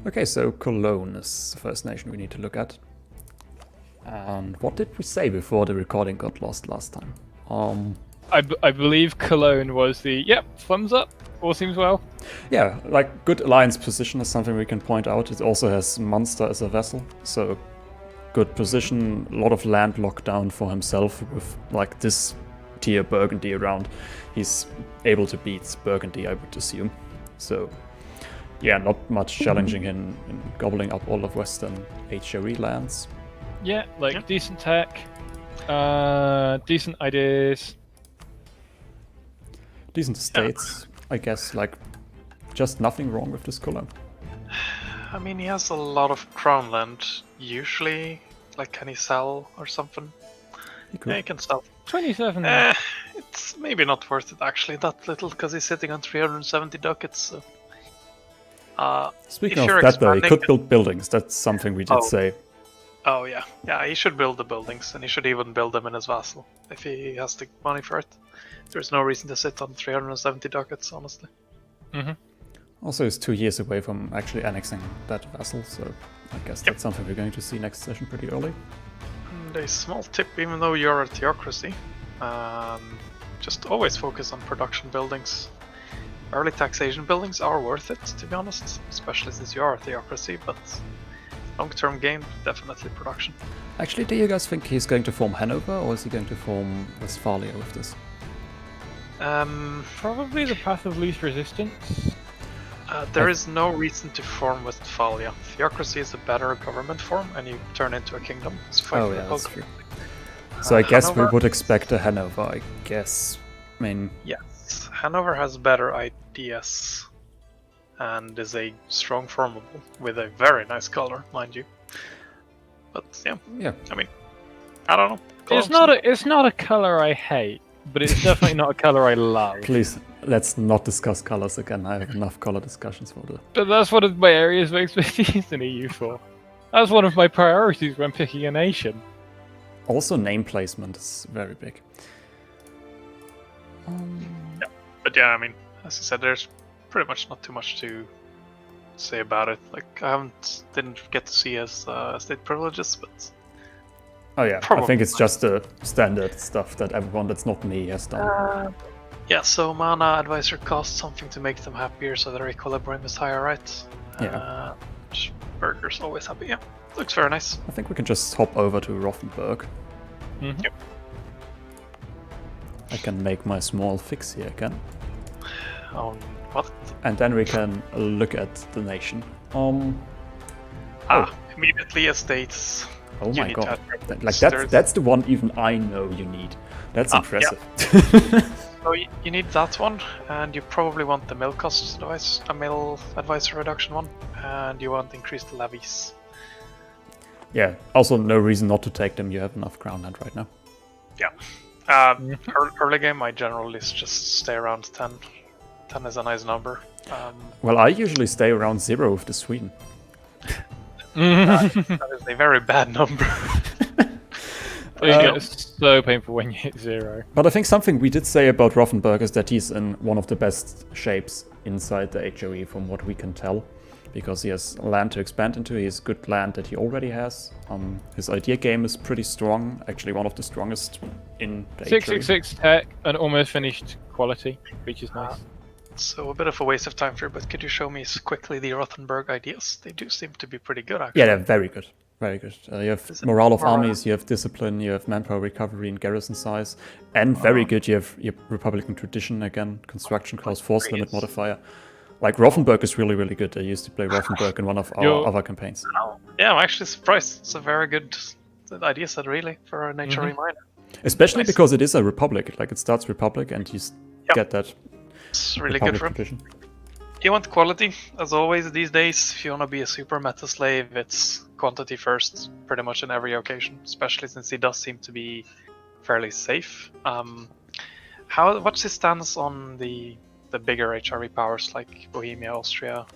Okay, so Cologne is the first nation we need to look at. And what did we say before the recording got lost last time? I believe Cologne was the thumbs up. All seems well. Yeah, like good alliance position is something we can point out. It also has Munster as a vassal, so good position. A lot of land locked down for himself with like this tier Burgundy around. He's able to beat Burgundy, I would assume. So yeah, not much challenging in gobbling up all of Western HRE lands. Yeah, decent tech, decent ideas. Decent estates, I guess, like, just nothing wrong with this Cologne. I mean, he has a lot of crown land, usually. Like, can he sell or something? He could. Yeah, he can sell. 27. It's maybe not worth it, actually, that little, because he's sitting on 370 ducats, so... Speaking of that, though, he could build buildings. That's something we did say. Oh, yeah. Yeah, he should build the buildings, and he should even build them in his vassal, if he has the money for it. There's no reason to sit on 370 ducats, honestly. Mm-hmm. Also, he's 2 years away from actually annexing that vassal, so I guess that's something we're going to see next session pretty early. And a small tip, even though you're a theocracy, just always focus on production buildings. Early taxation buildings are worth it, to be honest, especially since you are a theocracy, but long-term game, definitely production. Actually, do you guys think he's going to form Hanover, or is he going to form Westphalia with this? Probably the path of least resistance. There is no reason to form Westphalia. Theocracy is a better government form, and you turn into a kingdom. Oh yeah, that's true. So I guess Hanover? We would expect a Hanover, I guess. I mean... Yes, Hanover has better ideas, and is a strong formable, with a very nice color, mind you. But yeah. I mean, I don't know. It's not a color I hate, but it's definitely not a color I love. Please, let's not discuss colors again. I have enough color discussions for the... But that's one of my areas of expertise in EU for. That's one of my priorities when picking a nation. Also, name placement is very big. Yeah, but yeah, I mean, as I said, there's pretty much not too much to say about it. Like, I didn't get to see his state privileges, but... Oh yeah, I think it's just the standard stuff that everyone that's not me has done. Yeah, so mana advisor costs something to make them happier, so their equilibrium is higher, right? Yeah. Burger's always happy, yeah. Looks very nice. I think we can just hop over to Rothenburg. Mm-hmm. Yep. I can make my small fix here again. What? And then we can look at the nation. Immediately estates. Oh my god. That's the one even I know you need. That's impressive. Yeah. So you need that one, and you probably want the mill cost advice, a mill advisor reduction one, and you want increased levies. Yeah, also no reason not to take them, you have enough ground land right now. Yeah. Early game, I generally just stay around 10. 10 is a nice number. Well, I usually stay around 0 with the Sweden. That is a very bad number. It's so painful when you hit 0. But I think something we did say about Rothenburg is that he's in one of the best shapes inside the HOE from what we can tell. Because he has land to expand into, he has good land that he already has. His idea game is pretty strong, actually one of the strongest in the 666 tech and almost finished quality, which is nice. So a bit of a waste of time here, but could you show me quickly the Rothenburg ideas? They do seem to be pretty good, actually. Yeah, they're very good. Very good. You have morale of armies, you have discipline, you have manpower recovery and garrison size. And very good, you have your Republican tradition again, construction cost, force limit modifier. Like, Rothenburg is really, really good. I used to play Rothenburg in one of our other campaigns. Yeah, I'm actually surprised. It's a very good idea set, really, for an HRE miner. Especially because it is a republic. Like, it starts republic and you get that. It's really good for him. You want quality, as always these days. If you want to be a super meta slave, it's quantity first, pretty much in every occasion, especially since he does seem to be fairly safe. What's his stance on the bigger HRE powers like Bohemia, Austria?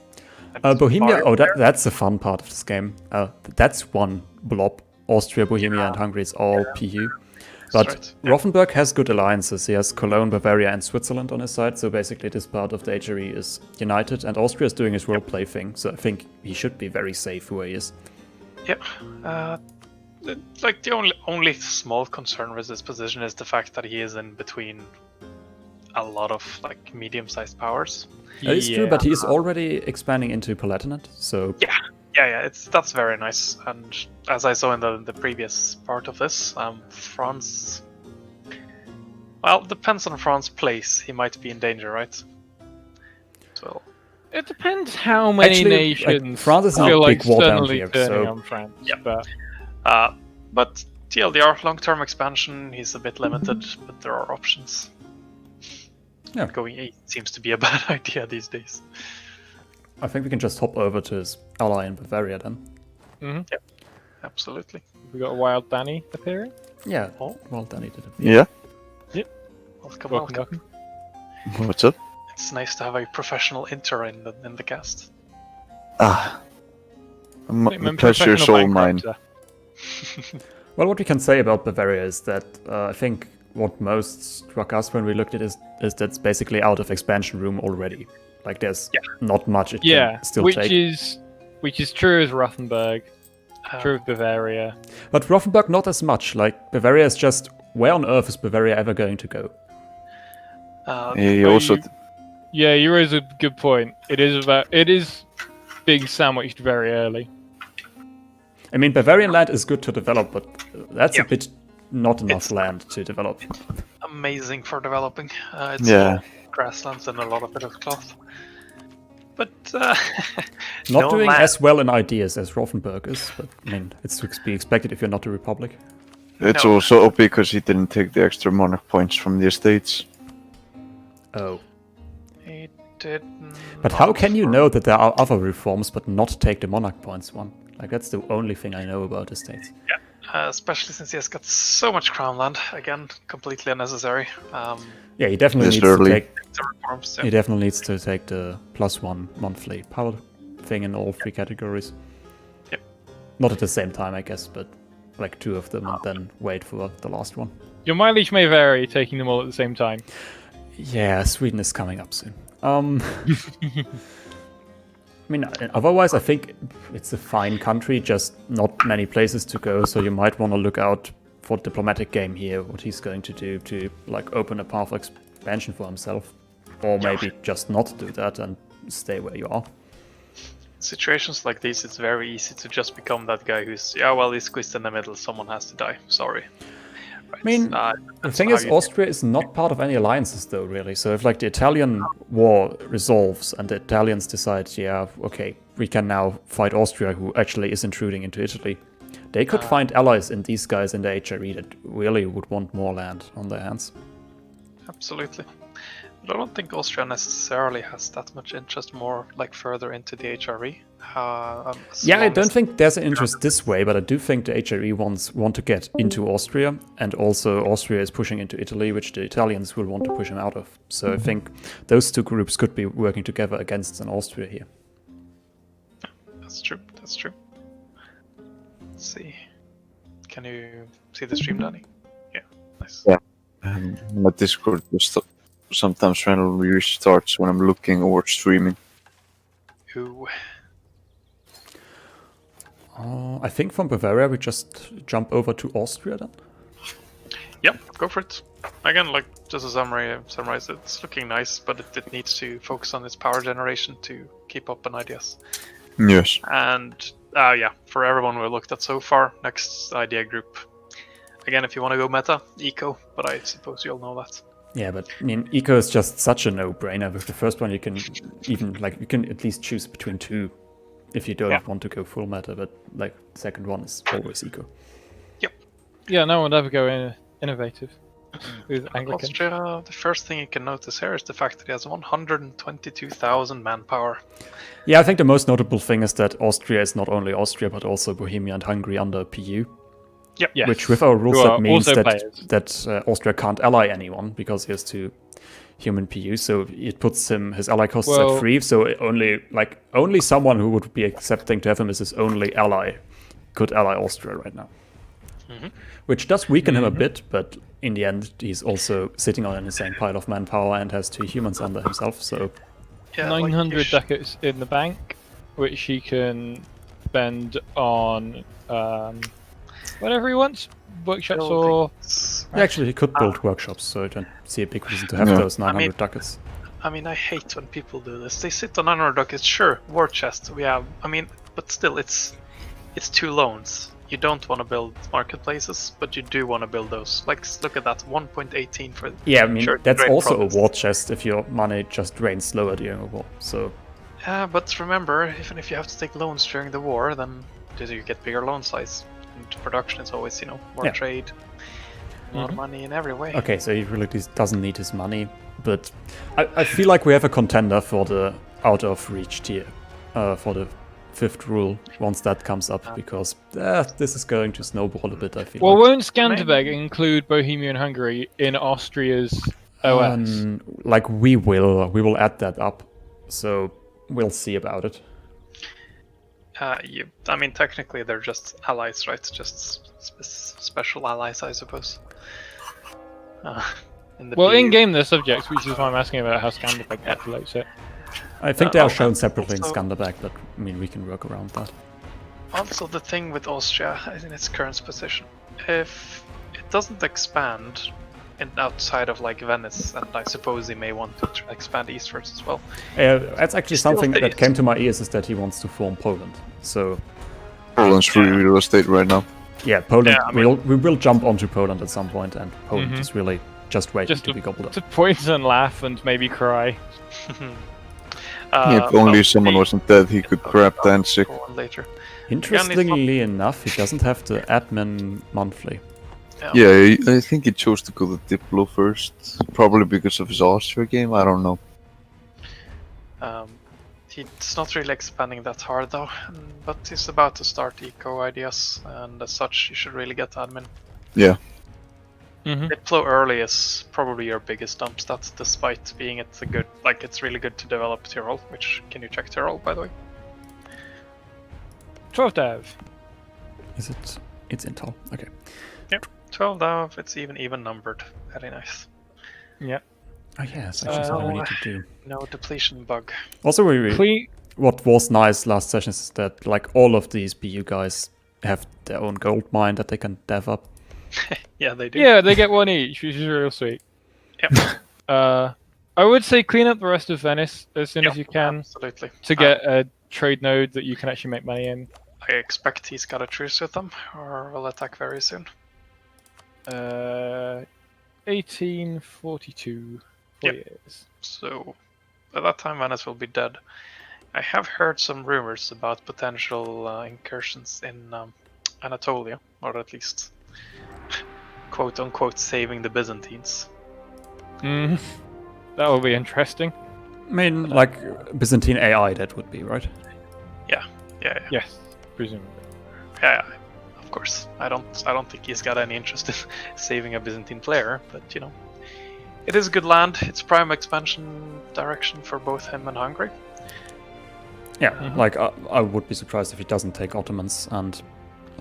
Bohemia, that's the fun part of this game. That's one blob. Austria, Bohemia, and Hungary is all PU. But right. Rothenburg has good alliances. He has Cologne, Bavaria, and Switzerland on his side. So basically, this part of the HRE is united, and Austria is doing his roleplay thing. So I think he should be very safe where he is. Yep. Like the only small concern with this position is the fact that he is in between a lot of like medium-sized powers. It's true, but he is already expanding into Palatinate. So yeah, that's very nice. And as I saw in the previous part of this, France. Well, depends on France's place. He might be in danger, right? So It depends how many nations France is feel not like big war down suddenly here, turning so on France. Yeah. But But TLDR, long-term expansion, he's a bit limited, but there are options. Yeah. Going 8 seems to be a bad idea these days. I think we can just hop over to his ally in Bavaria then. Yep, absolutely. we got a Wild Danny appearing. Yeah, Oh. well done, he did it. Yeah. Welcome. What's up? It's nice to have a professional inter in the cast. The pleasure is all mine. Well, what we can say about Bavaria is that I think what most struck us when we looked at it is that it's basically out of expansion room already. Like there's not much it can still which take. which is true as Rothenburg, true of Bavaria. But Rothenburg not as much. Like Bavaria is just, where on earth is Bavaria ever going to go? He also Yeah, you raise a good point. It is being sandwiched very early. I mean, Bavarian land is good to develop, but that's a bit not enough land to develop. Amazing for developing. It's grasslands and a lot of it is cloth. But not doing as well in ideas as Rothenburg is, but I mean, it's to be expected if you're not a republic. It's also OP because he didn't take the extra monarch points from the estates. Oh. He did. But how can you know that there are other reforms but not take the monarch points one? Like, that's the only thing I know about estates. Yeah, especially since he has got so much crown land. Again, completely unnecessary. Yeah, he definitely needs to take. Reforms, He definitely needs to take the +1 monthly power thing in all 3 categories. Yep. Not at the same time, I guess, but like 2 of them, and then wait for the last one. Your mileage may vary taking them all at the same time. Yeah, Sweden is coming up soon. I mean, otherwise, I think it's a fine country, just not many places to go, so you might want to look out for the diplomatic game here, what he's going to do to, like, open a path of expansion for himself. Or maybe just not do that and stay where you are. Situations like this, it's very easy to just become that guy who's, he's squeezed in the middle, someone has to die, sorry. Right. I mean, the thing is, Austria is not part of any alliances, though, really. So if, like, the Italian war resolves and the Italians decide, okay, we can now fight Austria, who actually is intruding into Italy, they could find allies in these guys in the HRE that really would want more land on their hands. Absolutely. But I don't think Austria necessarily has that much interest more, like, further into the HRE. I don't think there's an interest this way, but I do think the HRE want to get into Austria, and also Austria is pushing into Italy, which the Italians will want to push him out of. So I think those 2 groups could be working together against an Austria here. That's true. Let's see. Can you see the stream, Danny? Yeah, nice. Yeah. My Discord just sometimes randomly restarts when I'm looking or streaming. Ooh. I think from Bavaria we just jump over to Austria then? Yep, go for it. Again, like, just a summarize, it's looking nice, but it needs to focus on its power generation to keep up on ideas. Yes. And, for everyone we looked at so far, next idea group. Again, if you want to go meta, eco, but I suppose you all know that. Yeah, but I mean, eco is just such a no-brainer. With the first one, you can even, like, you can at least choose between 2 if you don't want to go full meta, but, like, the second one is always eco. Yep. Yeah, no one would ever go innovative with Anglican. Austria, the first thing you can notice here is the fact that he has 122,000 manpower. Yeah, I think the most notable thing is that Austria is not only Austria, but also Bohemia and Hungary under PU. Yep. Yes. Which with our rules that means that Austria can't ally anyone because he has 2 human PU, so it puts his ally costs at 3, so only someone who would be accepting to have him as his only ally could ally Austria right now. which does weaken him a bit, but in the end, he's also sitting on an insane pile of manpower and has 2 humans under himself, so... Yeah, 900 ducats in the bank, which he can spend on whatever he wants, workshops or... Actually, he could build workshops, so I don't see a big reason to have those 900 ducats. I mean, I hate when people do this. They sit on 900 ducats, sure, war chest, we have... I mean, but still, it's 2 loans. You don't want to build marketplaces, but you do want to build those. Like, look at that, 1.18 for... Yeah, I mean, sure, that's also province. a war chest if your money just drains slower during a war, so... Yeah, but remember, even if you have to take loans during the war, then you get bigger loan size. And production is always, you know, more trade, more money in every way. Okay, so he really doesn't need his money, but I feel like we have a contender for the out-of-reach tier, for the 5th rule, once that comes up, because this is going to snowball a bit, I feel Well, like. won't Skanderbeg include Bohemia and Hungary in Austria's OS? Like, we will add that up, so we'll see about it. I mean, technically they're just allies, right? Just special allies, I suppose. In-game they're subjects, which is why I'm asking about how Skanderbeg calculates it. I think they are shown separately in Skanderbeg, but I mean, we can work around that. Also, the thing with Austria in its current position, if it doesn't expand outside of like Venice, and I suppose he may want to expand eastwards as well. That's actually something that came to my ears, is that he wants to form Poland. So Poland's free real estate right now. Yeah, Poland. Yeah, I mean, we will jump onto Poland at some point, and Poland is really just waiting to be gobbled up. To point and laugh and maybe cry. If only someone wasn't dead, he could grab Danzig. Later. Interestingly enough, he doesn't have the admin monthly. Yeah, I think he chose to go to Diplo first, probably because of his Austria game, I don't know. He's not really expanding that hard though, but he's about to start eco ideas, and as such, he should really get admin. Yeah. Diplo early is probably your biggest dump stat, despite being it's really good to develop Tyrol, which, can you check Tyrol, by the way? 12 dev. Is it? It's Intel, okay. Yep, 12 dev, it's even numbered, very nice. Yeah. Oh yeah, it's actually something we need to do. No depletion bug. Also, what was nice last session is that like all of these BU guys have their own gold mine that they can dev up. Yeah, they do. Yeah, they get one each, which is real sweet. Yep. I would say clean up the rest of Venice as soon as you can. Absolutely. To get a trade node that you can actually make money in. I expect he's got a truce with them, or will attack very soon. 1842. 4 years. So, by that time, Venice will be dead. I have heard some rumors about potential incursions in Anatolia, or at least, quote-unquote, saving the Byzantines. That will be interesting. I mean, like, Byzantine AI, that would be, right? Yeah. Yes, presumably. Yeah, of course. I don't think he's got any interest in saving a Byzantine player, but, you know. It is a good land. It's prime expansion direction for both him and Hungary. Yeah, like I would be surprised if he doesn't take Ottomans, and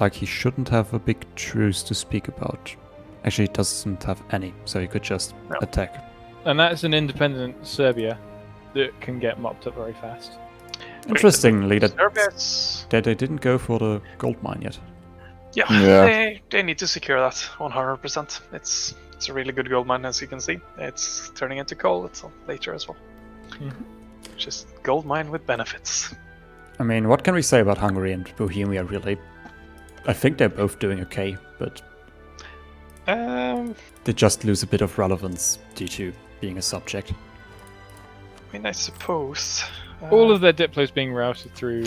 like he shouldn't have a big truce to speak about. Actually, he doesn't have any, so he could just attack. And that's an independent Serbia that can get mopped up very fast. Interestingly, that they didn't go for the gold mine yet. Yeah. They need to secure that 100%. It's a really good gold mine, as you can see. It's turning into coal. It's later as well. Just gold mine with benefits. I mean, what can we say about Hungary and Bohemia, really? I think they're both doing okay, but they just lose a bit of relevance due to being a subject. I mean, I suppose all of their Diplos being routed through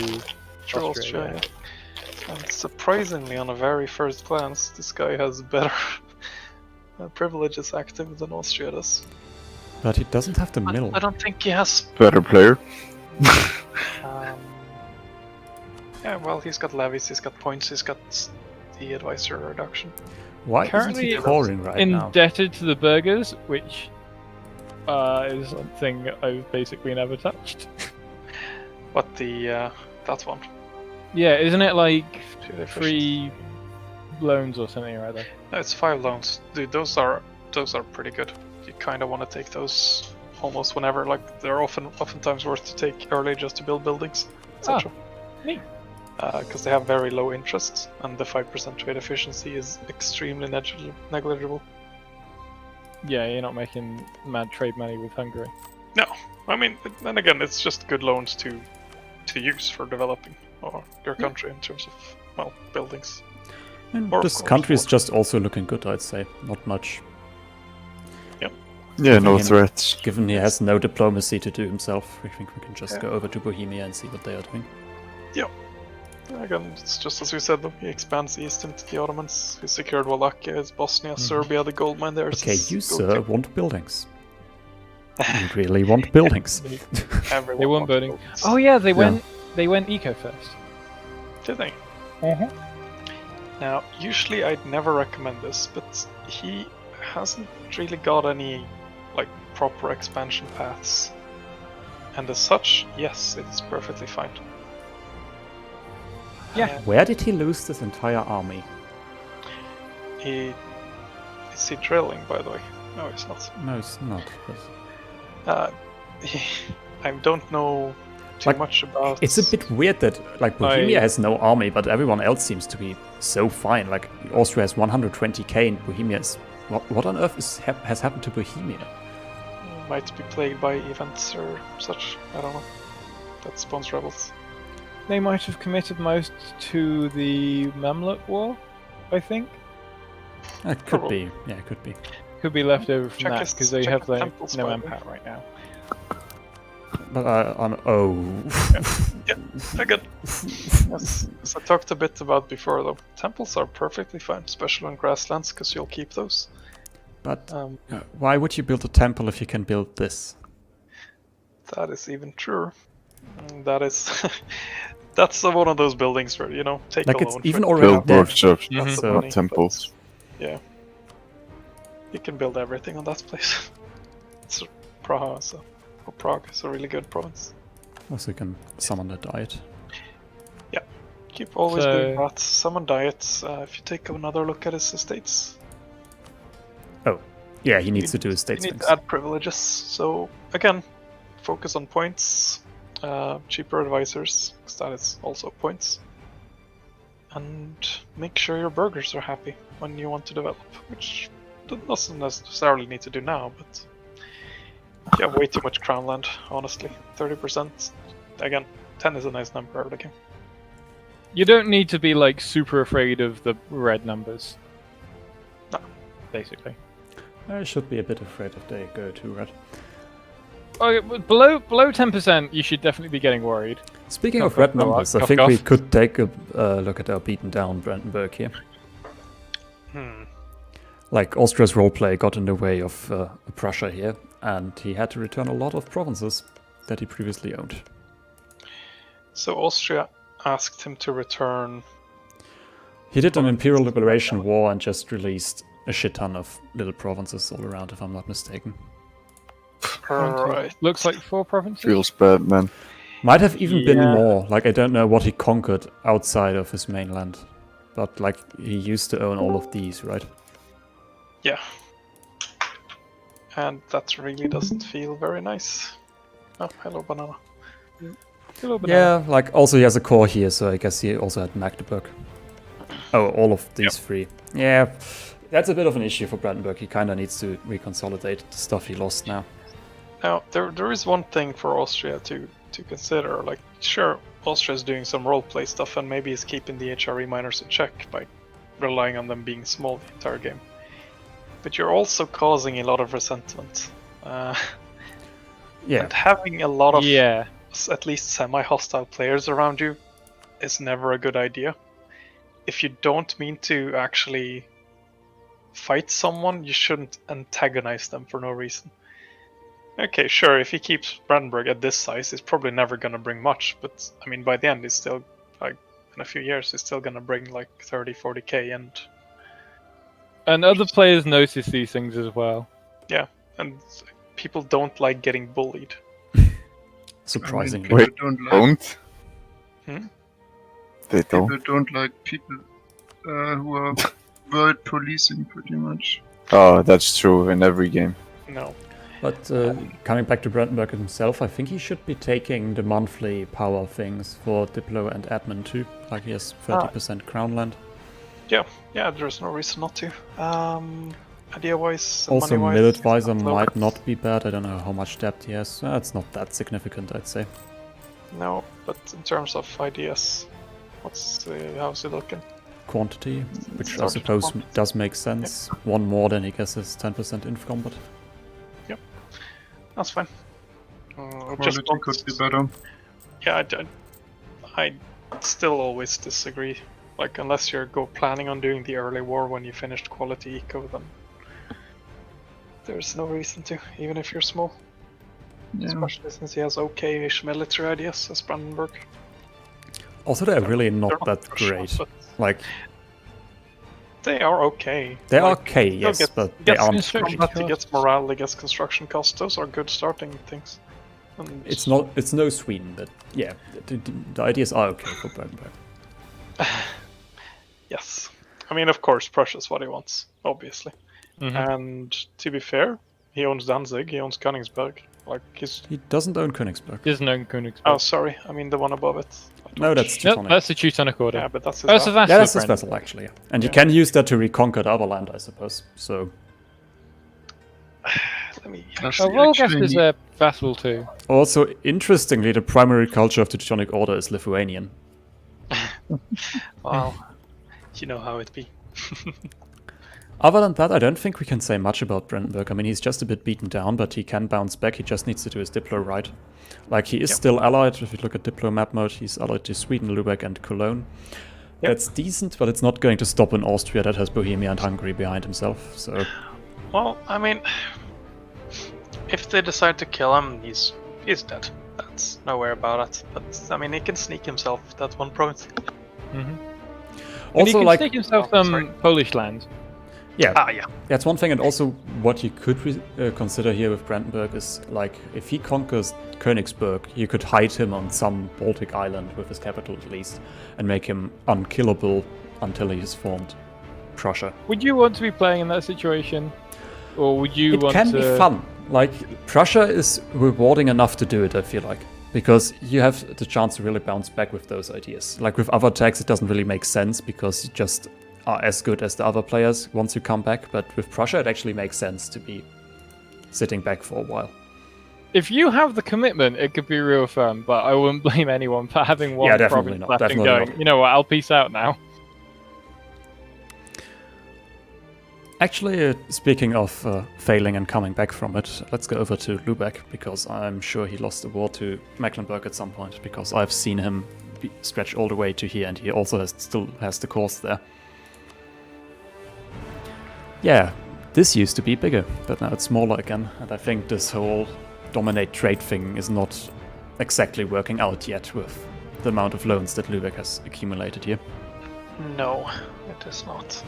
Austria. And surprisingly, on a very first glance, this guy has better privileges active than Austria does. But he doesn't have the mill. I don't think he has. Better player. Yeah, well, he's got levies, he's got points, he's got the advisor reduction. Why isn't he coring right now? Indebted to the burghers, which is something I've basically never touched. What, that one? Yeah, isn't it like 3 loans or something or other. No, it's 5 loans. Dude, those are pretty good. You kind of want to take those almost whenever. Like they're oftentimes worth to take early just to build buildings, etc. Neat. Because they have very low interest, and the 5% trade efficiency is extremely negligible. Yeah, you're not making mad trade money with Hungary. No, I mean, then again, it's just good loans to use for developing your country in terms of buildings. And Or, of this course, country is water. just also looking good, I'd say. Not much. Yeah, no Him- threats. Given he has no diplomacy to do himself, I think we can just go over to Bohemia and see what they are doing. Again, it's just as we said, though. He expands east into the Ottomans. He secured Wallachia, it's Bosnia, Serbia, the gold mine there. Okay, you, sir, want buildings. You really want buildings. Everyone They wants want building. buildings. Oh yeah, they went eco first. Did they? Uh-huh. Now, usually I'd never recommend this, but he hasn't really got any proper expansion paths. And as such, yes, it's perfectly fine. Yeah. Where did he lose this entire army? Is he drilling, by the way? No, he's not. No, it's not. But I don't know too Like, much about. it's a bit weird that Bohemia has no army, but everyone else seems to be so fine. Like Austria has 120k, and Bohemia is what on earth has happened to Bohemia? Might be plagued by events or such. I don't know. That spawns rebels. They might have committed most to the Mamluk War, I think. It could be. Yeah, it could be. Could be left over from Check that his- because they check have the like temples, no by the way. empire right now. But Again, as I talked a bit about before, though, temples are perfectly fine, especially on grasslands, because you'll keep those. But Um, why would you build a temple if you can build this? that is even truer. That is, that's one of those buildings where take Like a it's loan. even for already Build dead. workshops, lots of So- money, not temples. but, yeah, you can build everything on that place. It's Prague, Prague is a really good province. Also, you can summon the diet. Keep always So- doing that. Summon diets. If you take another look at his estates, Yeah, he needs to do his you state need things. to add privileges. So again, focus on points, cheaper advisors, because that is also points, and make sure your burghers are happy when you want to develop, which doesn't necessarily need to do now, but you have way too much crown land, honestly. 30%. Again, 10 is a nice number out of the game. You don't need to be like super afraid of the red numbers. No. Basically. I should be a bit afraid if they go too red. Okay, but below 10%, you should definitely be getting worried. Speaking Cough, of red cough, cough, numbers, I cough, think we cough. could take a look at our beaten down Brandenburg here. Like Austria's roleplay got in the way of Prussia here, and he had to return a lot of provinces that he previously owned. So Austria asked him to return. He did an Imperial Liberation War and just released a shit ton of little provinces all around, if I'm not mistaken. Right. Looks like 4 provinces. Feels bad, man. Might have even been Yeah. more. Like, I don't know what he conquered outside of his mainland. But, like, he used to own all of these, right? Yeah. And that really doesn't feel very nice. Oh, hello, banana. Hello, banana. Yeah, like, also he has a core here, so I guess he also had Magdeburg. Oh, all of these 3. Yeah, that's a bit of an issue for Brandenburg. He kind of needs to reconsolidate the stuff he lost now. Now, there is one thing for Austria to consider. Like, sure, Austria is doing some roleplay stuff, and maybe he's keeping the HRE miners in check by relying on them being small the entire game. But you're also causing a lot of resentment. Yeah, And having a lot of Yeah. at least semi-hostile players around you is never a good idea. If you don't mean to actually fight someone, you shouldn't antagonize them for no reason. Okay, sure, if he keeps Brandenburg at this size, he's probably never gonna bring much, but I mean, by the end, he's still, like, in a few years, he's still gonna bring like 30, 40k, And other players notice these things as well. and people don't like getting bullied. surprisingly. Wait, People don't like, Don't? Hmm? They don't. people don't like people who are world policing pretty much. Oh, that's true in every game. No. But coming back to Brandenburg himself, I think he should be taking the monthly power things for Diplo and Admin too. Like he has 30% crown land. Yeah, there's no reason not to. Idea-wise, Also, money-wise, Mill Advisor it's lower. might not be bad. I don't know how much debt he has. It's not that significant, I'd say. No, but in terms of ideas, how's it looking? Quantity, which I Start suppose quantity. does make sense. One more than he gets his 10% inf combat. That's fine. Quality could be better. Yeah, I still always disagree. Like, unless you're planning on doing the early war when you finished quality eco, then there's no reason to, even if you're small. Yeah. Especially since he has okay-ish military ideas as Brandenburg. Also, they're really They're not that for sure, great. but Like, they are okay. they're Like, okay, they'll yes, get- but he they gets aren't construction great. combat, he gets morale, he gets construction costs. Those are good starting things. And It's no Sweden, but yeah, the ideas are okay for Brandenburg. yes. I mean, of course, Prussia's what he wants, obviously. Mhm. And to be fair, he owns Danzig, he owns Königsberg. Like, he's... He doesn't own Königsberg. There's no Königsberg. Oh, sorry, I mean the one above it. No, that's Nope, Teutonic. that's the Teutonic Order. Yeah, but that's his That's a vassal. vassal. Yeah, that's his friend. vessel, actually. Yeah. And you Yeah. can use that to reconquer the other land, I suppose. So, Let me... Does Oh, he Volgast actually is a vassal too. also, interestingly, the primary culture of the Teutonic Order is Lithuanian. Wow. You know how it be. Other than that, I don't think we can say much about Brandenburg. I mean, he's just a bit beaten down, but he can bounce back. He just needs to do his Diplo right. Like, he is Yep. still allied. If you look at Diplo map mode, he's allied to Sweden, Lübeck, and Cologne. Yep. That's decent, but it's not going to stop in Austria that has Bohemia and Hungary behind himself. So, Well, I mean, if they decide to kill him, he's dead. That's nowhere about it. But I mean, he can sneak himself that one province. Mm-hmm. And he also, can like, take himself Oh, some sorry. Polish land. yeah, Yeah. that's one thing. And also, what you could consider here with Brandenburg is, like, if he conquers Königsberg, you could hide him on some Baltic island with his capital at least, and make him unkillable until he has formed Prussia. Would you want to be playing in that situation? Or would you It want can to... be fun. Like, Prussia is rewarding enough to do it, I feel like. Because you have the chance to really bounce back with those ideas. Like, with other tags, it doesn't really make sense because you just are as good as the other players once you come back. But with Prussia, it actually makes sense to be sitting back for a while. If you have the commitment, it could be real fun, but I wouldn't blame anyone for having one Yeah, definitely province not, left and definitely going, not. you know what, I'll peace out now. Actually, speaking of failing and coming back from it, let's go over to Lübeck, because I'm sure he lost the war to Mecklenburg at some point, because I've seen him stretch all the way to here, and he also still has the course there. Yeah, this used to be bigger, but now it's smaller again, and I think this whole dominate trade thing is not exactly working out yet with the amount of loans that Lübeck has accumulated here. No, it is not.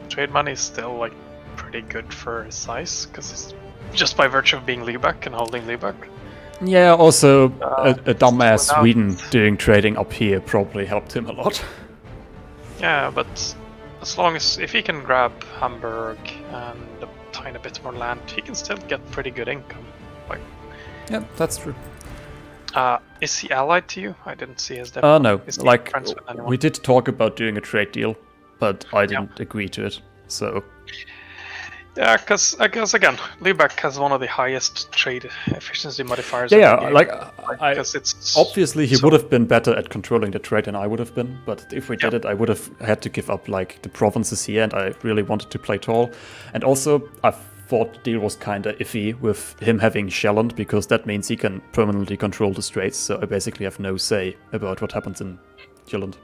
Trade money is still like pretty good for his size, because it's just by virtue of being Lübeck and holding Lübeck. Yeah, also a dumbass without- Sweden doing trading up here probably helped him a lot. Yeah, but as long as if he can grab Hamburg and a tiny bit more land, he can still get pretty good income. Like, Yeah, that's true. is he allied to you? I didn't see his depth. No, Is he like, friends with anyone? we did talk about doing a trade deal, but I didn't agree to it, so... Yeah, because again, Lübeck has one of the highest trade efficiency modifiers. in the Yeah, game. like, I... Because it's Obviously, he so- would have been better at controlling the trade than I would have been, but if we did Yeah. it, I would have had to give up, like, the provinces here, and I really wanted to play tall. And also, I thought the deal was kinda iffy with him having Shelland, because that means he can permanently control the straits, so I basically have no say about what happens in Jylland.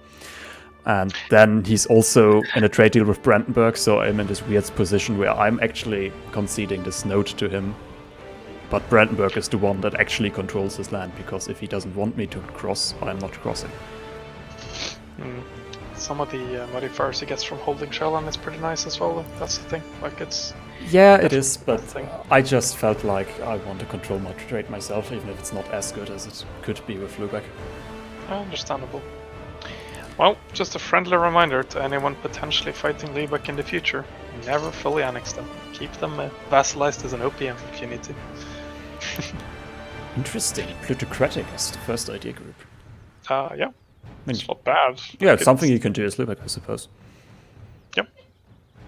And then he's also in a trade deal with Brandenburg, so I'm in this weird position where I'm actually conceding this node to him. But Brandenburg is the one that actually controls his land, because if he doesn't want me to cross, I'm not crossing. some of the modifiers he gets from holding Shelland is pretty nice as well. That's the thing. Like it's Yeah, it is, but thing. I just felt like I want to control my trade myself, even if it's not as good as it could be with Lübeck. understandable. Well, just a friendly reminder to anyone potentially fighting Lübeck in the future. Never fully annex them. Keep them vassalized as an opium if you need to. Interesting. Plutocratic as the first idea group. Yeah. It's not bad. Yeah, it's something you can do as Lübeck, I suppose. Yep.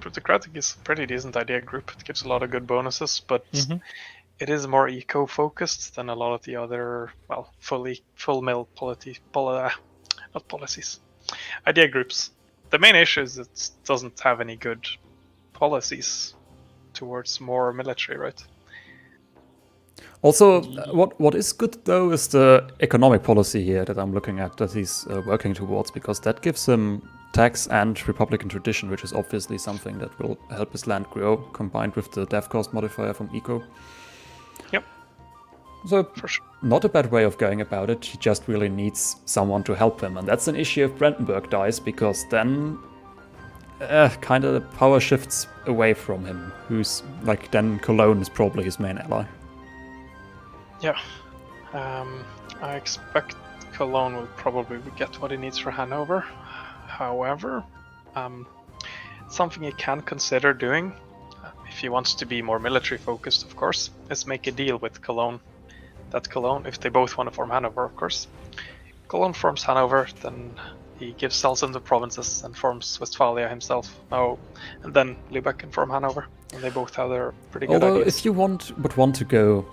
Plutocratic is a pretty decent idea group. It gives a lot of good bonuses, but it is more eco-focused than a lot of the other, well, full-mill not policies. Idea groups. The main issue is it doesn't have any good policies towards more military, right? Also, what is good though is the economic policy here that I'm looking at that he's working towards, because that gives him tax and republican tradition, which is obviously something that will help his land grow, combined with the dev cost modifier from eco. Yep. So, For sure. not a bad way of going about it. He just really needs someone to help him, and that's an issue if Brandenburg dies, because then kind of the power shifts away from him. Who's like, then Cologne is probably his main ally. Yeah. I expect Cologne will probably get what he needs for Hanover. However, something he can consider doing, if he wants to be more military focused, of course, is make a deal with Cologne. That Cologne, if they both want to form Hanover, of course. Cologne forms Hanover, then he sells them the provinces and forms Westphalia himself. Oh, and then Lübeck can form Hanover, and they both have their pretty good Although, ideas. if you would want to go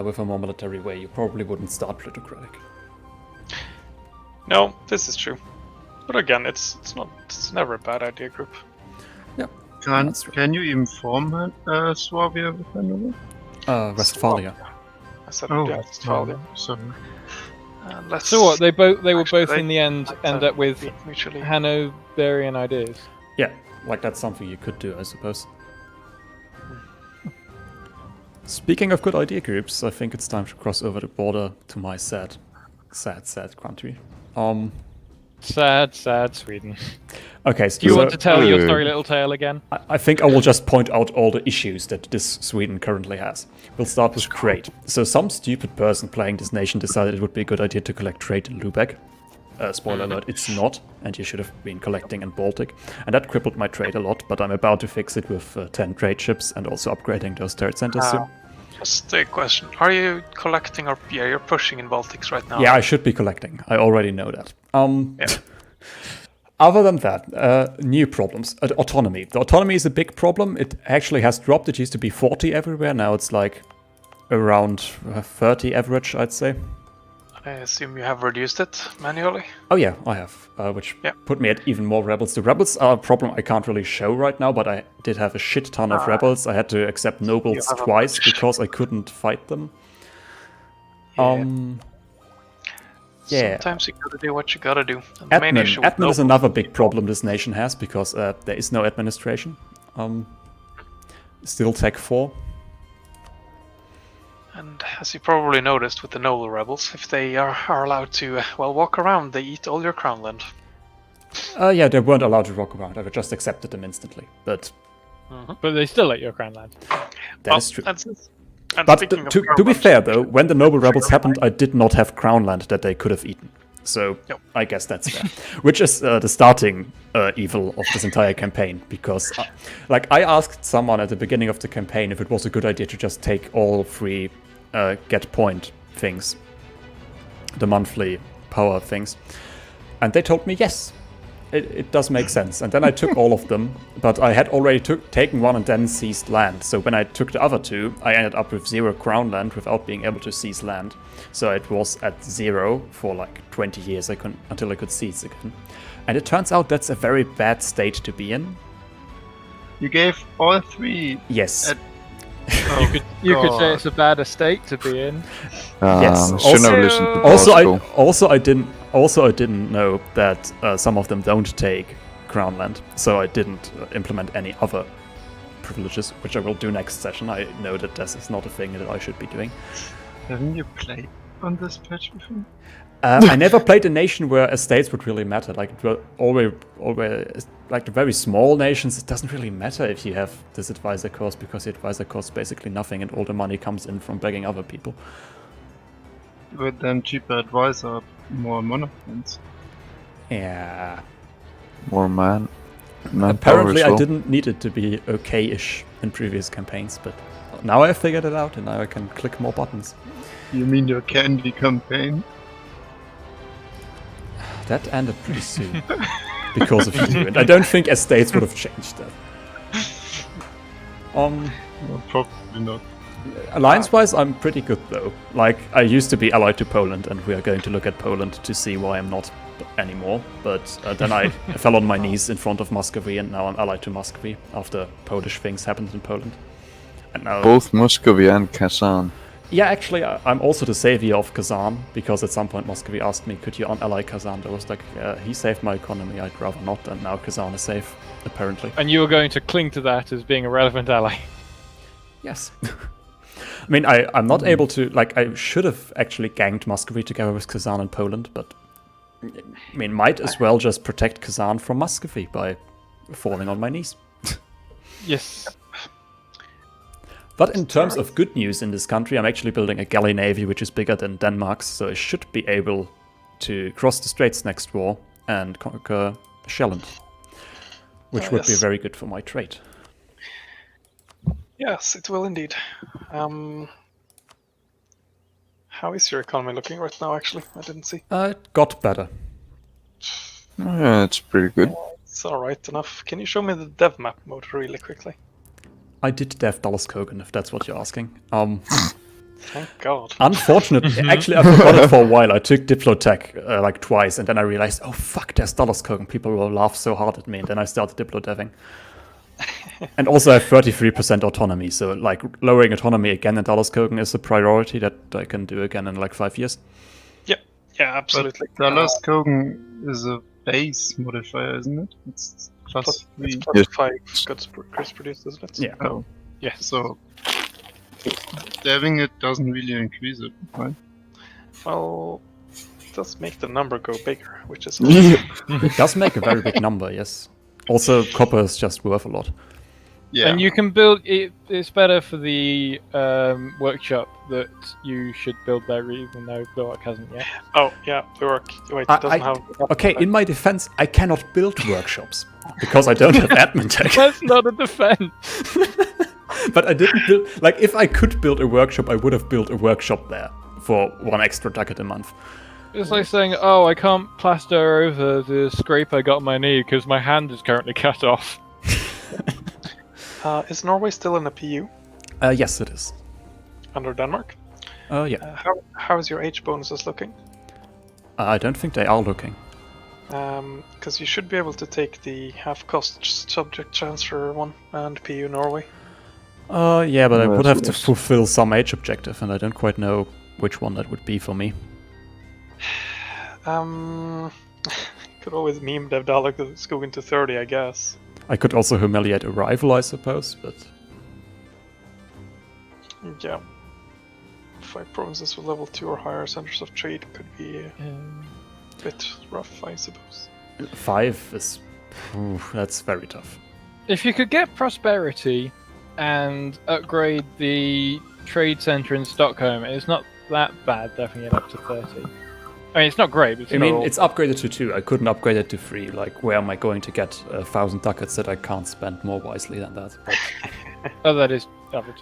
with a more military way, you probably wouldn't start plutocratic. No, this is true. But again, it's never a bad idea group. Yeah. Can you inform Swabia with Hanover? Westphalia. I said Westphalia. Sorry. So what? They were both they in the end end up with mutually. Hanoverian ideas. Yeah, like that's something you could do, I suppose. Speaking of good idea groups, I think it's time to cross over the border to my sad country. Sad Sweden. Okay, so Do you want to tell your story little tale again? I think I will just point out all the issues that this Sweden currently has. We'll start with trade. So some stupid person playing this nation decided it would be a good idea to collect trade in Lübeck. Spoiler alert, it's not, and you should have been collecting in Baltic. And that crippled my trade a lot, but I'm about to fix it with 10 trade ships and also upgrading those trade centers soon. Just a question. Are you collecting or you're pushing in Baltics right now? Yeah, I should be collecting. I already know that. Yeah. Other than that, new problems. Autonomy. The autonomy is a big problem. It actually has dropped. It used to be 40 everywhere. Now it's like around 30 average, I'd say. I assume you have reduced it manually? Oh yeah, I have, which put me at even more rebels. The rebels are a problem I can't really show right now, but I did have a shit ton of rebels. I had to accept nobles twice because I couldn't fight them. Yeah. Sometimes you gotta do what you gotta do. And the main issue with admin is another big problem this nation has, because there is no administration. Still Tech 4. And as you probably noticed with the noble rebels, if they are allowed to, walk around, they eat all your crown land. Yeah, they weren't allowed to walk around. I just accepted them instantly. But But they still let your crown land. that is true. And But speaking of to crown be land, fair, though, when the noble rebels happened, I did not have crown land that they could have eaten. So Yep. I guess that's fair. Which is the starting evil of this entire campaign. Because, I asked someone at the beginning of the campaign if it was a good idea to just take all free get point things, the monthly power things, and they told me yes, it does make sense. And then I took all of them, but I had already taken one and then seized land. So when I took the other two, I ended up with 0 crown land without being able to seize land. So it was at 0 for like 20 years until I could seize again. And it turns out that's a very bad state to be in. You gave all 3. Yes. You could say it's a bad estate to be in. Yes. Should never listen to I didn't know that some of them don't take crown land, so I didn't implement any other privileges, which I will do next session. I know that this is not a thing that I should be doing. Haven't you played on this patch before? I never played a nation where estates would really matter. Like, it will always, like the very small nations, it doesn't really matter if you have this advisor cost, because the advisor costs basically nothing and all the money comes in from begging other people. But then cheaper advisor, more monopoints. Yeah. More manpower Apparently, as well. I didn't need it to be okay-ish in previous campaigns, but now I figured it out, and now I can click more buttons. You mean your candy campaign? That ended pretty soon because of you, and I don't think estates would have changed that. Well, probably not. Alliance-wise, I'm pretty good though. Like, I used to be allied to Poland, and we are going to look at Poland to see why I'm not anymore. But then I fell on my knees in front of Muscovy, and now I'm allied to Muscovy after Polish things happened in Poland. And now, Both Muscovy and Kazan. yeah, actually, I'm also the savior of Kazan, because at some point Muscovy asked me, could you unally Kazan? I was like, he saved my economy, I'd rather not, and now Kazan is safe, apparently. And you were going to cling to that as being a relevant ally. Yes. I mean, I'm not able to, like, I should have actually ganged Muscovy together with Kazan and Poland, but, I mean, might as well just protect Kazan from Muscovy by falling on my knees. Yes. But in terms of good news in this country, I'm actually building a galley navy which is bigger than Denmark's, so I should be able to cross the straits next war and conquer Shelland, which would be very good for my trade. Yes, it will indeed. How is your economy looking right now, actually? I didn't see. It got better. Yeah, it's pretty good. It's alright enough. Can you show me the dev map mode really quickly? I did dev Dallas-Kogan, if that's what you're asking. Thank God. Unfortunately, actually, I forgot it for a while. I took Diplotech like twice, and then I realized, oh fuck, there's Dallas-Kogan. People will laugh so hard at me, and then I started Diplo-deving. And also I have 33% autonomy, so like lowering autonomy again in Dallas-Kogan is a priority that I can do again in like 5 years. Yeah, absolutely. But Dallas-Kogan is a base modifier, isn't it? It's plus 3. It's plus 5 Chris produced, isn't it? Yeah. Oh, Yes. so deving it doesn't really increase it, right? Well, it does make the number go bigger, which is It does make a very big number, yes. Also, copper is just worth a lot. Yeah. And you can build it. It's better for the workshop that you should build there, even though Bulwark hasn't yet. Oh, yeah, Bulwark. Wait, it doesn't have... Okay, in my defense, I cannot build workshops because I don't have admin tech. That's not a defense. But I didn't build... Like, if I could build a workshop, I would have built a workshop there for 1 extra ducat a month. It's like saying, oh, I can't plaster over the scrape I got on my knee because my hand is currently cut off. Is Norway still in the PU? Yes, it is. Under Denmark? Yeah. How is your H bonuses looking? I don't think they are looking. Because you should be able to take the half-cost subject transfer one and PU Norway. Yeah, but I would have to Yes. fulfill some age objective, and I don't quite know which one that would be for me. Could always meme Dev Dalek to 30, I guess. I could also humiliate a rival, I suppose, but... Yeah. 5 provinces with level 2 or higher centers of trade could be a bit rough, I suppose. 5 is... Oof, that's very tough. If you could get prosperity and upgrade the trade center in Stockholm, it's not that bad, definitely get up to 30. I mean, it's not great, but It's upgraded to 2. I couldn't upgrade it to 3. Like, where am I going to get 1,000 ducats that I can't spend more wisely than that? But... Oh, that is average.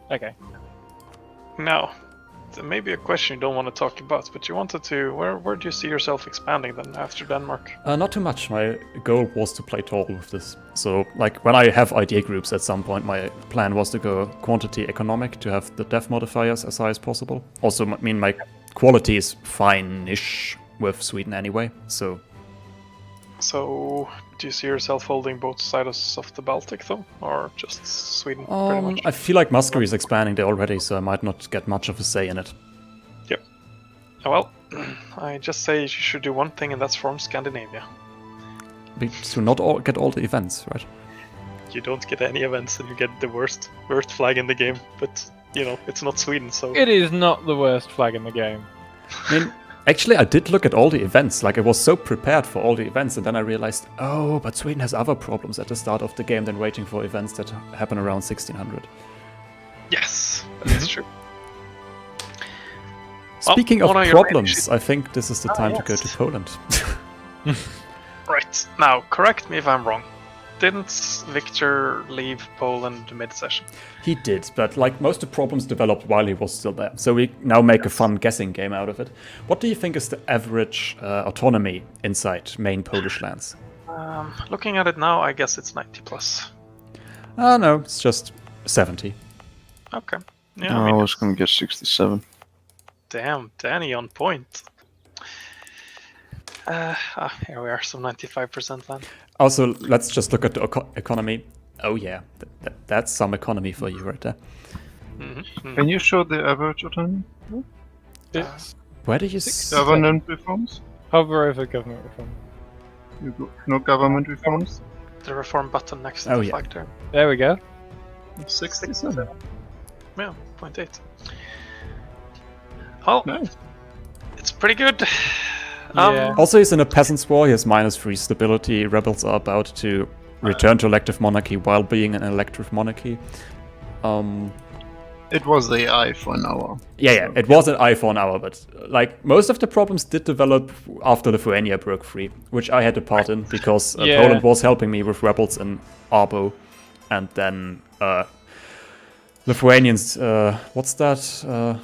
Okay. Now, there may be a question you don't want to talk about, but you wanted to... Where do you see yourself expanding then after Denmark? Not too much. My goal was to play tall with this. So, like, when I have idea groups at some point, my plan was to go quantity economic to have the def modifiers as high as possible. Also, I mean, my quality is fine-ish with Sweden anyway, so... So, do you see yourself holding both sides of the Baltic, though? Or just Sweden, pretty much? I feel like Muscovy is expanding there already, so I might not get much of a say in it. Yep. Well, I just say you should do one thing, and that's form Scandinavia. To not get all the events, right? You don't get any events, and you get the worst flag in the game, but... You know, it's not Sweden, so... It is not the worst flag in the game. I mean, actually, I did look at all the events. Like, I was so prepared for all the events, and then I realized, oh, but Sweden has other problems at the start of the game than waiting for events that happen around 1600. Yes, that's true. Speaking Well, of one of your problems, main I think this is the time to go yes. to Poland. Right, now, correct me if I'm wrong. Didn't Victor leave Poland mid-session? He did, but like most of the problems developed while he was still there. So we now make a fun guessing game out of it. What do you think is the average autonomy inside main Polish lands? Looking at it now, I guess it's 90 plus. No, it's just 70. Okay. Yeah, I was going to guess 67. Damn, Danny on point. Here we are, some 95% land. Also, let's just look at the economy. Oh yeah, that's some economy for you right there. Can you show the average autonomy? Where do you Government reforms? Hover over government reform. You go, no government reforms? The reform button next to the flag there. There we go. 67. Yeah, 0.8. Oh, Nice. it's pretty good. Yeah. Also, he's in a peasants' war. He has -3 stability. Rebels are about to return to elective monarchy while being an elective monarchy. It was AI for an hour. Yeah, it was an eye for an hour, but like most of the problems did develop after Lithuania broke free, which I had a part in because Poland was helping me with rebels in Arbo, and then Lithuanians, what's that?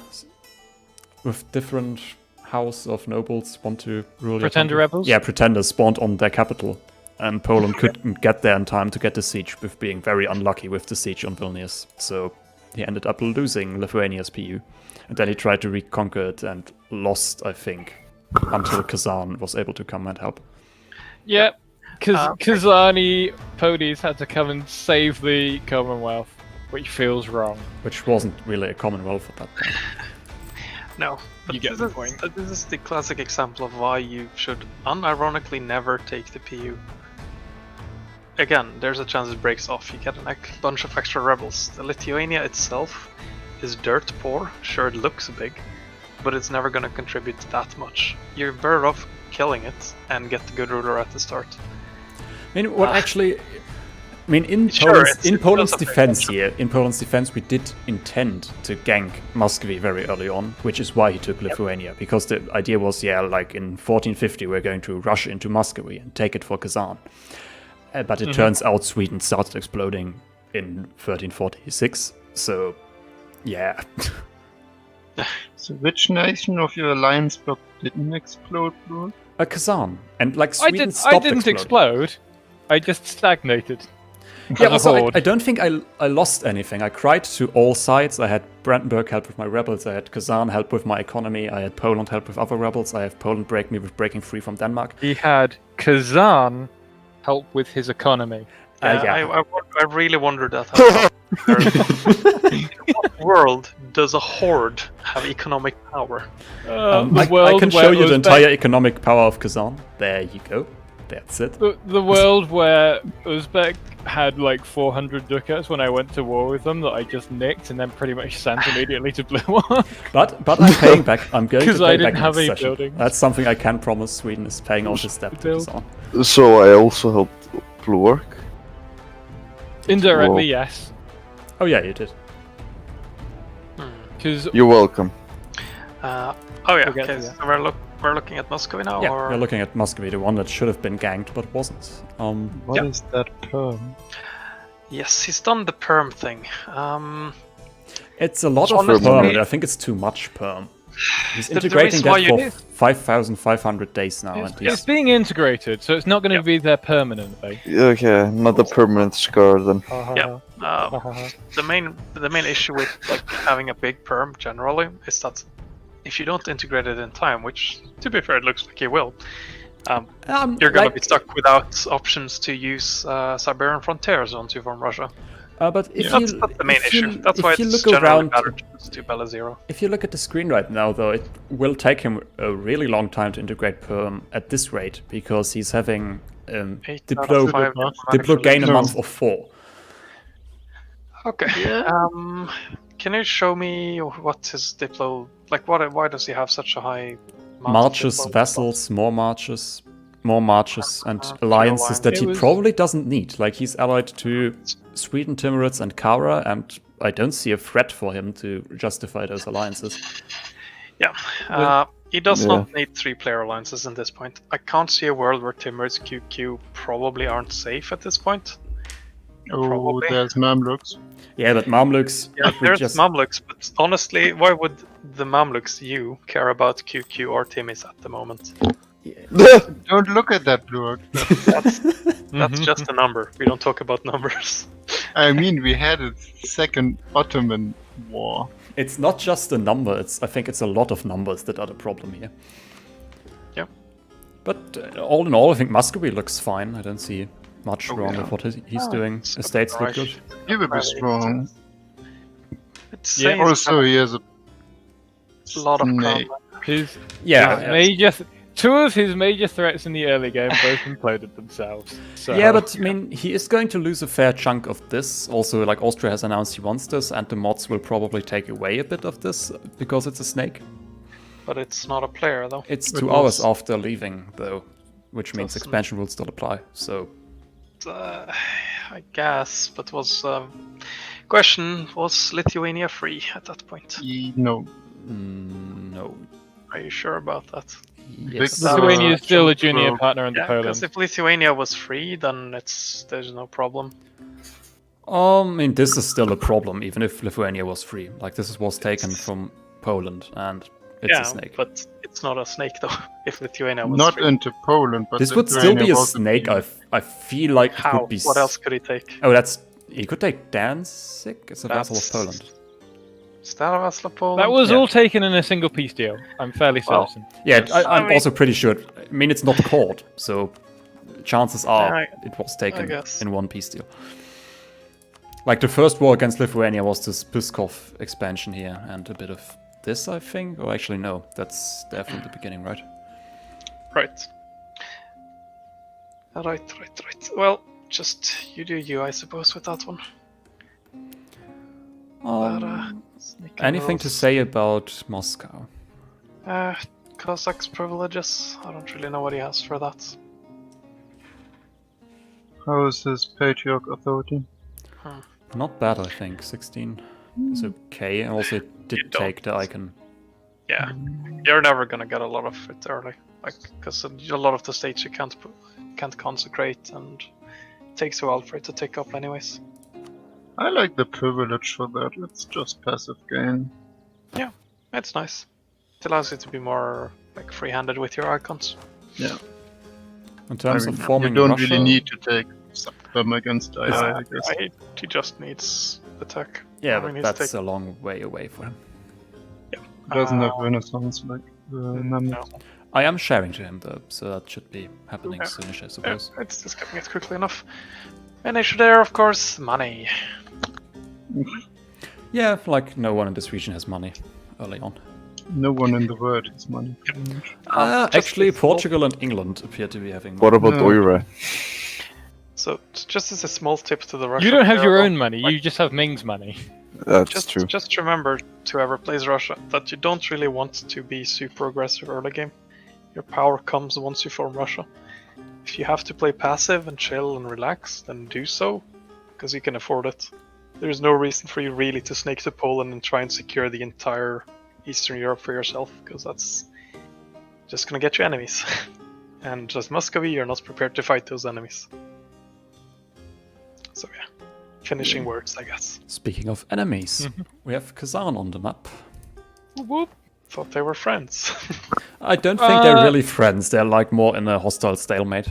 With different house of nobles want to rule. Pretender rebels? Yeah, pretenders spawned on their capital, and Poland couldn't get there in time to get the siege, with being very unlucky with the siege on Vilnius. So he ended up losing Lithuania's PU, and then he tried to reconquer it and lost, I think, until Kazan was able to come and help. Yeah, because Kazani Podis had to come and save the Commonwealth, which feels wrong. Which wasn't really a Commonwealth at that point. No, but You get the point. This is the classic example of why you should unironically never take the PU. Again, there's a chance it breaks off. You get a bunch of extra rebels. The Lithuania itself is dirt poor. Sure, it looks big, but it's never going to contribute that much. You're better off killing it and get the good ruler at the start. I mean, what actually... I mean, in Poland's defense here, in Poland's defense, we did intend to gank Muscovy very early on, which is why he took Lithuania, because the idea was, like in 1450, we're going to rush into Muscovy and take it for Kazan. But it turns out Sweden started exploding in 1346, so, yeah. So which nation of your alliance block didn't explode, bro? Kazan. And, like, Sweden stopped I didn't explode. I just stagnated. Yeah, also, I don't think I lost anything. I cried to all sides. I had Brandenburg help with my rebels. I had Kazan help with my economy. I had Poland help with other rebels. I have Poland break me with breaking free from Denmark. He had Kazan help with his economy. I really wondered that. In what world does a horde have economic power? I can show you the entire economic power of Kazan. There you go. That's it. The world where Uzbek had like 400 ducats when I went to war with them that I just nicked and then pretty much sent immediately to Blue One. But I'm paying back. I'm going to pay because I didn't back have next any session. buildings. That's something I can promise. Sweden is paying off his debt to Kazan. So I also helped Plurk. Indirectly, yes. Oh yeah, you did. Because You're welcome. Okay. So we're looking at Muscovy now. Yeah, or? we're looking at Muscovy, the one that should have been ganked but wasn't. What is that perm? Yes, he's done the perm thing. It's a lot of honestly, perm, and I think it's too much perm. He's integrating that for 5,500 days now. And it's being integrated, so it's not going to be there permanently. Okay, not a permanent scar then. Yeah. The main issue with like having a big perm generally is that if you don't integrate it in time, which to be fair it looks like you will, you're gonna be stuck without options to use Siberian frontier zones from Russia. But if that's the main issue. That's why it's generally better to do Bella Zero. If you look at the screen right now, though, it will take him a really long time to integrate perm at this rate, because he's having Diplo gain a month of 4. Okay. Yeah. Can you show me what his Diplo like? Why does he have such a high marches, vessels, more marches, and alliances that he probably doesn't need? Like, he's allied to Sweden, Timurids, and Qara, and I don't see a threat for him to justify those alliances. Yeah. He does not need 3-player alliances in this point. I can't see a world where Timurids QQ probably aren't safe at this point. Probably. There's Mamluks. Yeah, but Mamluks... Yeah, there's Mamluks, but honestly, why would the Mamluks you care about QQ or Timmys at the moment? Don't look at that, Blurk. That's just a number. We don't talk about numbers. I mean, we had a second Ottoman war. It's not just a number, I think it's a lot of numbers that are the problem here. Yeah. But all in all, I think Muscovy looks fine. I don't see much wrong with what he's doing. Estates look good. He will be strong. Yeah, also he has a lot of snake. Two of his major threats in the early game both imploded themselves. So. Yeah, but I mean, he is going to lose a fair chunk of this. Also, like Austria has announced he wants this, and the mods will probably take away a bit of this because it's a snake. But it's not a player, though. It's 2 hours after leaving, though, which means expansion will still apply. So, I guess, but question: was Lithuania free at that point? No. No. Are you sure about that? Yes. Lithuania is still a junior partner under Poland. Because if Lithuania was free, then there's no problem. I mean, this is still a problem, even if Lithuania was free. Like, this was taken from Poland, and it's a snake. But it's not a snake, though, if Lithuania was not free. into Poland, but this would still be a snake. I feel like it would be... What else could he take? Oh, he could take Danzig? It's a vassal of Poland. Is that a vassal of Poland? That was all taken in a single peace deal. I'm fairly certain. Yeah, I'm also pretty sure. I mean, it's not caught, so chances are it was taken in one peace deal. Like, the first war against Lithuania was this Pskov expansion here, and a bit of this, I think. Or actually, no, that's there from the beginning, right? Right. Right. Well, just you do you, I suppose, with that one. Anything to say about Moscow? Cossacks privileges. I don't really know what he has for that. How is his patriarch authority? Not bad, I think. 16 is okay. And also, it did take the icon. Yeah, you're never gonna get a lot of it early, like because a lot of the states you can't consecrate, and it takes a while for it to tick up, anyways. I like the privilege for that. It's just passive gain. Yeah, it's nice. It allows you to be more like free-handed with your icons. Yeah. In terms of forming you don't Russia, really need to take them against AI, I guess. He just needs attack. Yeah, but that's a long way away for him. Yeah. He doesn't have Renaissance like Mamluks. No. I am sharing to him though, so that should be happening soonish, I suppose. Yeah, it's just getting it quickly enough. And issue there, of course, money. Yeah, like no one in this region has money early on. No one in the world has money. Actually, Portugal and England appear to be having money. What about Oirat? So, just as a small tip to the Russian... You don't have your own money, you just have Ming's money. That's true. Just remember, to whoever plays Russia, that you don't really want to be super aggressive early game. Your power comes once you form Russia. If you have to play passive and chill and relax, then do so, because you can afford it. There's no reason for you really to snake to Poland and try and secure the entire Eastern Europe for yourself, because that's just gonna get you enemies. And just Muscovy, you're not prepared to fight those enemies. So yeah, finishing words, I guess. Speaking of enemies, we have Kazan on the map. Whoop. Thought they were friends. I don't think they're really friends, they're like more in a hostile stalemate.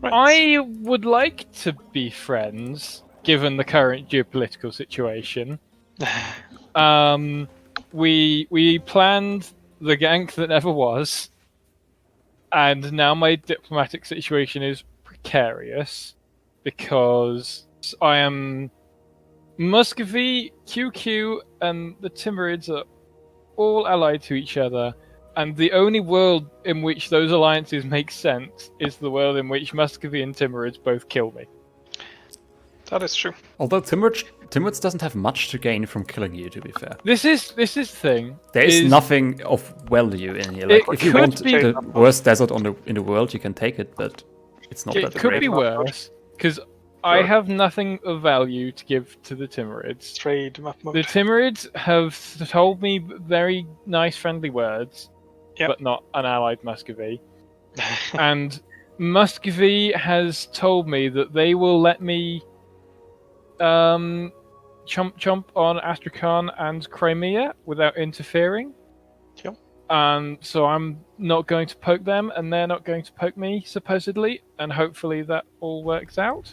Right. I would like to be friends, given the current geopolitical situation. We planned the gank that never was, and now my diplomatic situation is precarious because I am Muscovy, QQ, and the Timurids are all allied to each other, and the only world in which those alliances make sense is the world in which Muscovy and Timurids both kill me. That is true. Although Timurids doesn't have much to gain from killing you, to be fair. This is the thing. There is nothing of value in here. Like, if you want the worst desert in the world, you can take it, but it's not that great. It could be worse, because I have nothing of value to give to the Timurids. Trade map mode. The Timurids have told me very nice, friendly words, but not an allied Muscovy. And Muscovy has told me that they will let me chomp on Astrakhan and Crimea without interfering. So I'm not going to poke them, and they're not going to poke me, supposedly, and hopefully that all works out.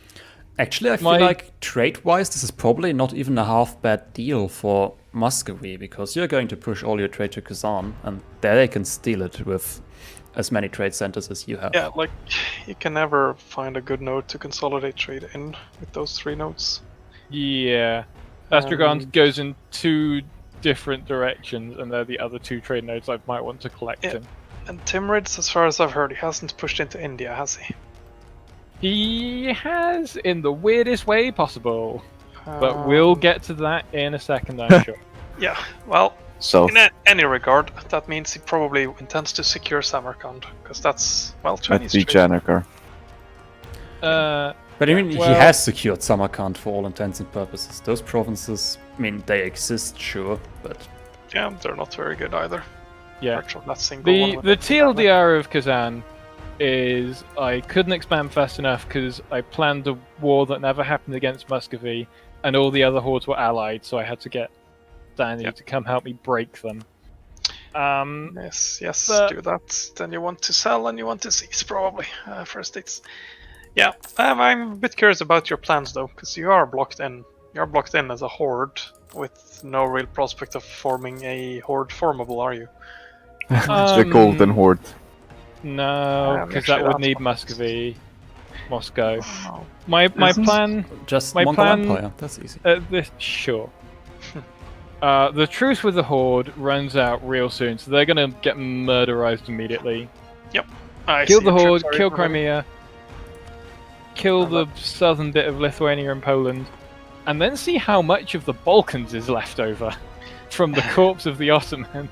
Actually, I feel like trade-wise, this is probably not even a half-bad deal for Muscovy, because you're going to push all your trade to Kazan, and there they can steal it with as many trade centers as you have. Yeah, like, you can never find a good node to consolidate trade in with those 3 nodes. Yeah. Astrakhan goes in 2 different directions, and they're the other 2 trade nodes I might want to collect in. And Timurids, as far as I've heard, he hasn't pushed into India, has he? He has, in the weirdest way possible. But we'll get to that in a second, I'm sure. Yeah, well, So in any regard, that means he probably intends to secure Samarkand, because that's, well, at Chinese trade. Vijayanagar. But I mean, he has secured Samarkand for all intents and purposes. Those provinces, I mean, they exist, sure, but... Yeah, they're not very good either. Yeah. That single The TLDR of Kazan is I couldn't expand fast enough because I planned a war that never happened against Muscovy, and all the other hordes were allied, so I had to get Danny to come help me break them. Yes, do that. Then you want to sell and you want to seize, probably, first it's... Yeah, I'm a bit curious about your plans, though, because you are blocked in. You're blocked in as a horde, with no real prospect of forming a horde formable, are you? The Golden Horde. No, because that would need Muscovy, Moscow. Oh. My plan... Just my Mongol plan, Empire, that's easy. Sure. The truce with the horde runs out real soon, so they're going to get murderized immediately. Yep. Kill the horde, kill Crimea, kill the southern bit of Lithuania and Poland, and then see how much of the Balkans is left over from the corpse of the Ottomans.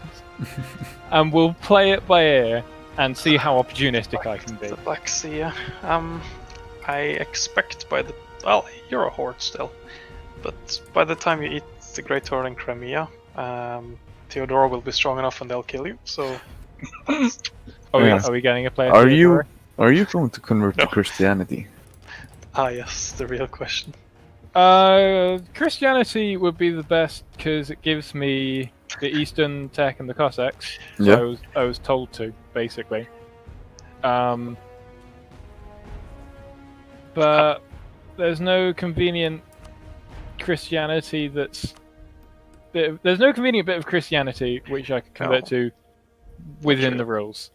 And we'll play it by ear and see how opportunistic I can be. The Black Sea, yeah. I expect by the... Well, you're a horde still. But by the time you eat the Great Horde in Crimea, Theodora will be strong enough and they'll kill you, so... Are we getting a player? Are you going to convert to Christianity? Ah, yes, the real question. Christianity would be the best because it gives me the Eastern tech and the Cossacks. So Yeah. I was told to, basically. But there's no convenient Christianity that's... There's no convenient bit of Christianity which I could convert to within the rules.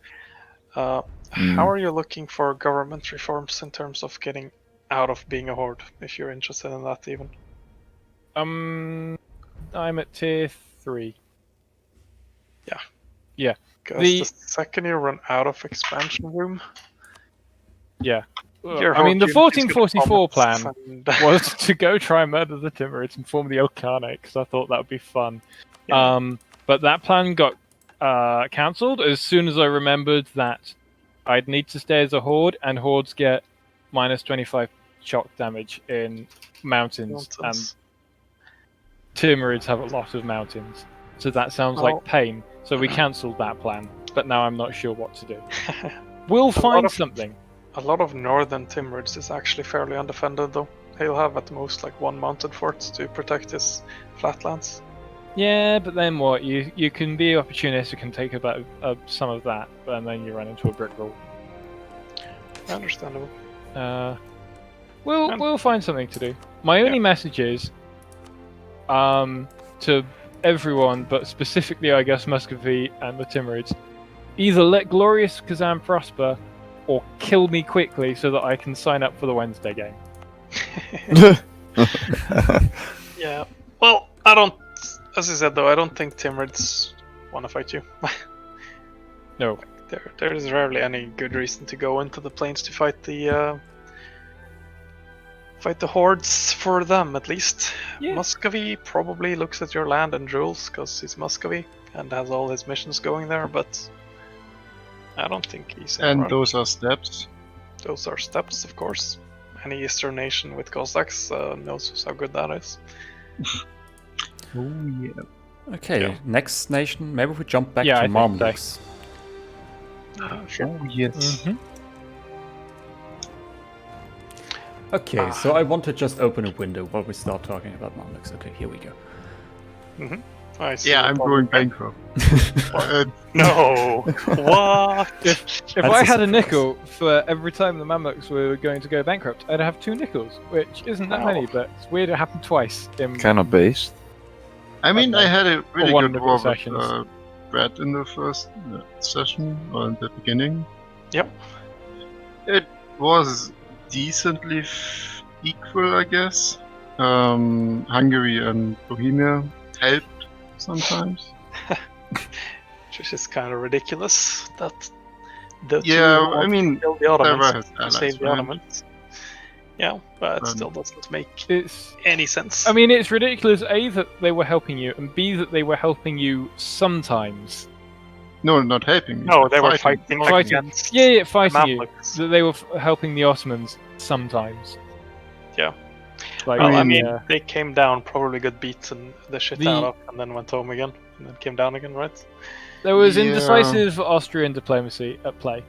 How are you looking for government reforms in terms of getting out of being a horde, if you're interested in that even? I'm at tier 3. Yeah. Because the second you run out of expansion room... Yeah. your I mean, the horde unit is gonna 1444 plan and- was to go try and murder the Timurids and form the Okanate, because I thought that would be fun. Yeah. But that plan got cancelled as soon as I remembered that I'd need to stay as a horde, and hordes get minus 25 shock damage in mountains, and Timurids have a lot of mountains. So that sounds like pain. So we cancelled that plan, but now I'm not sure what to do. We'll find something. A lot of northern Timurids is actually fairly undefended, though. He'll have at most like 1 mounted fort to protect his flatlands. Yeah, but then what? You can be opportunistic and take about some of that, and then you run into a brick wall. Understandable. We'll find something to do. My only message is, to everyone, but specifically, I guess, Muscovy and the Timurids, either let glorious Kazan prosper, or kill me quickly so that I can sign up for the Wednesday game. Yeah. Well, I don't. As I said, though, I don't think Timurids want to fight you. No. There is rarely any good reason to go into the plains to fight the hordes for them, at least. Yeah. Muscovy probably looks at your land and drools because he's Muscovy and has all his missions going there, but I don't think he's. And those are steppes. Those are steppes, of course. Any Eastern nation with Cossacks knows how good that is. Oh yeah. Okay, next nation. Maybe we jump back Yeah, to I think Mamluks. Sure. Oh, yes. Okay, so I want to just open a window while we start talking about Mamluks. Okay, here we go. I see Yeah, the I'm problem. going bankrupt. No! What? If That's I a had a surprise. nickel for every time the Mamluks were going to go bankrupt, I'd have 2 nickels, which isn't that Wow. many, but it's weird it happened twice. Kind of based. I mean, I had a really one good of the war with sessions. Brad in the first session, or in the beginning. Yep. It was decently equal, I guess. Hungary and Bohemia helped sometimes. Which is kind of ridiculous that the Yeah, two I mean, killed the Ottomans Clara has to allies, save the right? Ottomans. Yeah, but it still doesn't make It's. any sense. I mean, it's ridiculous, A, that they were helping you, and B, that they were helping you sometimes. No, not helping me. no, but they were fighting Fighting. against Yeah, fighting you. Mamluks. That they were helping the Ottomans sometimes. Yeah. Like, Well, I mean, mean, they came down, probably got beaten the shit The- out of, and then went home again, and then came down again, right? there was Yeah. indecisive Austrian diplomacy at play.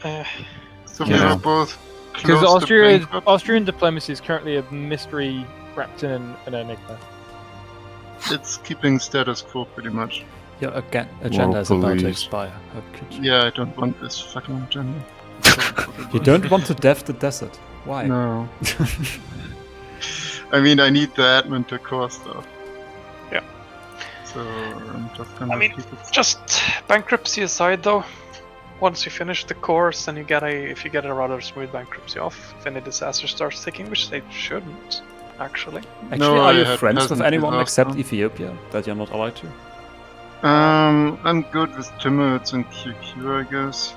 So we Yeah. were both Because close to bankrupt. Austrian diplomacy is currently a mystery wrapped in an enigma. It's keeping status quo pretty much. Your agenda is about to police. expire. How could you? Yeah, I don't want this fucking agenda. You don't want to dev the desert. Why? No. I mean, I need the admin to core stuff. Yeah. So I'm just gonna I mean, keep it. just bankruptcy aside, though, once you finish the course, then if you get a rather smooth bankruptcy off, if any disaster starts ticking, which they shouldn't, actually. Actually, No, are I you had friends with peasant anyone disaster. except Ethiopia that you're not allied to? I'm good with Timurids and QQ, I guess.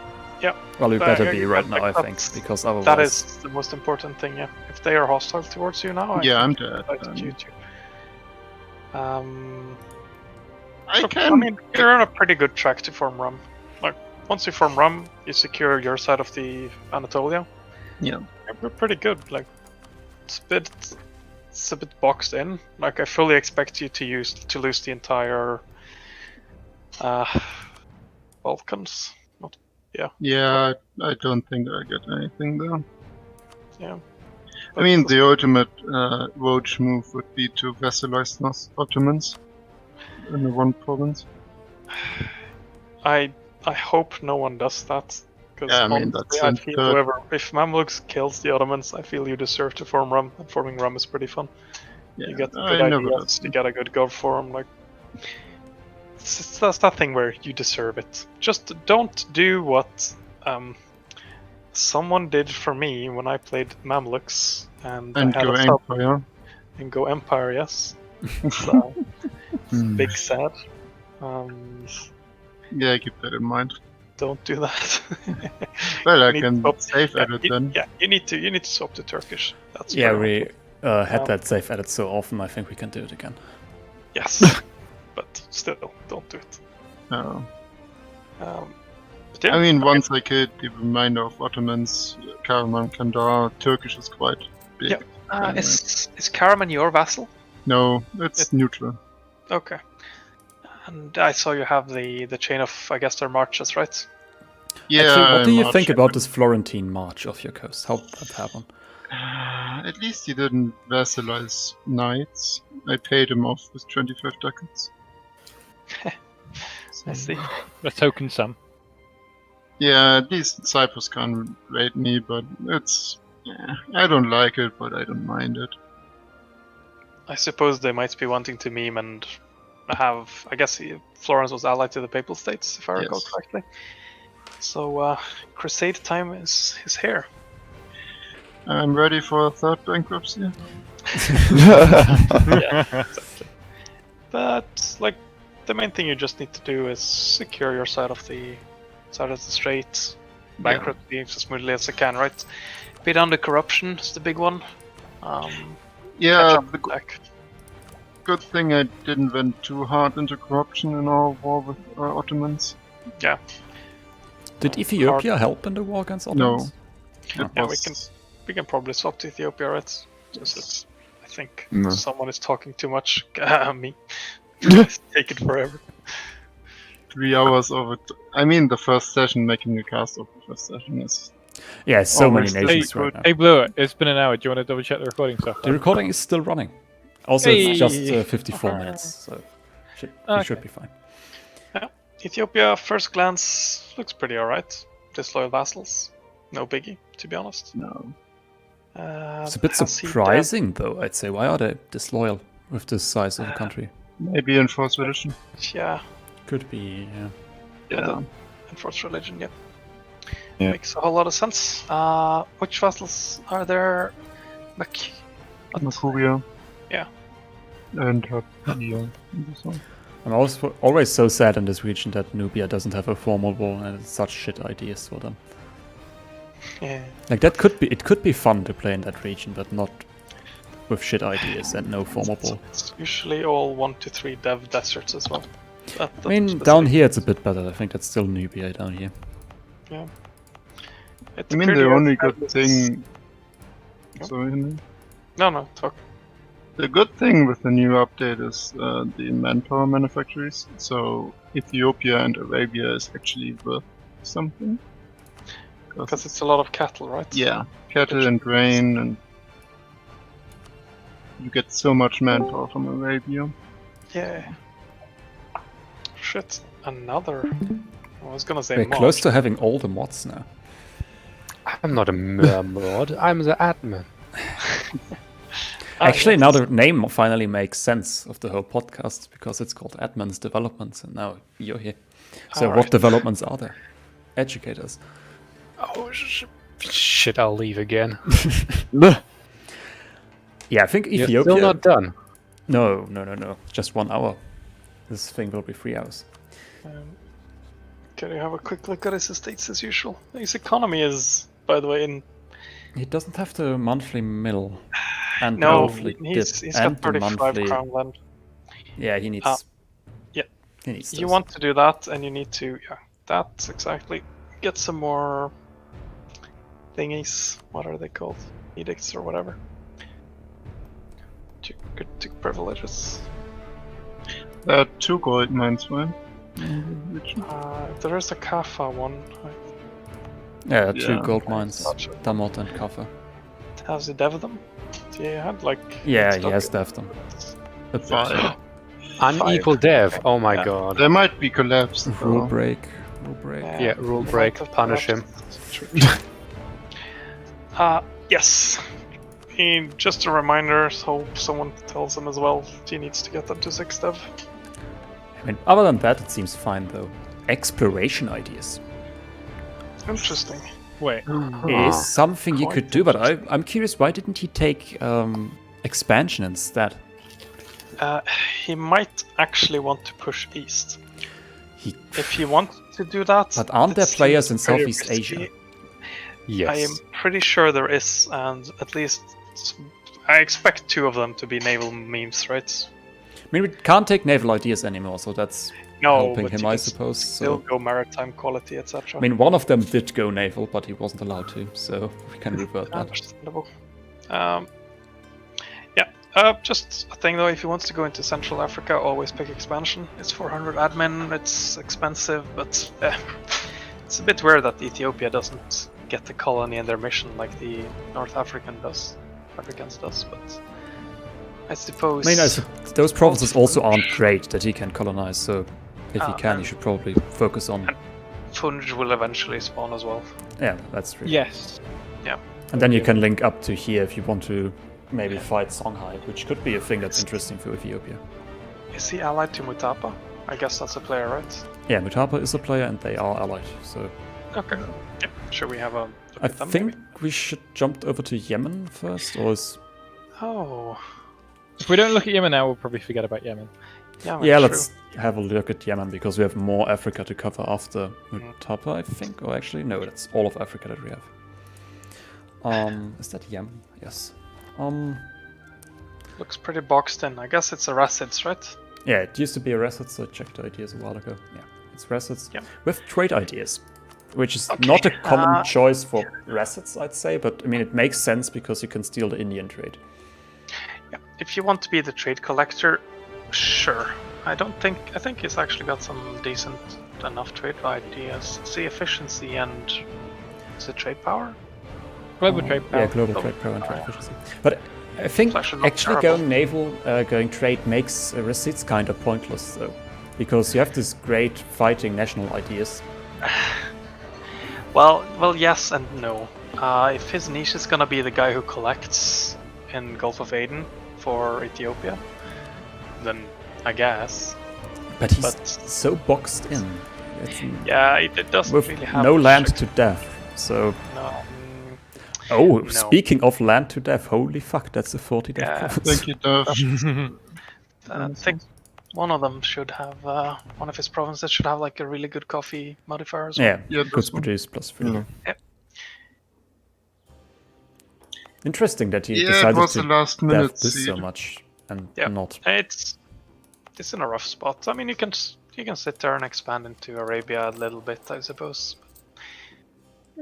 Well, you But better I- be right I now, think I think, that's- because otherwise. That is the most important thing, yeah. If they are hostile towards you now, Yeah, I'm think dead. I'd like you to. I Look, can. I mean, you're on a pretty good track to form Rum. Like, once you form Rum, you secure your side of the Anatolia. Yeah. We're pretty good. Like, it's a bit boxed in. Like, I fully expect you to lose the entire Balkans. Yeah, I don't think I get anything there. Yeah. I mean, the ultimate roach move would be to vassalize North Ottomans in the one province. I hope no one does that. Because Yeah, I mean, that's I in feel third. if Mamluks kills the Ottomans, I feel you deserve to form Rum. And forming Rum is pretty fun. Yeah, You get good I never ideas, did. you get a good gov for 'em, like that's that thing where you deserve it. Just don't do what someone did for me when I played Mamluks and And I had go a sub Empire. and go Empire, yes. So, Hmm. big sad. Yeah, keep that in mind. Don't do that. Well, You I need can to swap- save edit then. Yeah, you need to swap to Turkish. That's Yeah, very we helpful. had that safe edit so often, I think we can do it again. Yes, but still, don't do it. No. But yeah, I mean, once I killed the remainder of Ottomans, Karaman, Kandar, Turkish is quite big. Yeah. Is Karaman your vassal? No, it's neutral. Okay. And I saw you have the chain of, I guess they're marches, right? Yeah. Actually, what do you March think about him. this Florentine march of your coast? How did that happen? At least he didn't vassalize knights. I paid him off with 25 ducats. I see. A token sum. Yeah, at least Cyprus can't raid me, but it's... Yeah, I don't like it, but I don't mind it. I suppose they might be wanting to meme and have, I guess Florence was allied to the Papal States, if I recall Yes. correctly. So, Crusade time is here. I'm ready for a third bankruptcy. Yeah, exactly. But, like, the main thing you just need to do is secure your side of the strait, bankruptcy as smoothly as you can, right? Beat down the corruption is the big one. Yeah, Catch up the with tech. good thing I didn't went too hard into corruption in our war with Ottomans. Yeah. Did Ethiopia help in the war against No. Ottomans? It Yeah, was... we can probably swap to Ethiopia, right? Just it's, I think No. someone is talking too much. Me. Take it forever. 3 hours of it. I mean, the first session, making a cast of the first session is. Yeah, so many Always nations good. right now. Hey, Blue, it's been an hour. Do you want to double check the recording stuff? The recording is still running. Also, it's just Hey. 54 minutes, so we should be fine. Yeah. Ethiopia, first glance, looks pretty alright. Disloyal vassals. No biggie, to be honest. No. It's a bit surprising, though, I'd say. Why are they disloyal with this size of a country? Maybe enforced religion. Yeah, Could be, yeah. Yeah. enforced religion, yeah. Yeah. Makes a whole lot of sense. Which vassals are there? Muscovy. Yeah. And Nubia. I'm always so sad in this region that Nubia doesn't have a formal war, and it's such shit ideas for them. Yeah. Like, it could be fun to play in that region, but not with shit ideas and no formal war. It's usually all 1 to 3 dev deserts as well. I mean, down here it's a bit better. I think that's still Nubia down here. Yeah. It's I mean, pretty the only good established- thing. Sorry, Henry. No, talk. The good thing with the new update is the manpower manufactories. So Ethiopia and Arabia is actually worth something. Because it's a lot of cattle, right? Yeah, cattle and grain, and you get so much manpower from Arabia. Yeah. Shit, another. I was gonna say We're mod. close to having all the mods now. I'm not a mod, I'm the admin. Actually, now the name finally makes sense of the whole podcast because it's called Admin's Developments, and now you're here. So, Alright. what developments are there? Educate us. Oh, shit, I'll leave again. Yeah, I think You're Ethiopia. still not done. No. Just 1 hour. This thing will be 3 hours. Can you have a quick look at his estates as usual? His economy is, by the way, in. He doesn't have the monthly mill and the No, monthly he's dip got and the 35 monthly. crown land. Yeah, he needs. yeah. He needs. You those. want to do that, and you need to. Yeah, that's exactly. Get some more. Thingies. What are they called? Edicts or whatever. To privileges. There are 2 gold mines, right? There is a Kafa one. Yeah, 2 Yeah. gold mines, Not sure. Damot and Kaffa. Has he devved them? He had like. Yeah, he stock- has devved them. A bit. 5. Unequal dev, oh my Yeah. god. There might be collapse. Rule though. break. Rule break. Yeah, rule break, punish him. Yes. Just a reminder, so someone tells him as well, he needs to get them to 6 dev. I mean, other than that, it seems fine though. Exploration ideas Interesting. Wait. is something you Quite could do, but I'm curious, why didn't he take expansion instead? He might actually want to push east. He, If he wants to do that. but aren't there it players in seems pretty Southeast risky. Asia? Yes. I am pretty sure there is, and at least I expect 2 of them to be naval memes, right? I mean, we can't take naval ideas anymore, so that's No, helping but him, you I can suppose. still So, go maritime quality, etc. I mean, one of them did go naval, but he wasn't allowed to, so we can revert that. Understandable. Just a thing though, if he wants to go into Central Africa, always pick expansion. It's 400 admin, it's expensive, but it's a bit weird that Ethiopia doesn't get the colony in their mission like the North Africans does, but I suppose... I mean, those provinces also aren't great that he can colonize, so if he can, he and- should probably focus on. Funj will eventually spawn as well. Yeah, that's true. Yes. And then you can link up to here if you want to maybe fight Songhai, which could be a thing that's interesting for Ethiopia. Is he allied to Mutapa? I guess that's a player, right? Yeah, Mutapa is a player and they are allied, so Okay. Yeah. Should we have a look I at them, think maybe? we should jump over to Yemen first, or is... Oh, If we don't look at Yemen now, we'll probably forget about Yemen. yeah, Yeah, true. let's have a look at Yemen, because we have more Africa to cover after Mutapa, I think. Or actually, no, that's all of Africa that we have. Is that Yemen? Yes. Looks pretty boxed in. I guess it's a Racids, right? Yeah, it used to be a Racids, so I checked the ideas a while ago. Yeah, it's Racids. Yeah. With trade ideas, which is Okay, not a common choice for Racids, I'd say, but I mean, it makes sense because you can steal the Indian trade. Yeah. If you want to be the trade collector, sure. I think he's actually got some decent enough trade ideas. See efficiency and is it trade power? Global trade power. Yeah, global trade power and trade efficiency. But I think It's actually not actually terrible. going naval, going trade makes receipts kind of pointless though, because you have this great fighting national ideas. Well, yes and no. If his niche is gonna be the guy who collects in Gulf of Aden for Ethiopia, then I guess. But he's But- so boxed in. It's, Yeah, it doesn't with really have no land restrict- to death. So, No. oh, No. speaking of land to death, holy fuck, that's a 40 death Yeah. province. Thank you, Duff. I think one of them should have one of his provinces should have like a really good coffee modifier as well. Yeah, Yeah, goods this one. produced plus food. Yeah. Interesting that he Yeah, it decided was to a last death minute this so seed. much and Yeah. not. It's in a rough spot. I mean, you can sit there and expand into Arabia a little bit, I suppose.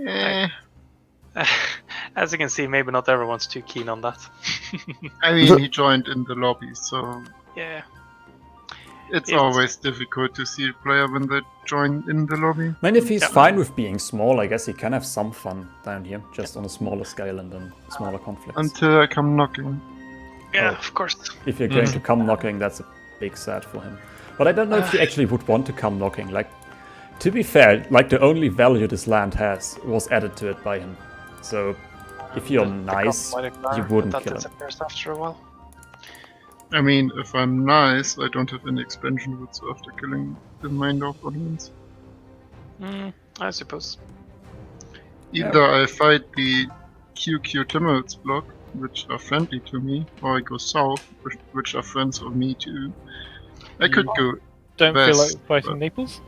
Eh, As you can see, maybe not everyone's too keen on that. I mean, he joined in the lobby, so Yeah. it's Yes. always difficult to see a player when they join in the lobby. I mean, if he's Yeah. fine with being small, I guess he can have some fun down here, just on a smaller scale and then smaller conflicts. Until I come knocking. Yeah, Oh. of course. If you're going to come knocking, that's a big sad for him. But I don't know if he actually would want to come knocking. Like, to be fair, like the only value this land has was added to it by him. So, if you're nice, you wouldn't that kill him. disappears after a while. I mean, if I'm nice, I don't have any expansion routes after killing the main North audience. I suppose. Either I fight the QQ Timurids block, which are friendly to me, or I go south, which are friends of me too. I could go. Don't feel West, like fighting but- Naples?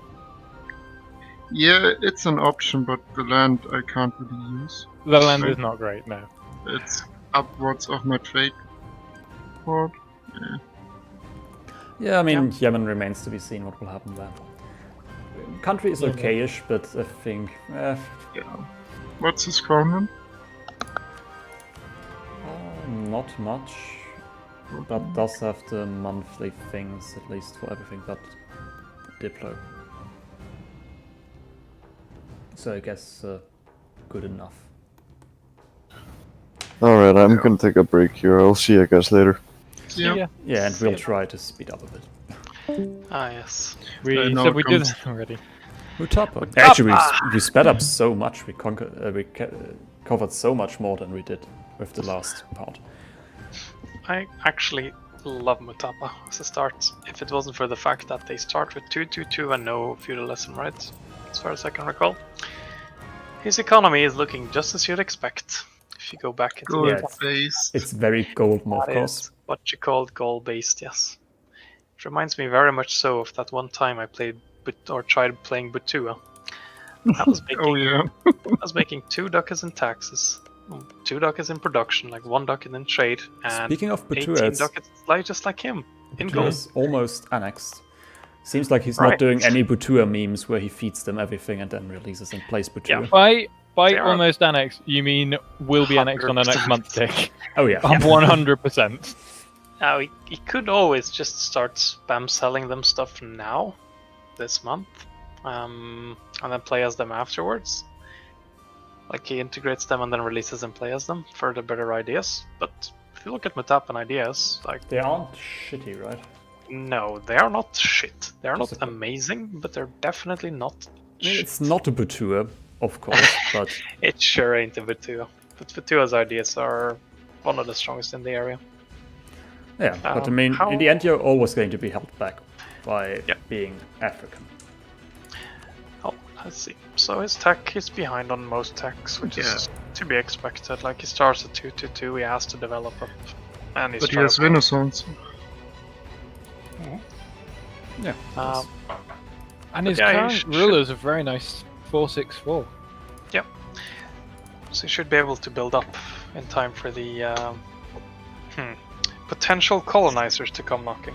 Yeah, it's an option, but the land I can't really use. The land is not great, no. It's upwards of my trade port. Yeah, I mean, Yemen remains to be seen what will happen there. Country is Yeah. okay-ish, but I think Yeah. What's his crown? not much. But does have the monthly things, at least for everything but Diplo. So I guess good enough. Alright, I'm gonna take a break here. I'll see you guys later. Yeah. Yeah. Yeah, and we'll See. try to speed up a bit. Ah, yes. We know said it we did comes- that already. Mutapa. Actually, we sped up so much. We covered so much more than we did with the last part. I actually love Mutapa as a start. If it wasn't for the fact that they start with 2-2-2 and no feudalism, right? As far as I can recall. His economy is looking just as you'd expect. If you go back into Gold Yeah, it's- base. It's very golden, of that course. is what you called goal-based, yes. It reminds me very much so of that one time I played tried playing Butua. I was making, Oh yeah. I was making 2 ducats in taxes, 2 ducats in production, like 1 ducat in trade, and Speaking of 18 Butua, it's ducats like just like him in Butua gold. is almost annexed. Seems like he's Right. not doing any Butua memes where he feeds them everything and then releases and plays Butua. Yeah. By They are- almost annexed, you mean will be annexed on the next 100%. month tick. Oh yeah. 100%. Now he could always just start spam selling them stuff now, this month, and then play as them afterwards. Like he integrates them and then releases and play as them for the better ideas. But if you look at Mutapa and ideas, like They aren't shitty, right? no, they are not shit. They are not Possibly. amazing, but they're definitely not I mean, shit. it's not a Butua, of course, but It sure ain't a Butua. But Butua's ideas are one of the strongest in the area. yeah. But I Um, mean, how- in the end, you're always going to be held back by Yeah. being African. Oh, let's see. So his tech is behind on most techs, which is to be expected. Like he starts at 2-2-2, he has to develop up, and he's But he trying has to- Renaissance. Yeah. Um, And his Yeah, he current should- rulers are very nice 4-6-4. so he should be able to build up in time for the potential colonizers to come knocking.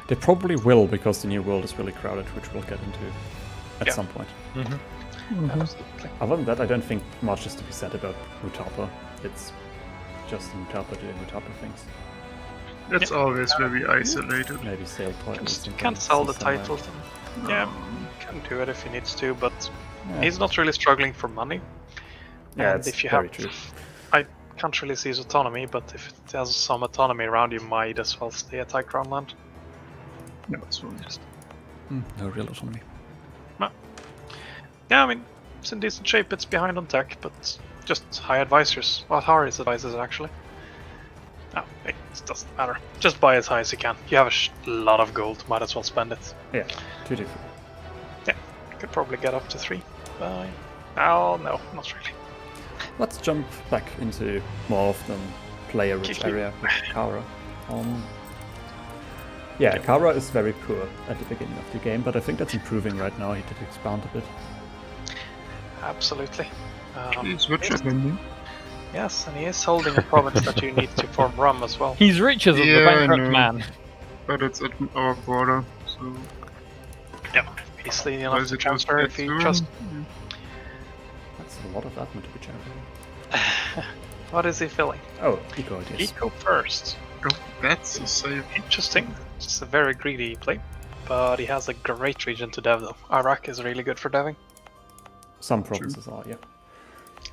They probably will because the new world is really crowded, which we'll get into at Yeah. some point. Absolutely. Other than that, I don't think much is to be said about Mutapa. It's just Mutapa doing Mutapa things. It's always very isolated. Maybe sail point. Can't sell the title. Yeah, can do it if he needs to, but he's not really struggling for money. Yeah, And it's if you very have, true. I can't really see his autonomy, but if it has some autonomy around, you might as well stay at High Crown Land. No, it's fine. No real autonomy. Yeah, I mean, it's in decent shape. It's behind on tech, but just high advisors. What are his advisors actually? No, it doesn't matter. Just buy as high as you can. You have a lot of gold. Might as well spend it. Yeah, 2 different. Yeah, could probably get up to 3. Oh no, not really. Let's jump back into more of the player-rich Keep area with Qara. Yeah, Qara is very poor at the beginning of the game, but I think that's improving right now. He did expand a bit. Absolutely. He's richer than me. Yes, and he is holding a province that you need to form rum as well. He's richer than the Yeah, I bankrupt know. man. But it's at our border, so... Yeah, easily Why enough is to it transfer if you just... That's a lot of admin to be generating. What is he filling? Oh, eco ideas. Eco first. Oh, that's a save. Interesting. It's a very greedy play, but he has a great region to dev though. Iraq is really good for deving. Some provinces are, yeah.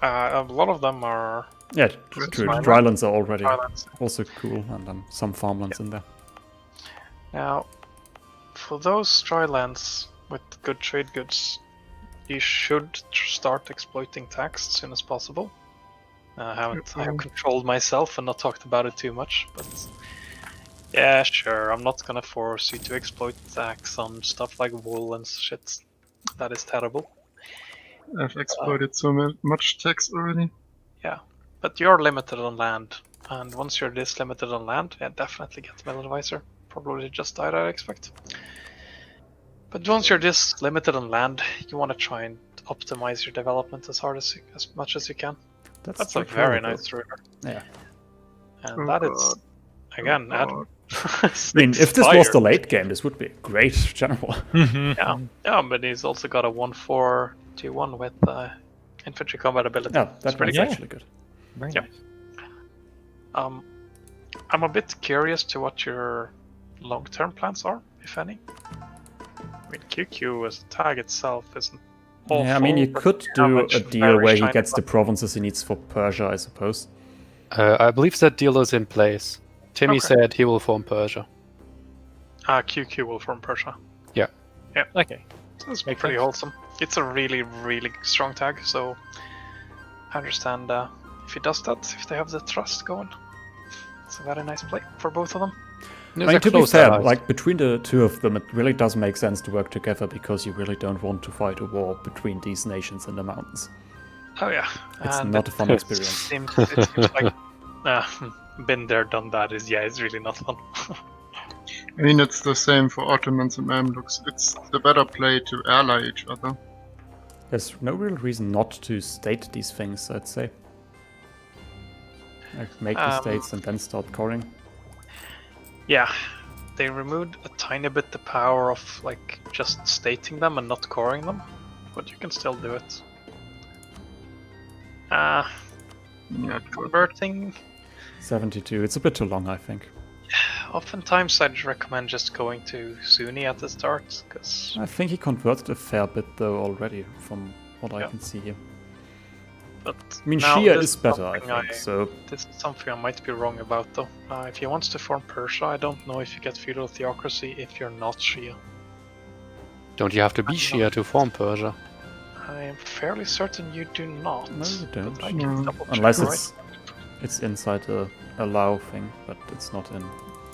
A lot of them are Yeah, That's true. fine. Drylands are already islands. also cool, and then some farmlands in there. Now, for those drylands with good trade goods, you should start exploiting tax as soon as possible. I have controlled myself and not talked about it too much, but yeah, sure, I'm not gonna force you to exploit tax on stuff like wool and shit. That is terrible. I've exploited so much tax already. Yeah, but you're limited on land, and once you're this limited on land, yeah, definitely get Mill Advisor. Probably just died, I expect. But once you're this limited on land, you want to try and optimize your development as much as you can. That's a very nice river. Yeah. And Oh that God. is, again, Oh add God. I mean, if this was the Fire. late game, this would be a great general. Yeah, but he's also got a 1-4-2-1 with infantry combat ability. Yeah, It's that pretty was good. actually good. Very Yep. nice. I'm a bit curious to what your long-term plans are, if any. I mean, QQ as a tag itself isn't awful. Yeah, I mean, you but could how do much a deal very where he shiny gets the buff- provinces he needs for Persia, I suppose. I believe that deal is in place. Timmy Okay. said he will form Persia. QQ will form Persia. Okay. So it's Makes pretty sense. wholesome. It's a really, really strong tag, so I understand if he does that, if they have the trust going. It's a very nice play for both of them. I mean, to be fair, like between the two of them, it really does make sense to work together because you really don't want to fight a war between these nations in the mountains. Oh yeah. It's And not a fun experience. It seems like been there, done that is it's really not fun. I mean, it's the same for Ottomans and Mamluks. It's the better play to ally each other. There's no real reason not to state these things, I'd say. Like, make the states and then start coring. Yeah, they removed a tiny bit the power of like just stating them and not coring them, but you can still do it. Not good. Converting. 72, it's a bit too long, I think. Oftentimes, I'd recommend just going to Sunni at the start, because I think he converted a fair bit though already, from what I Yeah. can see here. but I mean, now Shia this is better, I something think, so This is something I might be wrong about, though. If he wants to form Persia, I don't know if you get feudal theocracy if you're not Shia. Don't you have to be Shia to form Persia? I am fairly certain you do not. No, you don't. But I can No. double check, unless right? it's inside the allow thing, but it's not in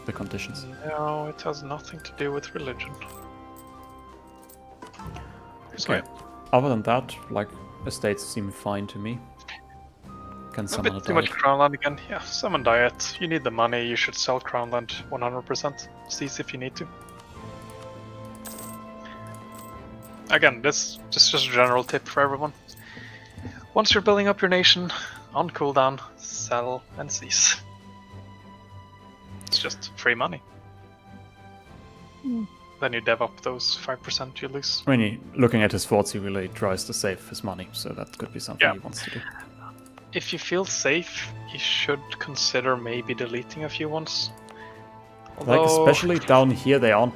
the conditions. No, it has nothing to do with religion. So, Okay. Other than that, like, estates seem fine to me. Can a summon a bit too much diet. crown land again. Yeah, summon diet. You need the money. You should sell crown land 100%. Seize if you need to. Again, this is just a general tip for everyone. Once you're building up your nation, on cooldown, sell and seize. It's just free money. Then you dev up those 5% you lose. I mean, looking at his forts, he really tries to save his money, so that could be something Yeah. he wants to do. If you feel safe, you should consider maybe deleting a few ones. Like, especially down here, they aren't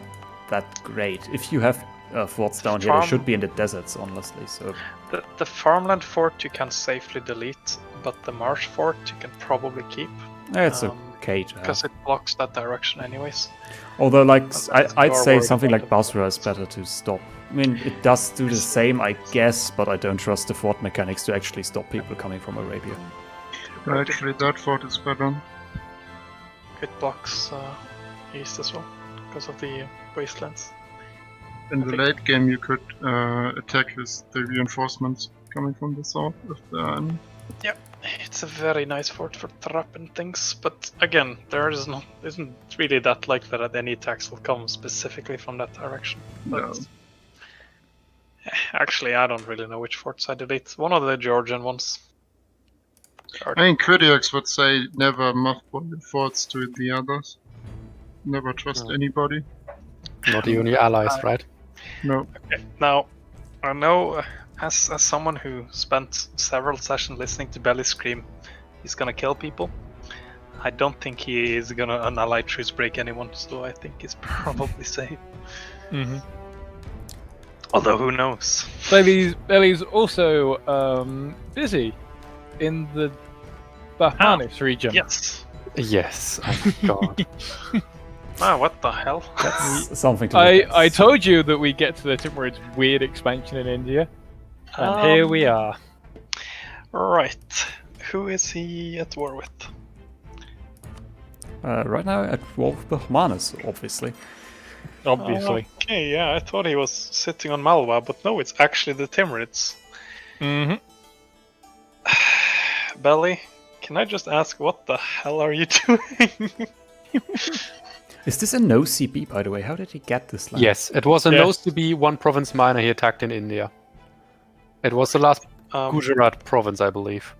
that great. If you have forts down here, they should be in the deserts, honestly. So the farmland fort you can safely delete, but the marsh fort you can probably keep. it's okay to have. Because it blocks that direction anyways. Although, like, I'd say something like Basra is better to stop. I mean, it does do the same, I guess, but I don't trust the fort mechanics to actually stop people coming from Arabia. Actually, that fort is better. It blocks east as well, because of the wastelands. In the late game, you could attack with the reinforcements coming from the south if there are any. Yep, it's a very nice fort for trapping things, but again, there isn't really that likely that any attacks will come specifically from that direction. But actually, I don't really know which forts I delete. One of the Georgian ones. I mean, critics would say never mothball your forts to the others. Never trust anybody. Not even your allies, right? No. Okay, now, I know as someone who spent several sessions listening to Belly scream, he's gonna kill people. I don't think he is gonna unally truce break anyone, so I think he's probably safe. Mm-hmm. Although, who knows? Belly's also busy in the Bahanis region. Yes. Yes, I forgot. Ah, what the hell? That's something to look at. I told you that we get to the Timurids' weird expansion in India, and here we are. Right. Who is he at war with? Right now at war with Bahmanis, obviously. Obviously. Okay, yeah, I thought he was sitting on Malwa, but no, it's actually the Timurids. Mm-hmm. Belly, can I just ask what the hell are you doing? Is this a no CB, by the way? How did he get this land? Yes, it was a no-CB, one province minor he attacked in India. It was the last Gujarat province, I believe.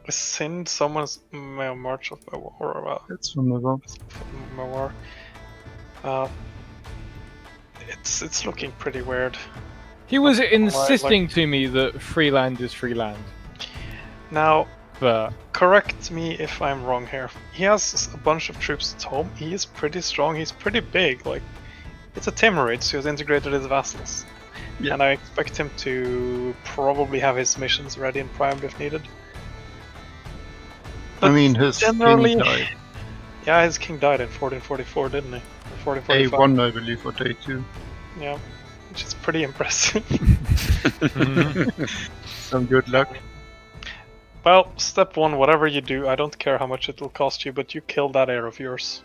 Since someone's March of Mewar, It's from the Mewar. It's looking pretty weird. He was insisting to me that free land is free land. Now, But correct me if I'm wrong here. He has a bunch of troops at home. He is pretty strong. He's pretty big. Like, it's a Timurids who has integrated his vassals. Yeah. And I expect him to probably have his missions ready and primed if needed. I mean, his generally- king died. Yeah, his king died in 1444, didn't he? Or 1445. Day 1, I believe, or day 2. Yeah, which is pretty impressive. Some good luck. Well, step 1, whatever you do, I don't care how much it will cost you, but you kill that heir of yours.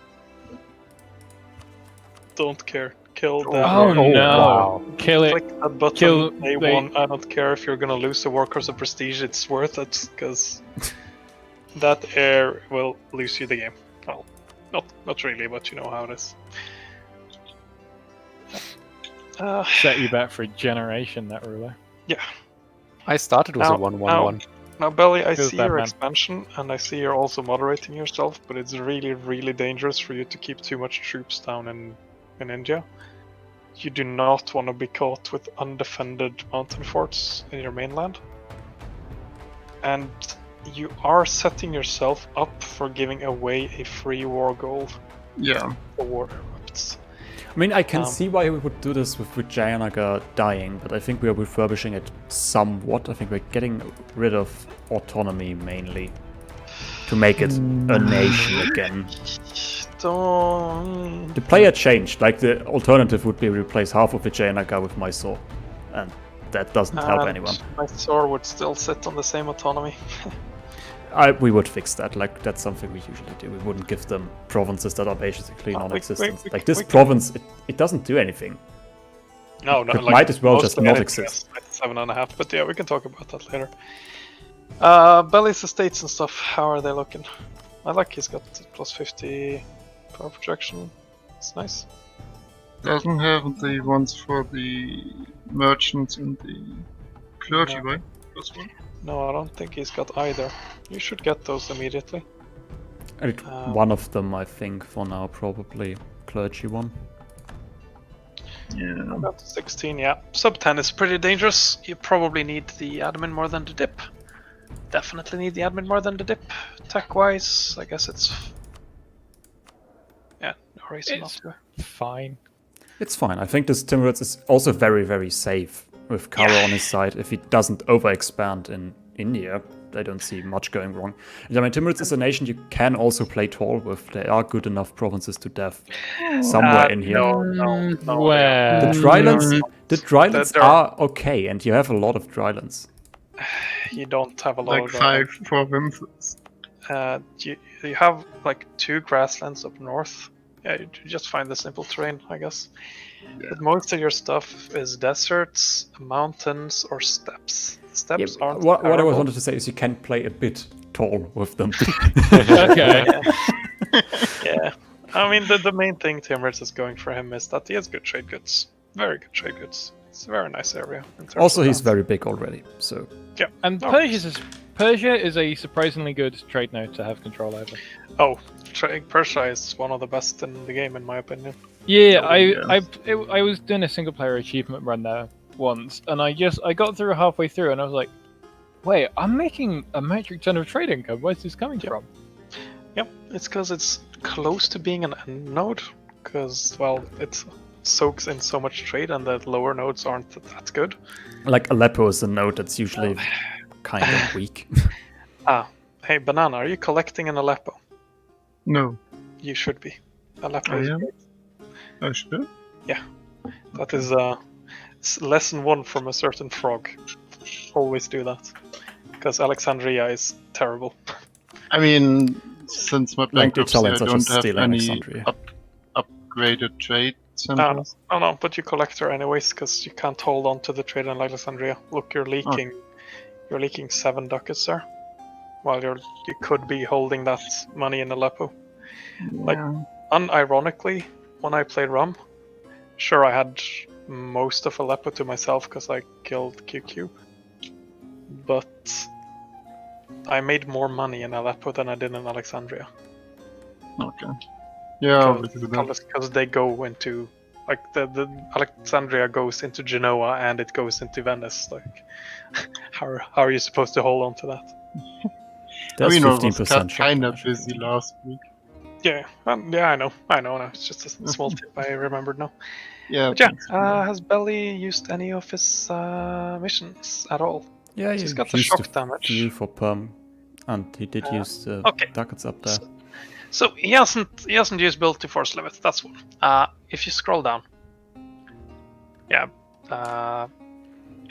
Don't care. Kill that. oh no! wow. Kill it! Click that button. Kill Day the- 1. I don't care if you're gonna lose the Workers of Prestige. It's worth it because that heir will lose you the game. Well, not really, but you know how it is. Set you back for a generation, that ruler. Yeah. I started with a 1-1-1. Now, Belly, I Feels see bad, your man. expansion, and I see you're also moderating yourself, but it's really, really dangerous for you to keep too much troops down in India. You do not want to be caught with undefended mountain forts in your mainland. And you are setting yourself up for giving away a free war goal Yeah. for war erupts. I mean, I can see why we would do this with Vijayanagar dying, but I think we are refurbishing it somewhat. I think we're getting rid of autonomy mainly to make it a nation again. Don't... The player changed. Like, the alternative would be replace half of Vijayanagar with Mysore, and that doesn't help anyone. Mysore would still sit on the same autonomy. We would fix that. Like, that's something we usually do. We wouldn't give them provinces that are basically non-existent. Like, this province, it doesn't do anything. No, It might as well just not exist. 7.5, but yeah, we can talk about that later. Belly's estates and stuff, how are they looking? I like he's got plus 50 power projection. It's nice. Doesn't have the ones for the merchants and the clergy, No. right? This one? No, I don't think he's got either. You should get those immediately. One of them, I think, for now, probably clergy one. Yeah. Got 16, yeah. Sub 10 is pretty dangerous. You probably need the admin more than the dip. Definitely need the admin more than the dip. Tech wise, I guess it's... Yeah, crazy not It's to. fine. It's fine. I think this Timurids is also very, very safe with Qara on his side. If he doesn't overexpand in India, I don't see much going wrong. And I mean, Timurids is a nation you can also play tall with. There are good enough provinces to death somewhere in here. No. Where? The drylands They're- are okay, and you have a lot of drylands. You don't have a lot Like of 5 provinces. You have like 2 grasslands up north. Yeah, you just find the simple terrain, I guess. But most of your stuff is deserts, mountains, or steppes. Steppes aren't what I terrible. wanted to say is you can play a bit tall with them. Okay. Yeah. I mean, the main thing Timurids is going for him is that he has good trade goods. Very good trade goods. It's a very nice area. In terms Also, of he's that. very big already, so... Yeah. And No. Persia is a surprisingly good trade node to have control over. Oh, Persia is one of the best in the game, in my opinion. Yeah, Oh, I was doing a single player achievement run there once, and I got through halfway through, and I was like, wait, I'm making a metric ton of trade income. Where's this coming from? Yep, it's because it's close to being an end node, because, well, it soaks in so much trade and the lower nodes aren't that good. Like Aleppo is a node that's usually kind of weak. Hey, Banana, are you collecting in Aleppo? No. You should be. Aleppo I is am? great. Oh, sure. That is lesson 1 from a certain frog. Always do that. Because Alexandria is terrible. I mean, since my Like the bankruptcy, I Italians are don't just have stealing any Alexandria. upgraded trade centers. No, but you collect her anyways, because you can't hold on to the trade in Alexandria. Look, you're leaking. You're leaking 7 ducats there. While you could be holding that money in Aleppo. Like, Yeah. unironically, when I played Rum, sure, I had most of Aleppo to myself because I killed QQ. But I made more money in Aleppo than I did in Alexandria. Okay. Yeah, obviously that. Because they go into, like, the Alexandria goes into Genoa and it goes into Venice. Like, how are you supposed to hold on to that? There's I mean, I was 15% kind of shot busy last week. Yeah, I know. No, it's just a small tip I remembered now. Yeah. But yeah, thanks for that. has Belly used any of his missions at all? Yeah, He's he got the used shock a damage. few for perm, and he did use the okay. ducats up there. So he hasn't used build to force limit. That's one. If you scroll down, yeah,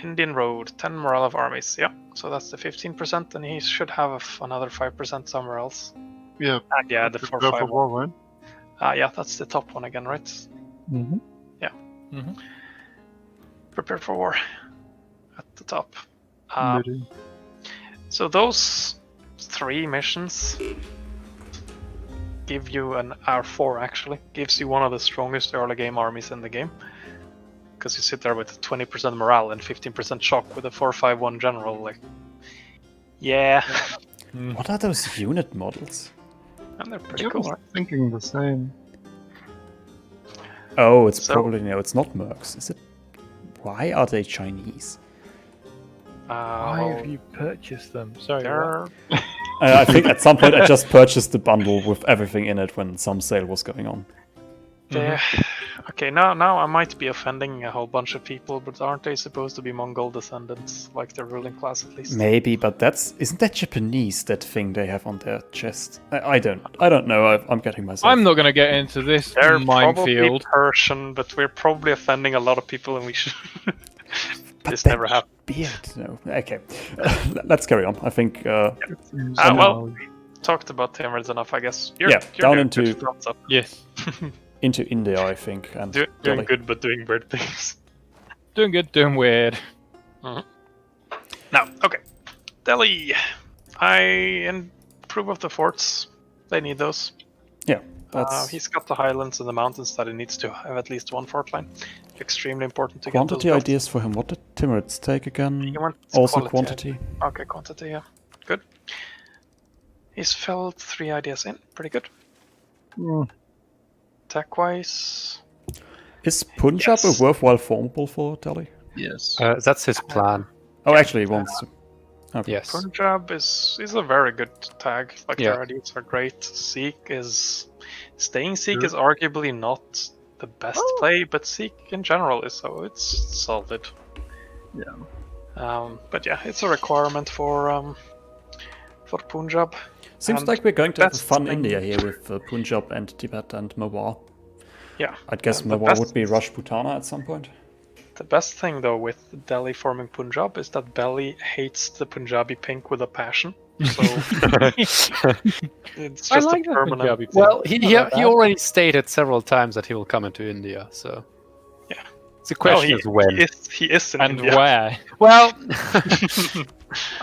Indian Road, 10 morale of armies. Yeah, so that's the 15%, and he should have another 5% somewhere else. Yeah. Yeah, the Prepare 4-5 for war, right? yeah, that's the top one again, right? Mm-hmm. Prepare for war at the top. Maybe. So those 3 missions give you an R4 actually. Gives you one of the strongest early game armies in the game. Because you sit there with 20% morale and 15% shock with a 4-5-1 general, like... Yeah. What are those unit models? And they're pretty I cool, was right? thinking the same. Oh, it's So- probably... No, it's not Mercs. Is it? Why are they Chinese? Why have you purchased them? Sorry. They're... I think at some point I just purchased the bundle with everything in it when some sale was going on. Okay, now I might be offending a whole bunch of people, but aren't they supposed to be Mongol descendants, like the ruling class at least? Maybe, but isn't that Japanese, that thing they have on their chest? I don't know. I'm getting myself. I'm not going to get into this They're probably minefield. Persian, but we're probably offending a lot of people, and we should. But This that never happened. Beard, no. Okay, let's carry on. I think. Well, we talked about Timurids enough, I guess. You're down doing into- good, thumbs up. Yes. Into India, I think, and Doing Delhi. good, but doing weird things. Doing good, doing weird. Now, okay, Delhi. I improve of the forts. They need those. Yeah, that's He's got the highlands and the mountains that he needs to have at least one fort line. Extremely important to get those quantity built. ideas for him. What did Timurids take again? He wants Also quality. quantity. Okay, quantity, yeah. Good. He's filled 3 ideas in. Pretty good. Tech-wise... Is Punjab Yes. a worthwhile formable for Delhi? Yes. That's his plan. Oh, actually, he wants to. Okay. Yes. Punjab is a very good tag. Like Yeah. the radius are great. Sikh is staying Sikh Sure. is arguably not the best play, but Sikh in general is so it's solid. Yeah. But yeah, it's a requirement for Punjab. Seems And like we're going to have a best fun thing- India here with Punjab and Tibet and Mewar. Yeah. I'd guess And the Mewar would best- be Rajputana at some point. The best thing though with Delhi forming Punjab is that Delhi hates the Punjabi pink with a passion. So it's just I like a the permanent. Punjabi thing. Well, he Not bad. already stated several times that he will come into India, so... Yeah. The question Well, is when. He is in And India. where? Well...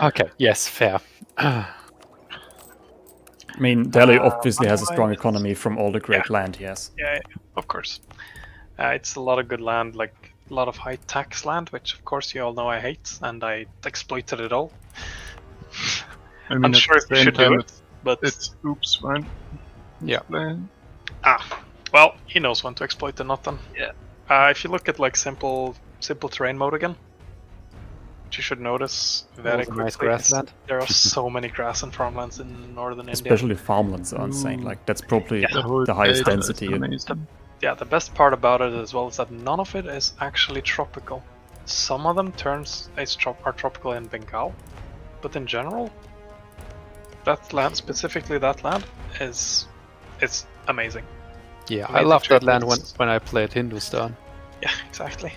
okay, yes, fair. I mean, Delhi obviously has a strong otherwise- economy from all the great land he has. Yeah, of course. It's a lot of good land, like a lot of high tax land, which of course you all know I hate, and I exploited it all. I mean, I'm at sure the we same should time, do it, but it's oops, right? Yeah. Playing. well, he knows when to exploit the not then. Yeah. If you look at like simple terrain mode again, which you should notice very the nice quickly, grassland. there are so many grass and farmlands in northern India. Especially farmlands are insane. Like, that's probably whole the highest data density. is amazing. Yeah, the best part about it as well is that none of it is actually tropical. Some of them are tropical in Bengal, but in general, that land, specifically that land, it's amazing. Yeah, I Amazing loved that land treatments. when I played Hindustan. Yeah, exactly.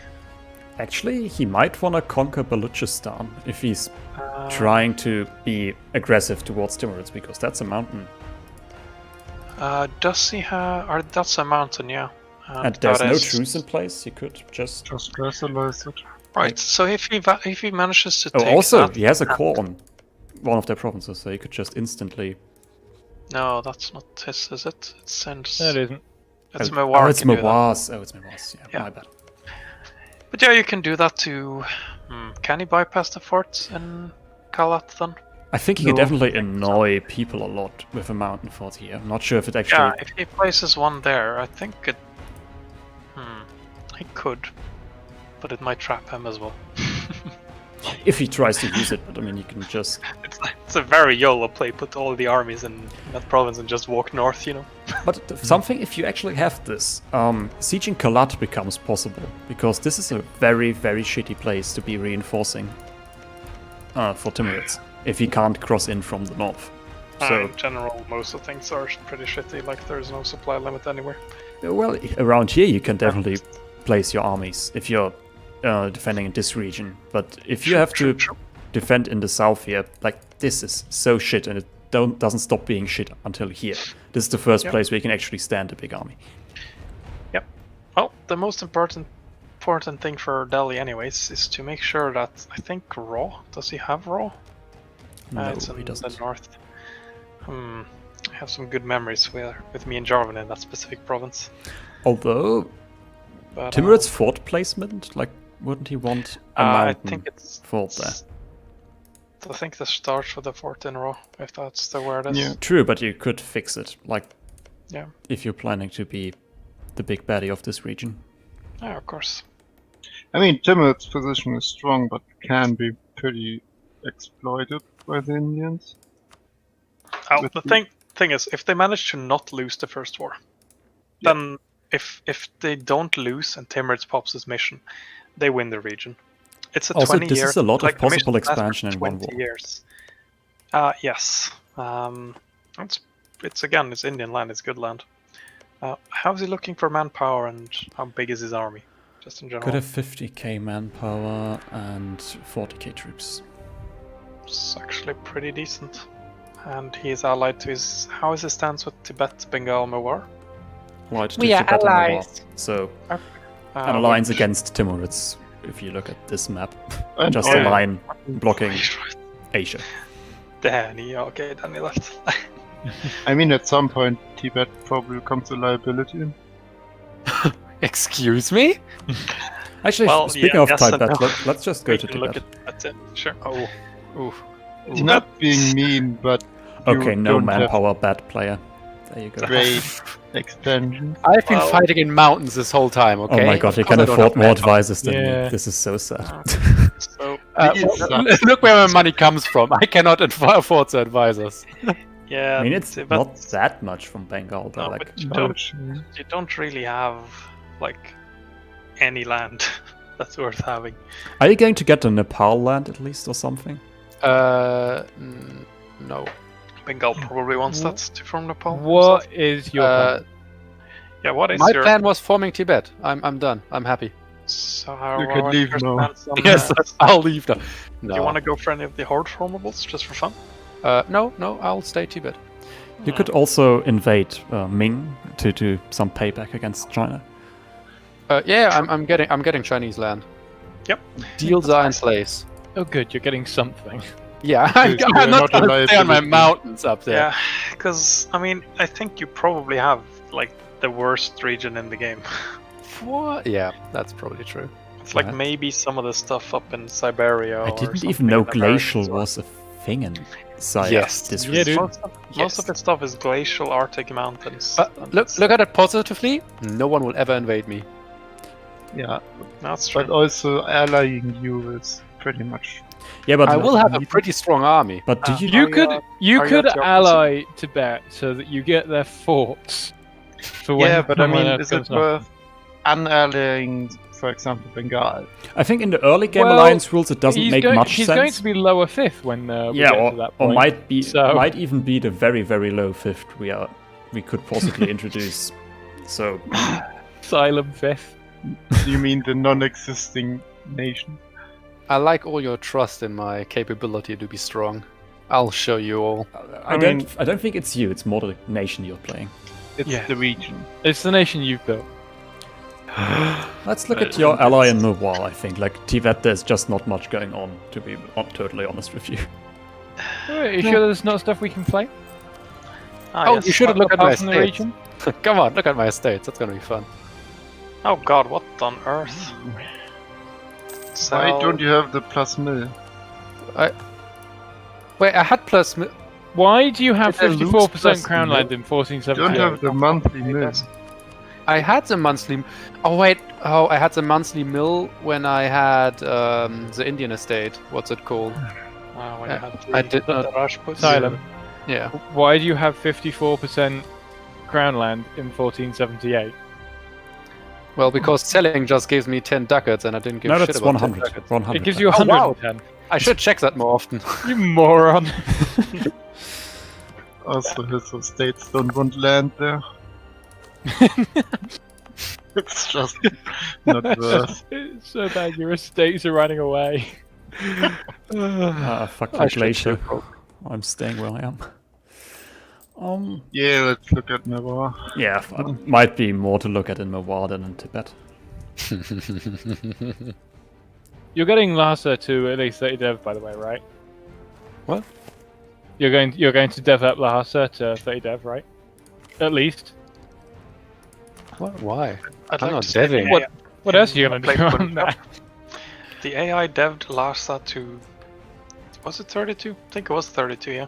Actually, he might want to conquer Balochistan if he's Uh, trying to be aggressive towards Timurids, because that's a mountain. Does he have? Or that's a mountain, yeah. And there's that no is- truce in place. You could just... Just rationalize it. Right. So if he manages to Oh, take also, that, he has a core on one of their provinces, so you could just instantly... no, that's not his, is it? It sends. No, it isn't. It's Oh, Mewar. it's can do that. Mewar's. Oh, it's Mewar's. Yeah, Yeah. my bad. But yeah, you can do that to. Can he bypass the fort in Kalat then? I think he can definitely annoy people a lot with a mountain fort here. I'm not sure if it actually... Yeah, if he places one there, I think it. He could, but it might trap him as well. If he tries to use it, but I mean, you can just... It's a very YOLO play. Put all the armies in that province and just walk north. You know. But something, if you actually have this, sieging Kalat becomes possible, because this is a very, very shitty place to be reinforcing for Timurids, if he can't cross in from the north. So, In general, most of things are pretty shitty. Like there's no supply limit anywhere. well, around here you can definitely place your armies if you're defending in this region. But if you have to defend in the south here, like, this is so shit, and it doesn't stop being shit until here. This is the first place where you can actually stand a big army. Yep. Well, the most important thing for Delhi, anyways, is to make sure that I think Raw. Does he have Raw? No, It's in he doesn't. the north. I have some good memories with me and Jarvan in that specific province. Although, But, Timurids fort placement, like, wouldn't he want a I mountain think it's. fort there? I think this starts with the fort in Raw, if that's the word it is. Yeah. True, but you could fix it, like, Yeah. if you're planning to be the big baddie of this region. Yeah, of course. I mean, Timur's position is strong, but can be pretty exploited by the Indians. Oh, With the the- thing is, if they manage to not lose the first war, then if they don't lose and Timurids pops his mission, they win the region. It's a Also, 20 this year, is a lot of like, the mission possible lasts for expansion in one 20 war. years. Yes. It's Indian land. It's good land. How's he looking for manpower and how big is his army? Just in general. Could have 50k manpower and 40k troops. It's actually pretty decent. And he is allied to his. How is his stance with Tibet, Bengal, Mewar? Right, to We are Tibet and Mewar. allies. So, an alliance which- against Timurids, if you look at this map. And Just yeah. a line blocking Asia. Danny, okay, Danny left. I mean, at some point, Tibet probably becomes a liability. Excuse me? Actually, Well, speaking yeah, of yes and Tibet, no. let's just go We to can look Tibet. at it. Sure. Oh. Oof. It's not being mean, but you Okay, no don't have manpower, bad player. There you go. great expansion. I've been Well- fighting in mountains this whole time, okay? Oh my god, Of he course can I don't afford have more manpower. advisors than me. Yeah. This is so sad. So Look where my money comes from. I cannot afford to advise us. Yeah, I mean, it's but- not that much from Bengal, though. No, Like, but you don't really have like any land that's worth having. are you going to get the Nepal land at least or something? No. Bengal probably wants that to form Nepal. What is your plan? Yeah, what is My your plan was forming Tibet. I'm done. I'm happy. So how You can leave now. Yes, I'll leave now. No. Do you want to go for any of the horde formables just for fun? No, I'll stay Tibet. You could also invade Ming to do some payback against China. Yeah, I'm getting Chinese land. Yep. Deals are in place. Oh, good, you're getting something. Yeah, You're I'm not not a gonna stay on my liability. mountains up there. Yeah, because I mean, I think you probably have like the worst region in the game. What? Yeah, that's probably true. It's like What? maybe some of the stuff up in Siberia. I or didn't something even know in America glacial as well. was a thing in Siberia. Yes. This Yeah, dude. Most of the stuff is glacial Arctic mountains. But and look at it positively. No one will ever invade me. Yeah, that's true. but also allying you is pretty much. Yeah, but I will have a pretty strong army. But do you? You Are could you could at your ally Tibet so that you get their forts. For when Yeah, but I someone mean, else is it comes knocking. worth unallying, for example, Bengal? I think in the early game Well, alliance rules it doesn't make much he's sense. going to be lower fifth when we yeah, get to that or point. might even be the very low fifth we could possibly introduce. So Asylum fifth. You mean the non-existing nation? I like all your trust in my capability to be strong. I'll show you all. I don't think it's you. It's more the nation you're playing. It's Yeah. the region. It's the nation you've built. Let's look at your ally in Mewar. I think like Tibet, there's just not much going on. To be totally honest with you. Are you sure there's not stuff we can play? Oh, yes. you should have looked at my Apart from the estates. region? Come on, look at my estates. That's gonna be fun. Oh god, what on earth? Why don't you have the plus mill? Wait, I had plus. Why do you have Did I lose 54% plus crown mill? land in Don't 1478? have the monthly mill. I had the monthly. Oh wait. Oh, I had the monthly mill when I had the Indian estate. What's it called? When you had I did the not- Rajputs. Asylum. Yeah. Why do you have 54% crown land in 1478? Well, because selling just gives me 10 ducats, and I didn't give No, shit that's about 100. 10 ducats. 100. It gives you Oh, wow. 110. I should check that more often. You moron. Also, his estates don't want land there. It's just not worth. It's so bad your estates are running away. Fuck I the should glacier. check. I'm staying where I am. Yeah, let's look at Mewar. Yeah, might be more to look at in Mewar than in Tibet. You're getting Lhasa to at least 30 dev, by the way, right? What? You're going to dev up Lhasa to 30 dev, right? At least. What? Why? I'd I'm like not to say the deving. AI What else are you going to play do good on that? The AI devved Lhasa to... Was it 32? I think it was 32, yeah.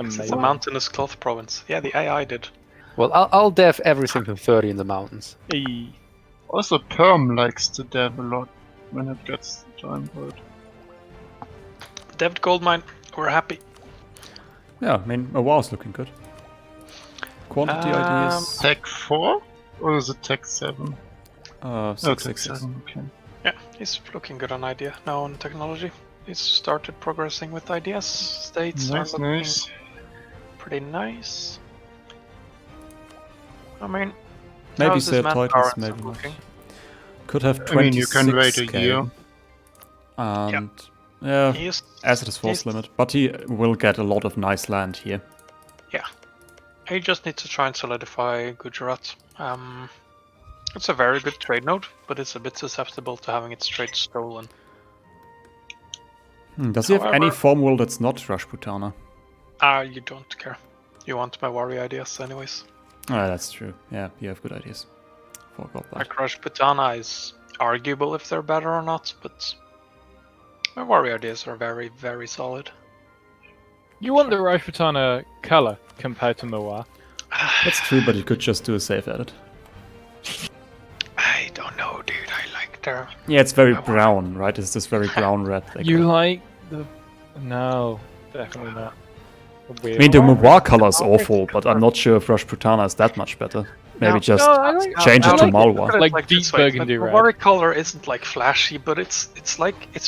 It's a Amazing. mountainous cloth province. Yeah, the AI did. Well, I'll dev everything to 30 in the mountains. Eee. Also, Perm likes to dev a lot when it gets the time for it. Devved gold mine. We're happy. Yeah, I mean, Mewar's looking good. Quantity ideas. Tech 4? Or is it Tech 7? Uh, Oh, 6, Tech 6, 6. 7, okay. Yeah, he's looking good on idea now on technology. He's started progressing with ideas. States Nice, are looking nice. pretty nice. I mean, Maybe how's his third manpower titles, and maybe stuff not. looking? Could have I mean, you can 26K. wait a year. And yeah, He's, as it is force he's- limit, but he will get a lot of nice land here. he just needs to try and solidify Gujarat. It's a very good trade node, but it's a bit susceptible to having its trade stolen. Does he have any However- form world that's not Rajputana? You don't care. You want my worry ideas anyways. Ah, that's true. Yeah, you have good ideas. Forgot that. Like Rajputana is arguable if they're better or not, but my worry ideas are very, very solid. You want the Rajputana colour compared to Mewar. That's true, but you could just do a save edit. I don't know, dude. I like They're Yeah, it's very brown, right? It's this very brown-red. You like the... No, definitely not. I mean, the Mewar color is awful, but I'm not sure if Rajputana is that much better. Maybe just change it to Malwa. Like deep burgundy red. Mewar color isn't like flashy, but it's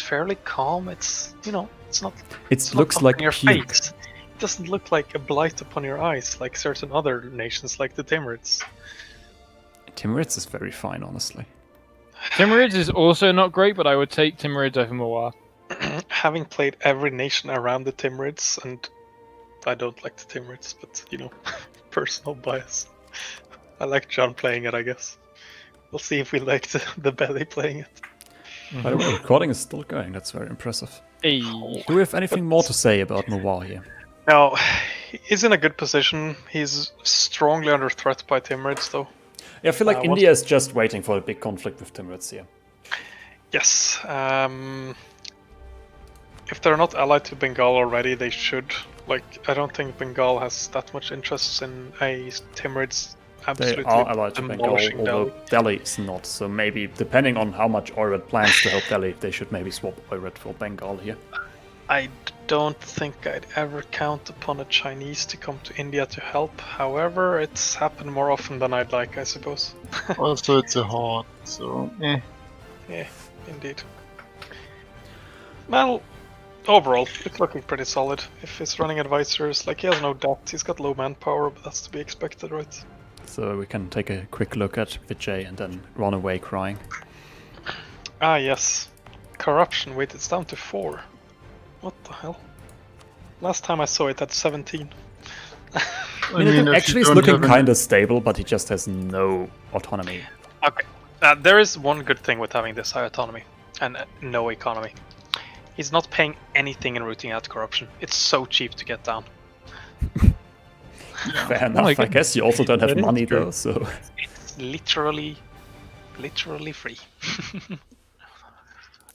fairly calm. It's it's not. It looks like your puke. face. It doesn't look like a blight upon your eyes like certain other nations, like the Timurids. Timurids is very fine, honestly. Timurids is also not great, but I would take Timurids over Mewar. Having played every nation around the Timurids, and I don't like the Timurids, but personal bias. I like John playing it, I guess. We'll see if we like the Belly playing it. By the way, recording is still going. That's very impressive. Hey. Do we have anything more to say about Mewar here? No, he's in a good position. He's strongly under threat by Timurids, though. Yeah, I feel like India is just waiting for a big conflict with Timurids here. Yes. If they're not allied to Bengal already, they should. Like, I don't think Bengal has that much interest in a Timurids absolutely They are allied to Bengal, demolishing although Delhi. Delhi is not. So maybe, depending on how much Oirat plans to help Delhi, they should maybe swap Oirat for Bengal here. I don't think I'd ever count upon a Chinese to come to India to help. However, it's happened more often than I'd like, I suppose. Also, it's a horde, so Yeah, indeed. Well, overall, it's looking pretty solid. If he's running advisors, like, he has no debt, he's got low manpower, but that's to be expected, right? So we can take a quick look at Vijay and then run away crying. Ah, yes. Corruption, wait, it's down to 4. What the hell? Last time I saw it at 17. I mean, it actually is looking kind of stable, but he just has no autonomy. Okay, there is one good thing with having this high autonomy and no economy. He's not paying anything and rooting out corruption. It's so cheap to get down. Fair enough, I guess you also don't have money though, so... It's literally free.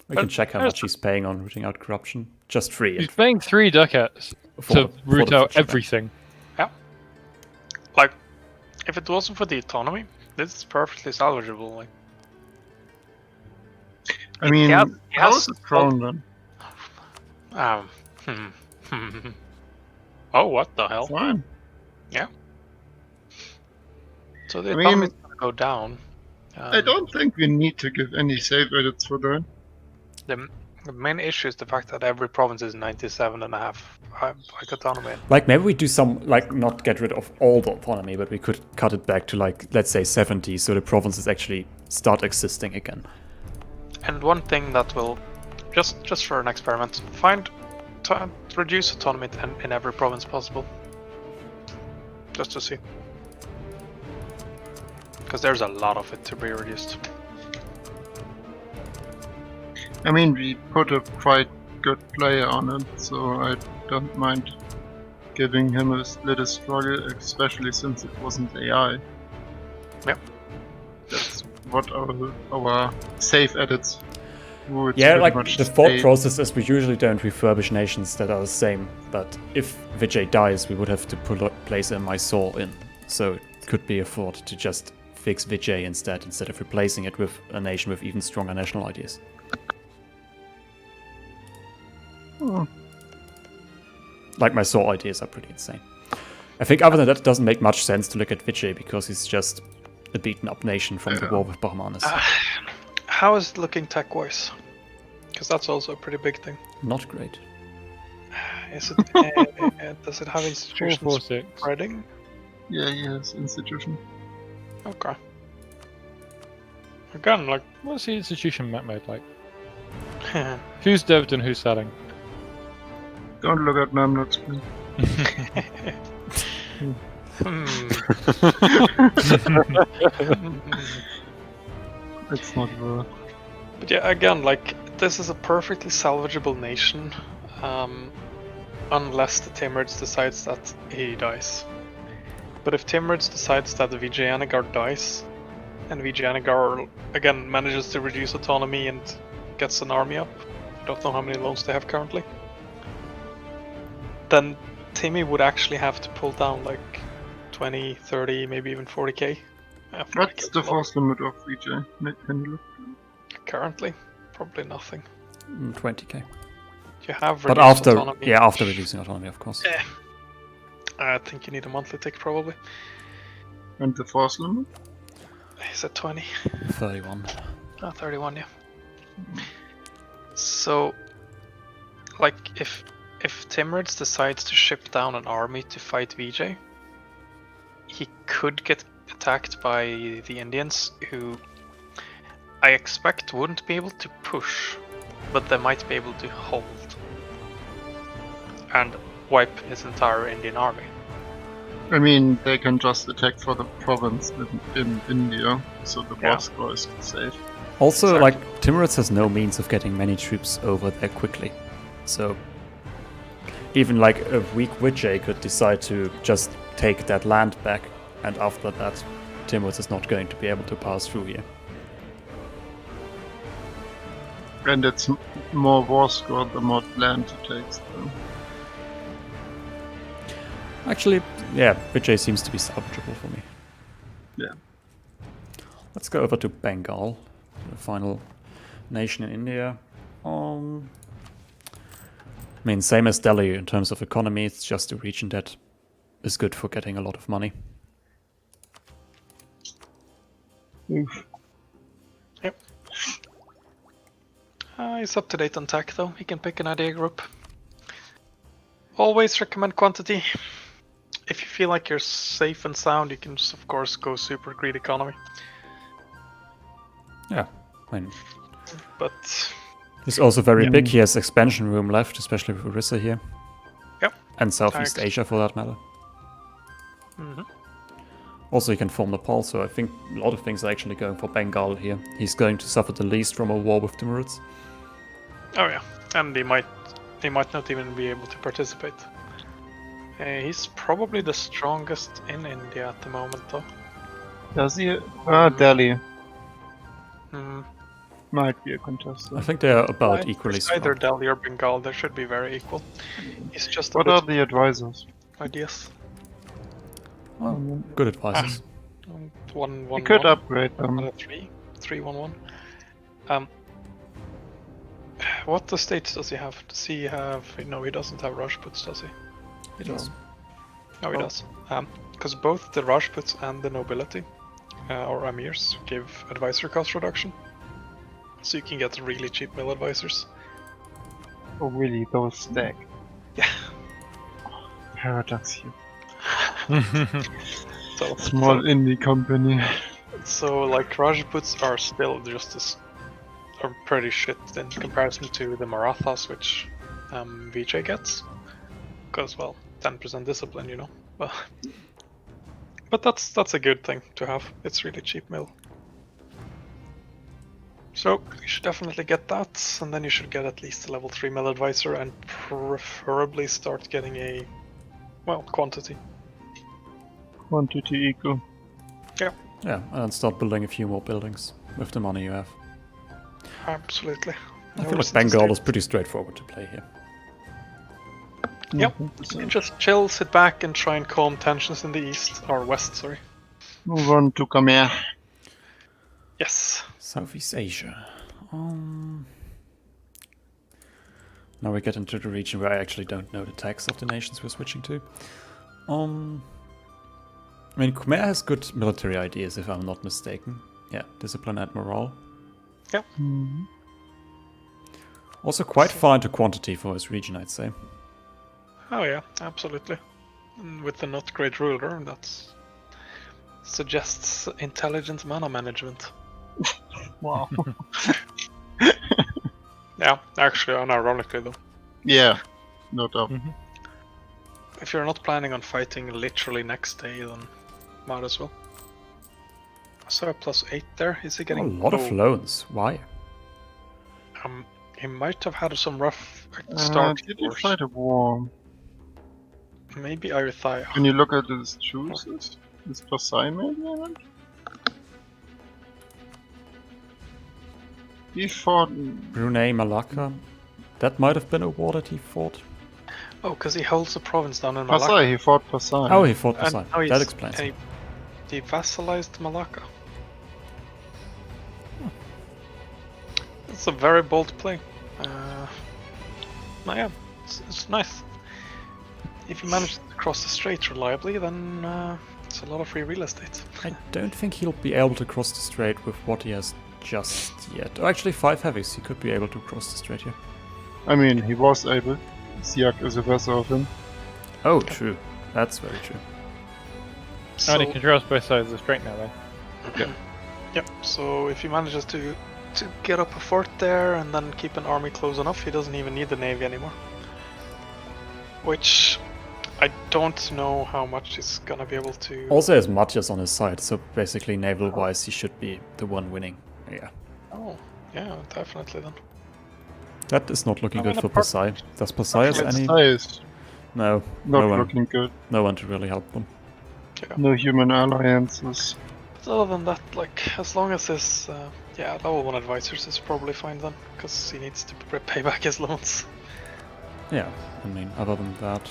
We can check how much he's paying on rooting out corruption. Just free. He's paying 3 ducats to root out everything. Yeah. Like, if it wasn't for the autonomy, this is perfectly salvageable. Like, I mean, he how has is it crown then? Oh, what the hell? Fine. Yeah. So the economy is gonna go down. I don't think we need to give any save edits for that. The main issue is the fact that every province is 97.5 like autonomy. Like, maybe we do some, like, not get rid of all the autonomy, but we could cut it back to, like, let's say 70, so the provinces actually start existing again. And one thing that will, just for an experiment, reduce autonomy in every province possible. Just to see. Because there's a lot of it to be reduced. I mean, we put a quite good player on it, so I don't mind giving him a little struggle, especially since it wasn't AI. Yep. That's what our save edits would. Yeah, pretty like, much the thought stay. process is we usually don't refurbish nations that are the same, but if Vijay dies, we would have to place a Mysore in, so it could be a thought to just fix Vijay instead of replacing it with a nation with even stronger national ideas. Oh. Like, Mysore ideas are pretty insane. I think other than that, it doesn't make much sense to look at Vijay because he's just a beaten up nation from the war with Brahmanas. How is it looking tech-wise? Because that's also a pretty big thing. Not great. Is it? Does it have institutions 446. spreading? Yeah, yes, institution. Okay. Again, like, What's the institution map made like? Who's devved and who's selling? Don't look at Mamluks, please. It's not worth. But yeah, again, like, this is a perfectly salvageable nation, unless the Timurids decides that he dies. But if Timurids decides that the Vijayanagar dies, and Vijayanagar again manages to reduce autonomy and gets an army up, I don't know how many loans they have currently, then Timmy would actually have to pull down like 20, 30, maybe even 40k. What's the force limit of VJ? Can you look? Currently, probably nothing. 20k. You have But reduced after, autonomy. yeah, after reducing autonomy, of course. I think you need a monthly tick probably. And the force limit? Is it 20? 31. 31, yeah. So, like, if Timurids decides to ship down an army to fight Vijay, he could get attacked by the Indians, who I expect wouldn't be able to push, but they might be able to hold and wipe his entire Indian army. I mean, they can just attack for the province in India, so the Yeah. Bosko is safe. Also, Exactly. like, Timurids has no means of getting many troops over there quickly. So, even like a weak Vijay could decide to just take that land back, and after that, Timurids is not going to be able to pass through here. And it's more war score the more land it takes. So. Actually, yeah, Vijay seems to be salvageable for me. Yeah. Let's go over to Bengal, the final nation in India. I mean, same as Delhi in terms of economy, it's just a region that is good for getting a lot of money. Oof. Yep. He's up to date on tech though, he can pick an idea group. Always recommend quantity. If you feel like you're safe and sound, you can just, of course, go super greed economy. Yeah, I mean, But he's also very Yeah. big. He has expansion room left, especially with Orissa here. Yep. And Southeast Thanks. Asia for that matter. mhm. Also, he can form Nepal, so I think a lot of things are actually going for Bengal here. He's going to suffer the least from a war with Timurids. Oh yeah, and he might not even be able to participate. He's probably the strongest in India at the moment, though. Does he? Delhi Hmm. might be a contestant. I think they are about It's equally either strong. Delhi or Bengal. They should be very equal. He's just a What bit are the advisors? ideas. Well, good advices. One. You could one. upgrade them. 3-1-1. What states does he have? Does he have? No, he doesn't have Rajputs, does he? He does. No, he does. Because both the Rajputs and the nobility, or emirs, give advisor cost reduction. So you can get really cheap mill advisors. Oh, really? Those stack. Yeah. Paradox here. So Small indie company. So like Rajputs are still just are pretty shit in comparison to the Marathas, which Vijay gets. Because well, 10% discipline, you know. But that's a good thing to have. It's really cheap mill. So you should definitely get that, and then you should get at least a level 3 mill advisor, and preferably start getting a quantity. Quantity equal. Yeah, and then start building a few more buildings with the money you have. Absolutely. I No feel like reason to Bengal stay. is pretty straightforward to play here. Yep. You just chill, sit back, and try and calm tensions in the east or west. Sorry. Move on to Khmer. Yes. Southeast Asia. Now we get into the region where I actually don't know the tax of the nations we're switching to. I mean, Khmer has good military ideas, if I'm not mistaken. Yeah, discipline and morale. Yep. Also quite fine to quantity for his region, I'd say. Oh yeah, absolutely. And with the not great ruler, that suggests intelligent mana management. Wow. Yeah, actually, unironically though. Yeah. No doubt. If you're not planning on fighting literally next day, then might as well. I saw a +8 there. Is he A getting lot of loans. Why? He might have had some rough start. Did you fight a war? Maybe Iroquois. When you look at his choices, is Pasai maybe in it? He fought. Brunei, Malacca. That might have been a war that he fought. Oh, because he holds a province down in Malacca. Pasai, he fought Pasai. Oh, he fought And Pasai. now That explains it. He vassalized Malacca. It's a very bold play. Yeah, it's nice. If you manage to cross the strait reliably, then it's a lot of free real estate. I don't think he'll be able to cross the strait with what he has just yet. Oh, actually, 5 heavies. He could be able to cross the strait here. I mean, he was able. Siak is a vessel of him. Oh, true. That's very true. So, and he controls both sides of the strait now, then. Yeah. Yep. So if he manages to get up a fort there and then keep an army close enough, he doesn't even need the navy anymore. Which I don't know how much he's gonna be able to. Also has Madyas on his side, so basically naval-wise he should be the one winning. Yeah. Oh, yeah, definitely then. That is not looking good for Pasai. Does Pasai have any? Nice. No. Not no one. looking good. No one to really help them. Yeah. No human alliances. But other than that, like, as long as his level 1 advisors is probably fine then, because he needs to pay back his loans. Yeah, I mean, other than that,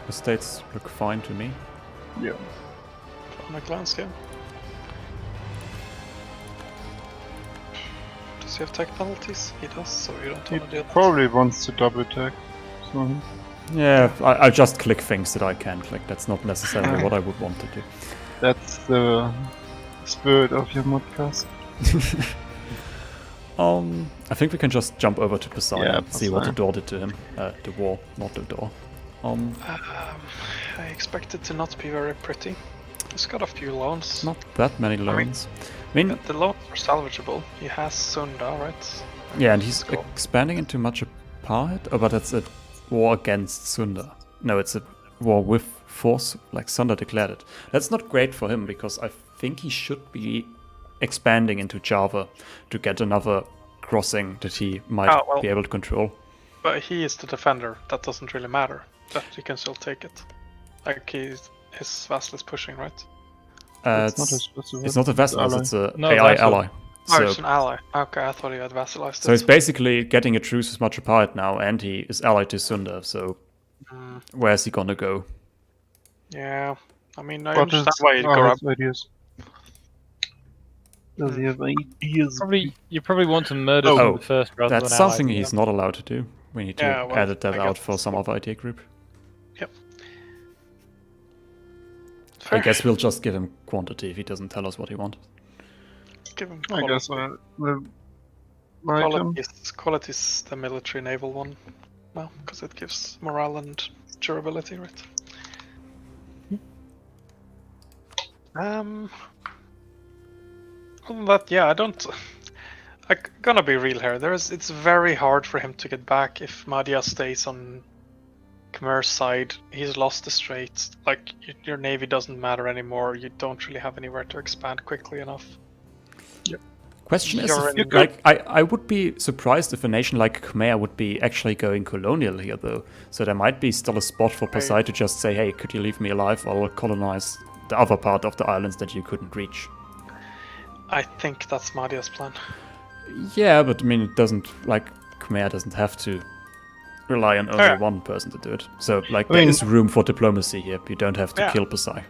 the states look fine to me. Yeah. On a glance, yeah. Does he have tech penalties? He does, so you don't He want to do that. probably wants to double tech. So Yeah, I just click things that I can click. That's not necessarily what I would want to do. that's the spirit of your modcast. I think we can just jump over to Pasai Yeah, and see what Pasai. the door did to him. The war, not the door. I expect it to not be very pretty. He's got a few loans. Not that many loans. I mean, The loans are salvageable. He has Sunda, right? yeah, and he's Cool. expanding into Mutapa. Oh, but that's a war against Sunda. No, it's a war with force, like Sunda declared it. That's not great for him, because I think he should be expanding into Java to get another crossing that he might be able to control. But he is the defender. That doesn't really matter. That you can still take it. Like his vassal is pushing, right? It's not a vessel, it's a No, AI vassal. ally. Oh, So, it's an ally. Okay, I thought he had vassalized so it. he's basically getting a truce with Mutapa now, and he is allied to Sunda, so where's he gonna go? Yeah, I mean, I What understand is why he'd go up. his ideas? Does he have ideas? You probably want to murder Oh, them first rather That's than something allies he's them. not allowed to do. We need to Yeah, well, edit that I out guess for some other idea group. Yep. I guess we'll just give him quantity if he doesn't tell us what he wants. Give him I guess I will like him. quality is the military naval one. Well, because it gives morale and durability, right? Other than that, yeah, I don't. I'm gonna be real here. It's very hard for him to get back if Madyas stays on Khmer's side. He's lost the strait. Like your navy doesn't matter anymore. You don't really have anywhere to expand quickly enough. Question is, You're if, in- like, I would be surprised if a nation like Khmer would be actually going colonial here, though. So there might be still a spot for Pasai to just say, hey, could you leave me alive? I'll colonize the other part of the islands that you couldn't reach. I think that's Madyas' plan. Yeah, but I mean, it doesn't, like, Khmer doesn't have to rely on only Yeah. one person to do it. So, like, I there mean- is room for diplomacy here. You don't have to Yeah. kill Pasai.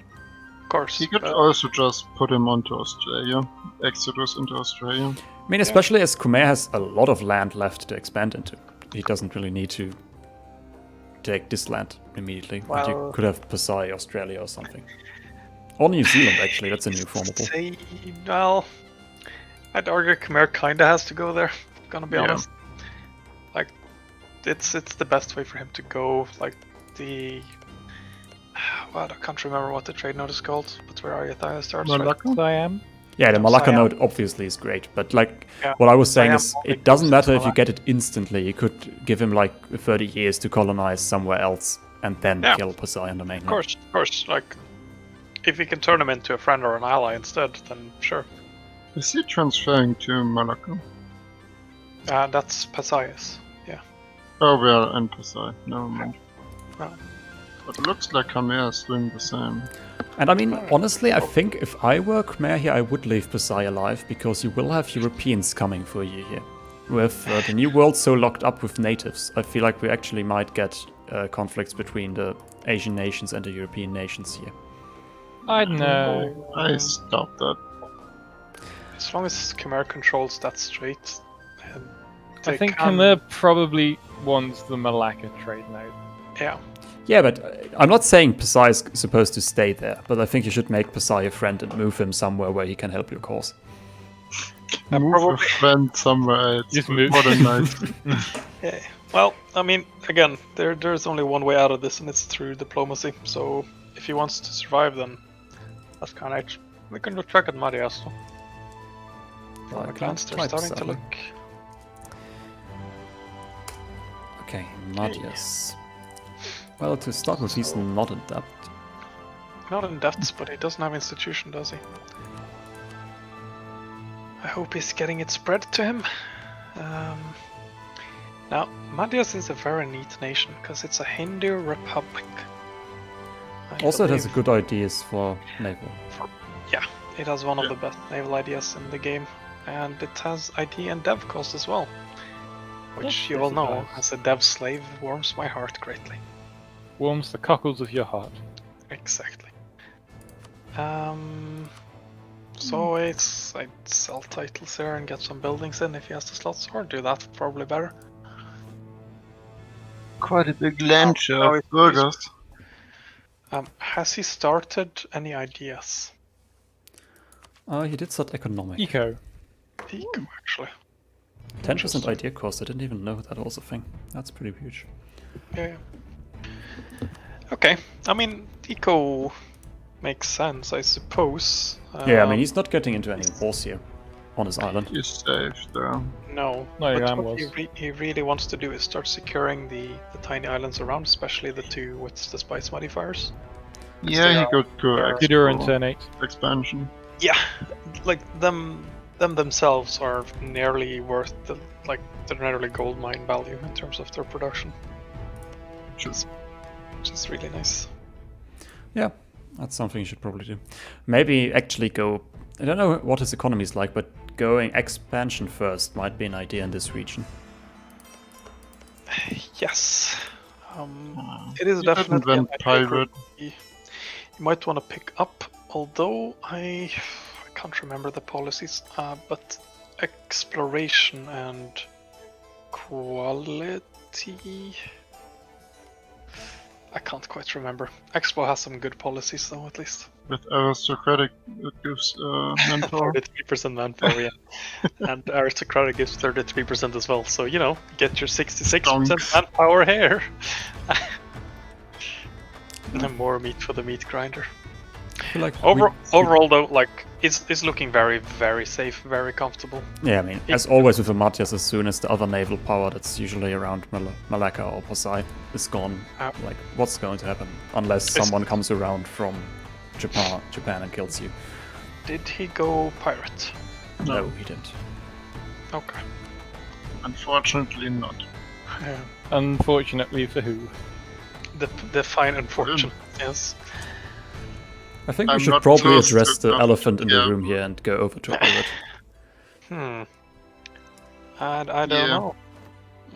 Of course. You could also just put him onto Australia. Exodus into Australia. I mean, especially as Khmer has a lot of land left to expand into. He doesn't really need to take this land immediately. And you Well- could have Pasai, Australia or something. Or New Zealand, actually. That's a new formable. Well, I'd argue Khmer kinda has to go there. Gonna be Yeah. honest. Like, it's the best way for him to go. Like the, well, I can't remember what the trade node is called. But where Ayutthaya starts. Right? Malacca? Siam. Yeah, the Malacca Siam. node obviously is great. But, like, Yeah. what I was saying Siam is, only it doesn't goes matter to if you get it instantly. You could give him, like, 30 years to colonize somewhere else and then Yeah. kill Pasai on the mainland. Of course. Like, if we can turn him into a friend or an ally instead, then sure. Is he transferring to Malacca? That's Pasai's. Yeah. Oh, we are in Pasai. Never mind. Oh. But it looks like Khmer is doing the same. And I mean, honestly, I think if I were Khmer here, I would leave Pasai alive, because you will have Europeans coming for you here. With the New World so locked up with natives, I feel like we actually might get conflicts between the Asian nations and the European nations here. I know. I stopped that. As long as Khmer controls that strait, I think Khmer probably wants the Malacca trade node. Yeah. Yeah, but I'm not saying Pasai is supposed to stay there, but I think you should make Pasai a friend and move him somewhere where he can help your cause. Move probably- a friend somewhere else. Just move. Modernize. Yeah. Well, I mean, again, there's only one way out of this, and it's through diplomacy. So if he wants to survive, then that's kind of. We can look back at Madyas. Well, I Our can't clans, they're type starting to sadly. look. Okay, Madyas. Well, to start with, he's not in debt. Not in depths, but he doesn't have institution, does he? I hope he's getting it spread to him. Now, Madyas is a very neat nation because it's a Hindu republic. I Also, it has believe- good ideas for naval. Yeah, it has one of the best naval ideas in the game, and it has ID and dev cost as well, which Yes, you yes, all it know, does. as a dev slave, warms my heart greatly. Warms the cockles of your heart. Exactly. So I'd sell titles here and get some buildings in if he has the slots, or do that probably better. Quite a big land share no, of it's- burgers. Has he started any ideas? He did start economic. Eco. Eco, actually. 10% idea cost, I didn't even know that was a thing. That's pretty huge. Yeah. Okay, I mean, eco makes sense, I suppose. Yeah, I mean, he's not getting into any wars here on his island. He's safe there. No, No, but Iran what was. he really wants to do is start securing the tiny islands around, especially the two with the spice modifiers. Yeah, he they could go Tudor and explore. Ternate. Expansion. Yeah, like them themselves are nearly worth they're nearly gold mine value in terms of their production, which is really nice. Yeah, that's something you should probably do. Maybe actually go. I don't know what his economy is like, but going expansion first might be an idea in this region. Yes, it is He definitely didn't went an idea pirate. you might want to pick up. Although I can't remember the policies, but exploration and quality. I can't quite remember. Expo has some good policies though, at least. With aristocratic, it gives manpower. 33% manpower, yeah. And aristocratic gives 33% as well. So, get your 66% Stonks. manpower here. And more meat for the meat grinder. I feel like Overall though, it's looking very, very safe, very comfortable. yeah, I mean, as always with the Madyas, as soon as the other naval power that's usually around Malacca or Pasai is gone, like, what's going to happen? Unless someone comes around from Japan and kills you. Did he go pirate? No, he didn't. Okay. Unfortunately not. Yeah. Unfortunately for who? The fine unfortunate, yes. I think I'm we should not probably close address to the enough, elephant in the yeah. room here and go over to Oirat. And I don't Yeah. know.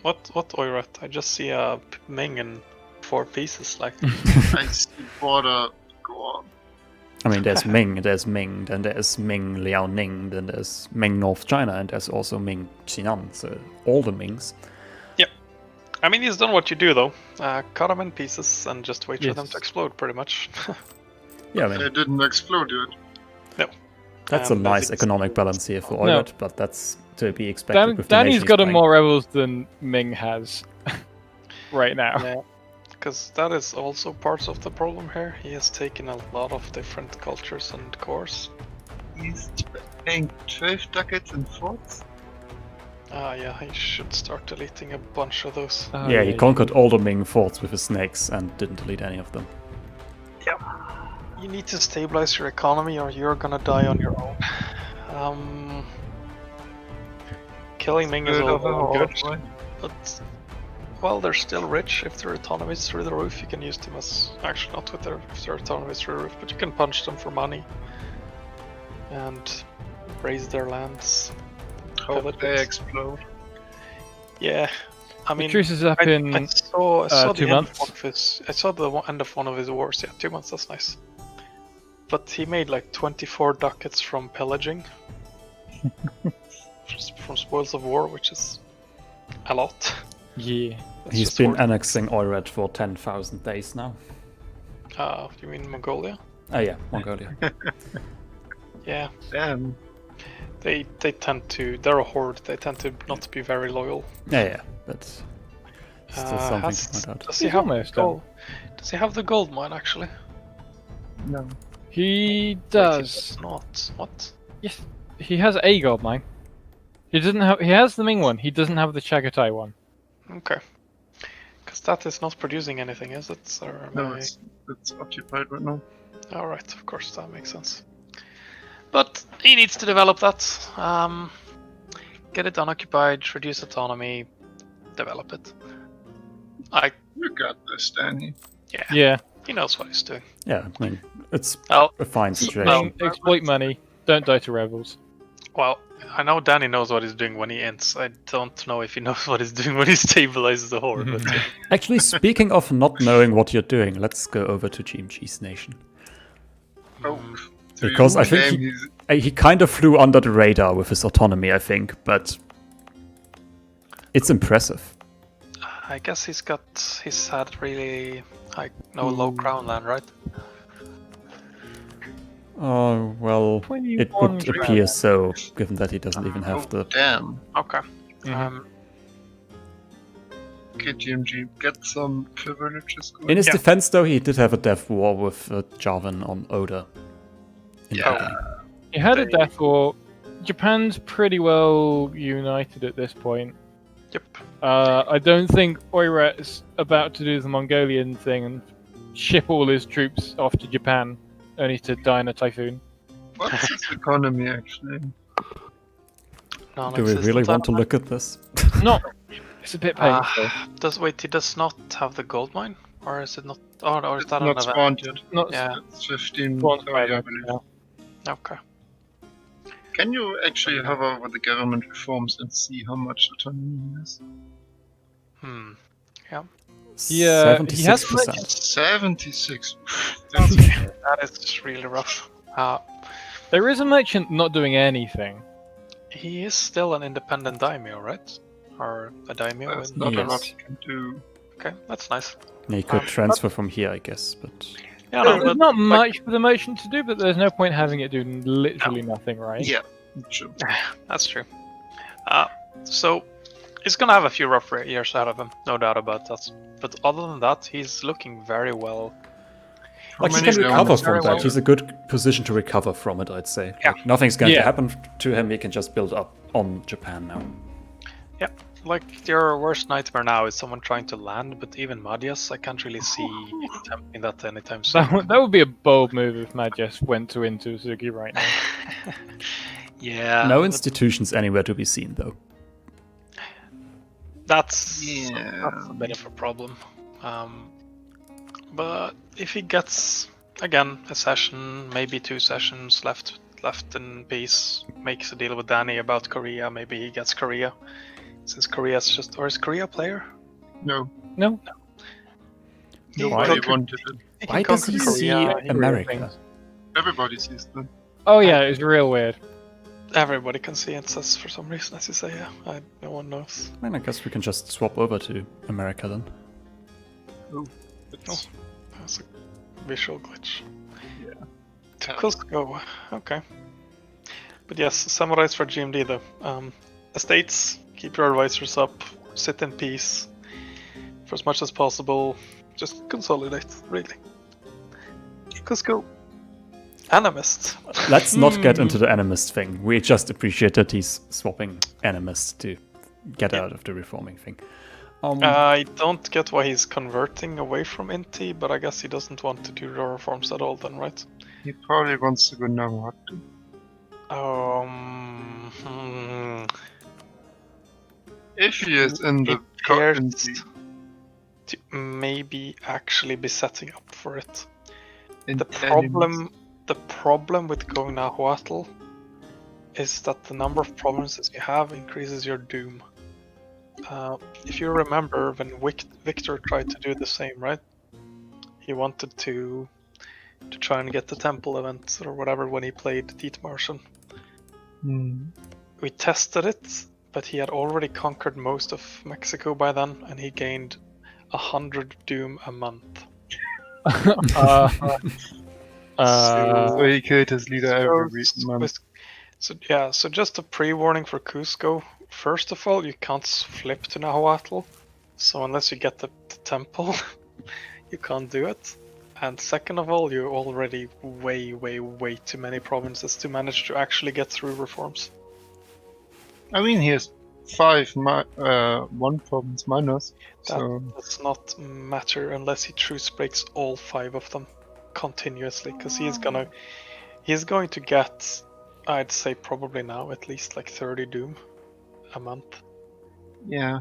What Oirat? I just see a Ming in 4 pieces, like. I see border. Go on. I mean, there's Ming, then there's Ming Liaoning, then there's Ming North China, and there's also Ming Xinan, so all the Mings. I mean, he's done what you do though. Cut them in pieces and just wait for them Yes. to explode, pretty much. Yeah, I They mean, didn't explode yet. that's a And nice it's- economic balance here for No. Oirat, but that's to be expected with the Danny's nation he's got playing. more rebels than Ming has right now. Yeah, because that is also parts of the problem here. He has taken a lot of different cultures and cores. He's paying 12 ducats in forts. Yeah, he should start deleting a bunch of those. Oh, Yeah, he conquered all the Ming forts with his snakes and didn't delete any of them. You need to stabilize your economy or you're gonna die on your own. Killing Ming is all well and good, but well, they're still rich. If their autonomy is through the roof, you can use them as actually not with if their autonomy is through the roof, but you can punch them for money and raise their lands. Hope they Villages. explode. Yeah, I mean, The truce is up I in saw the 2 end months. of one of his. I saw the end of one of his wars. Yeah, 2 months. That's nice. But he made like 24 ducats from pillaging, from spoils of war, which is a lot. Yeah. That's He's just been horrid. annexing Oirat for 10,000 days now. You mean Mongolia? Oh yeah, Mongolia. Yeah, Damn. they tend to. They're a horde. They tend to not be very loyal. Yeah, but still something to point out. Does he He's have almost done. gold? Does he have the gold mine actually? No. He Wait, does. not. What? Yes, he has a gold mine. He doesn't have. He has the Ming one. He doesn't have the Chagatai one. Okay. Because that is not producing anything, is it? Or am No, I- it's occupied right now. Alright, of course, that makes sense. But he needs to develop that. Get it unoccupied, reduce autonomy, develop it. You got this, Danny. Yeah. He knows what he's doing. Yeah, I mean, it's Oh, a fine situation. Exploit money. Don't die to rebels. well, I know Danny knows what he's doing when he ends. I don't know if he knows what he's doing when he stabilizes the horde. But Actually, speaking of not knowing what you're doing, let's go over to GMG's nation. Oh. Because I think he kind of flew under the radar with his autonomy, I think, but it's impressive. I guess he's had really low crown land, right? Oh, well, it 21 would grand. appear so, given that he doesn't even have the... Damn. Okay. Mhm. Okay, GMG, get some privileges going. In his Yeah. defense, though, he did have a death war with Jarvan on Oda. In the Yeah. beginning. He had a death war. Japan's pretty well united at this point. Yep. I don't think Oirat is about to do the Mongolian thing and ship all his troops off to Japan, only to die in a typhoon. What's his economy, actually? Do we really want to look at this? Not. It's a bit painful. He does not have the gold mine, or is it not? Oh, or is It's that not an event? spawned yet. Not Yeah. It's 15. spawned Oh, by yeah, I them, believe. yeah. Okay. Can you actually hover over the government reforms and see how much autonomy he has? Yeah, he has 76%. 76. That is really rough. There is a merchant not doing anything. He is still an independent daimyo, right? Or a daimyo? That's in not a Yes. lot you can do. Okay, that's nice. He could transfer from here, I guess, but... Yeah, no, There's but not like, much for the merchant to do, but there's no point having it do literally nothing, right? Yeah, true. that's true. So he's gonna have a few rough years ahead of him, no doubt about that. But other than that, he's looking very well. Like, he many can recover governments from very that. well. He's a good position to recover from it, I'd say. Yeah. Like, nothing's going Yeah. to happen to him. He can just build up on Japan now. Yeah, like your worst nightmare now is someone trying to land, but even Madyas, I can't really see attempting that anytime soon. That would be a bold move if Madyas went to Uesugi right now. Yeah. No but institutions anywhere to be seen, though. That's Yeah. a bit of a problem. But if he gets again a session, maybe 2 sessions left in peace, makes a deal with Danny about Korea, maybe he gets Korea. Since Korea's just, or is Korea a player? No, No, He nobody conquered- wanted it. he can Why does conquer he Korea. see Korea America? things. Everybody sees them. Oh yeah, it's real weird. Everybody can see it, says for some reason, as you say. Yeah, no one knows. I mean, I guess we can just swap over to America then. It's, That's a visual glitch. Yeah. To Cuzco. Okay. But yes, samurais for GMD though. Estates, keep your advisors up, sit in peace for as much as possible. Just consolidate, really. Cuzco. Animist. Let's not get into the animist thing. We just appreciate that he's swapping animist to get out of the reforming thing. I don't get why he's converting away from Inti, but I guess he doesn't want to do the reforms at all then, right? he probably wants to go now. If he is in the appears in to maybe actually be setting up for it. the The problem with going Nahuatl is that the number of provinces you have increases your doom. If you remember when Victor tried to do the same, right? He wanted to try and get the temple event or whatever when he played Dietmarschen. We tested it, but he had already conquered most of Mexico by then, and he gained 100 doom a month. So he killed his leader every month. So just a pre-warning for Cuzco. First of all, you can't flip to Nahuatl, so unless you get the temple, you can't do it. And second of all, you're already way too many provinces to manage to actually get through reforms. I mean, he has 1 province minus. So That does not matter unless he truce breaks all 5 of them continuously, because he's going to get, I'd say probably now, at least like 30 doom a month. yeah,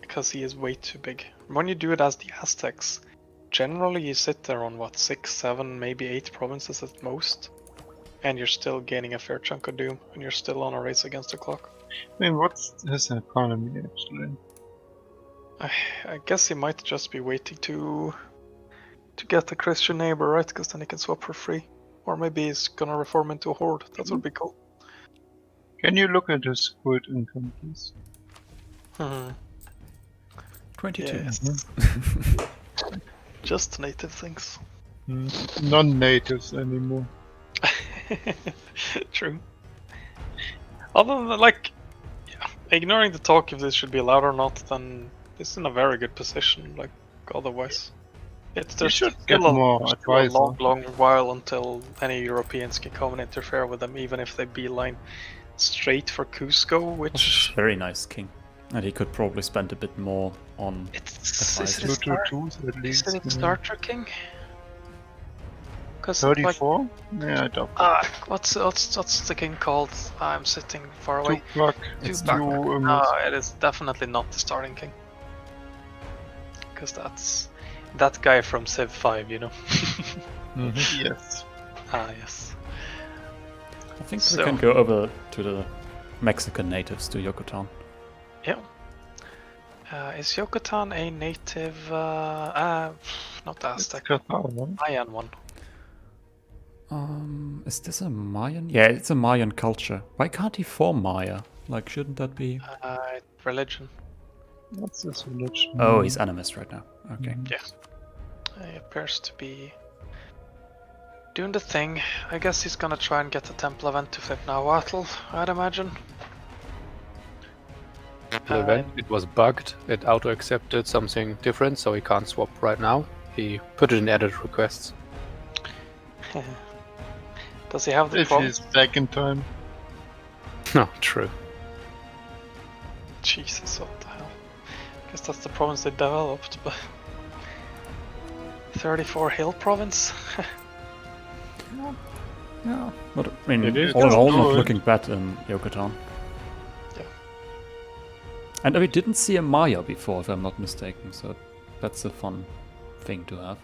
Because he is way too big. When you do it as the Aztecs, generally you sit there on what, 6, 7, maybe 8 provinces at most, and you're still gaining a fair chunk of doom, and you're still on a race against the clock. I mean, what's his economy actually? I guess he might just be waiting to get a Christian neighbor, right? Because then he can swap for free. Or maybe he's gonna reform into a horde. That would be cool. Can you look at his gold income, please? 22. Yes. Just native things. Non-natives anymore. True. Other than that, like, yeah, ignoring the talk if this should be allowed or not, then it's in a very good position. Like, otherwise, there's should still get more a advice. long while until any Europeans can come and interfere with them, even if they beeline straight for Cuzco, which Very nice king. And he could probably spend a bit more on it's advice. is it at least. Is it Starter King? Because 34? Yeah, I doubt. what's the king called? I'm sitting far away. Tupac. It's Tupac. No, it is definitely not the starting king. Because that's that guy from Civ 5, you know. Yes. Yes. I think So- we can go over to the Mexican natives, to Yokotan. Yeah. Is Yokotan a native? Not Aztec. Mayan one. Is this a Mayan? Yeah, it's a Mayan culture. Why can't he form Maya? Like, shouldn't that be... Religion. What's this religion? Oh, he's animist right now. Okay. Yeah. He appears to be doing the thing. I guess he's gonna try and get the temple event to flip Nahuatl, I'd imagine. The event, it was bugged. It auto-accepted something different, so he can't swap right now. He put it in edit requests. Does he have the If province? he's back in time. No, true. Jesus, what the hell? Guess that's the province they developed, but 34 Hill province? Yeah. But, I mean, It is all in all, not good. looking bad in Yokotan. Yeah. And we didn't see a Maya before, if I'm not mistaken, so that's a fun thing to have.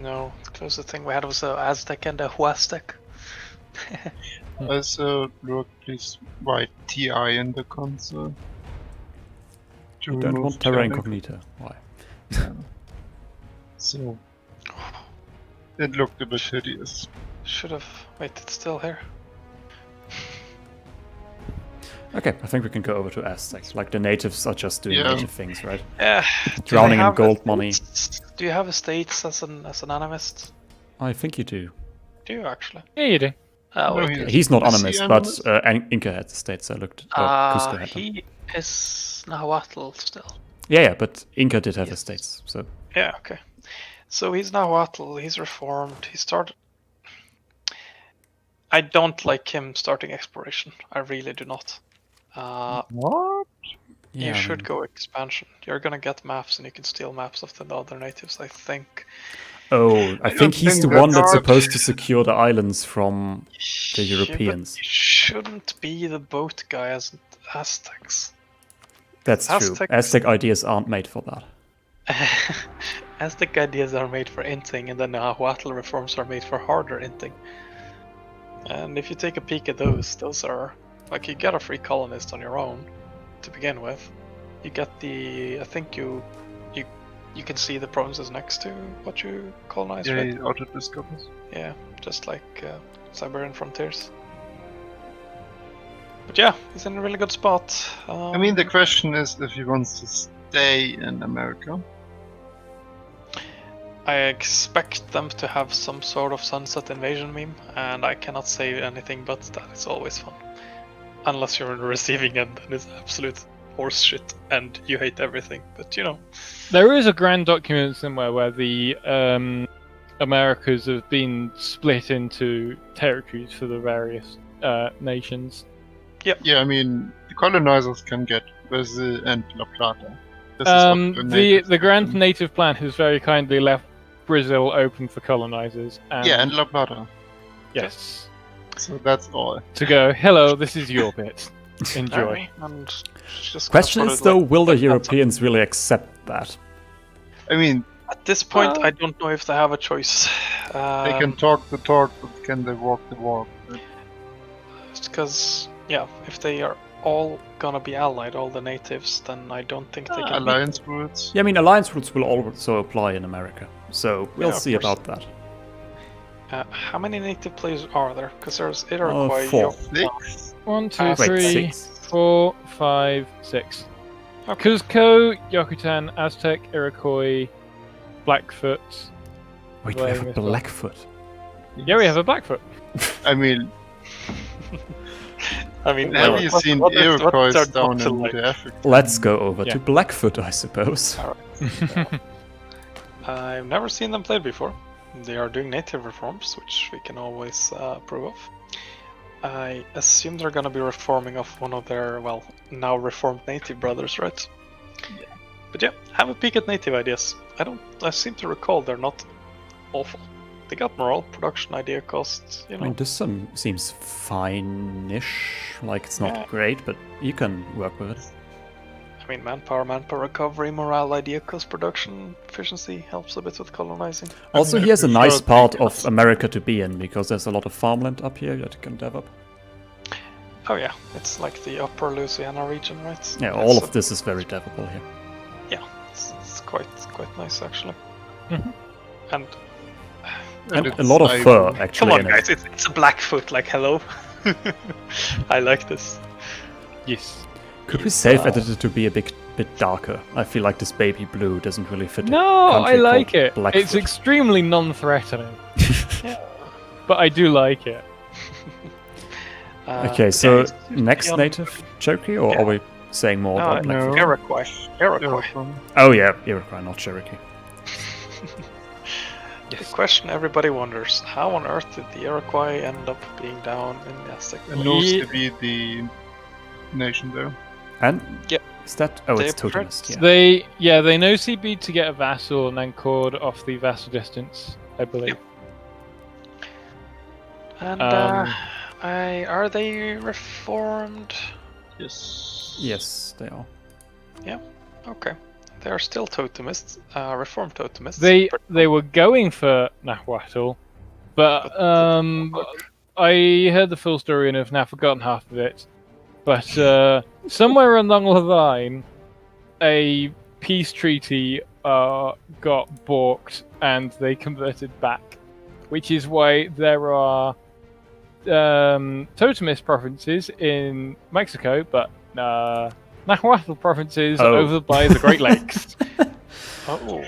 No, the closest thing we had was the Aztec and the Huastec. Also, look, please write TI in the console. To You don't remove want Terra German. Incognita. Why? So, it looked a bit hideous. Should have. Wait, it's still here. Okay, I think we can go over to Aztec. Like, the natives are just doing Yeah. native things, right? Yeah. Drowning in gold money. Do you have estates as an animist? I think you do. Do you actually? Yeah, you do. No, Wait, he- He's not Is he animist, but Inca had estates, I looked. Cusco had them. he is Nahuatl still. Yeah, but Inca did have estates, so... Yeah, okay. So he's Nahuatl, he's reformed, he started... I don't like him starting exploration, I really do not. What? Yeah, You I should mean, go expansion. You're gonna get maps and you can steal maps of the other natives, I think. Oh, I think he's the think one that's that's hard. supposed to secure the islands from the Yeah, but Europeans. you shouldn't be the boat guy as Aztecs. That's true. Aztecs- Aztec ideas aren't made for that. Aztec ideas are made for inting, and then the Nahuatl reforms are made for harder inting. And if you take a peek at those are like you get a free colonist on your own to begin with. You get I think you can see the provinces next to what you colonize, Yeah, right? he auto-discovers. Yeah, just like Siberian frontiers. But yeah, he's in a really good spot. I mean, the question is if he wants to stay in America. I expect them to have some sort of sunset invasion meme, and I cannot say anything but that it's always fun. Unless you're in the receiving end and it's absolute horse shit and you hate everything, but you know. There is a grand document somewhere where the Americas have been split into territories for the various nations. Yeah, I mean, the colonizers can get Brazil and La Plata. This is what The Grand Native Plan has very kindly left Brazil open for colonizers. and La Plata. Yes. So that's all. To go, hello, this is your bit. Enjoy. And just Question is though, will the Europeans really accept that? I mean, at this point, I don't know if they have a choice. they can talk the talk, but can they walk the walk? Because, yeah, if they are all gonna be allied, all the natives, then I don't think they can. Alliance rules. Yeah, I mean, alliance rules will also apply in America, so we'll Yeah, of see course. about that. How many native players are there? Because there's Iroquois, 4. 6. 1, 2, Wait, 3, 6. 4, 5, 6. Okay. Cuzco, Yokotan, Aztec, Iroquois, Blackfoot. Wait, we have a Blame as well. Blackfoot. Yeah, we have a Blackfoot. I mean, I mean, have you seen Iroquois down in like? the Africa? Let's go over Yeah. to Blackfoot, I suppose. I've never seen them played before. They are doing native reforms, which we can always approve of. I assume they're gonna be reforming of one of their, well, now reformed native brothers, right? Yeah. But yeah, have a peek at native ideas. I seem to recall they're not awful. They got morale, production, idea cost, you I know. mean, this seems fine-ish. Like, it's not Yeah. great, but you can work with it. I mean, manpower recovery, morale, idea cost, production, efficiency helps a bit with colonizing. Also, I'm here's a pretty nice sure part they- of America to be in, because there's a lot of farmland up here that you can develop. Oh yeah, it's like the upper Louisiana region, right? Yeah, all It's of this is very developable here. It's quite nice actually. Mhm. And And a it's lot of like- fur, actually, come on, in it. guys, it's a Blackfoot. Like, hello. I like this. Yes. Could we save edited to be a bit darker? I feel like this baby blue doesn't really fit. a No, country I like called it. Blackfoot. It's extremely non-threatening. But I do like it. Okay, so it's next beyond- native Cherokee, or Yeah. are we saying more about No, Blackfoot? Iroquois. Iroquois. Iroquois. Oh yeah, Iroquois, not Cherokee. The question everybody wonders: how on earth did the Iroquois end up being down in the Aztec? And knows to be the nation there. And Yep. is that? Oh, They it's prefer- totemist. Yeah. They know CB to get a vassal and then cord off the vassal distance, I believe. And Um, are they reformed? Yes. Yes, they are. Okay, they are still totemists, reformed totemists. They were going for Nahuatl, but I heard the full story and have now forgotten half of it. But somewhere along the line, a peace treaty got balked and they converted back, which is why there are totemist provinces in Mexico, but Nahuatl provinces Oh. over by the Great Lakes. Oh.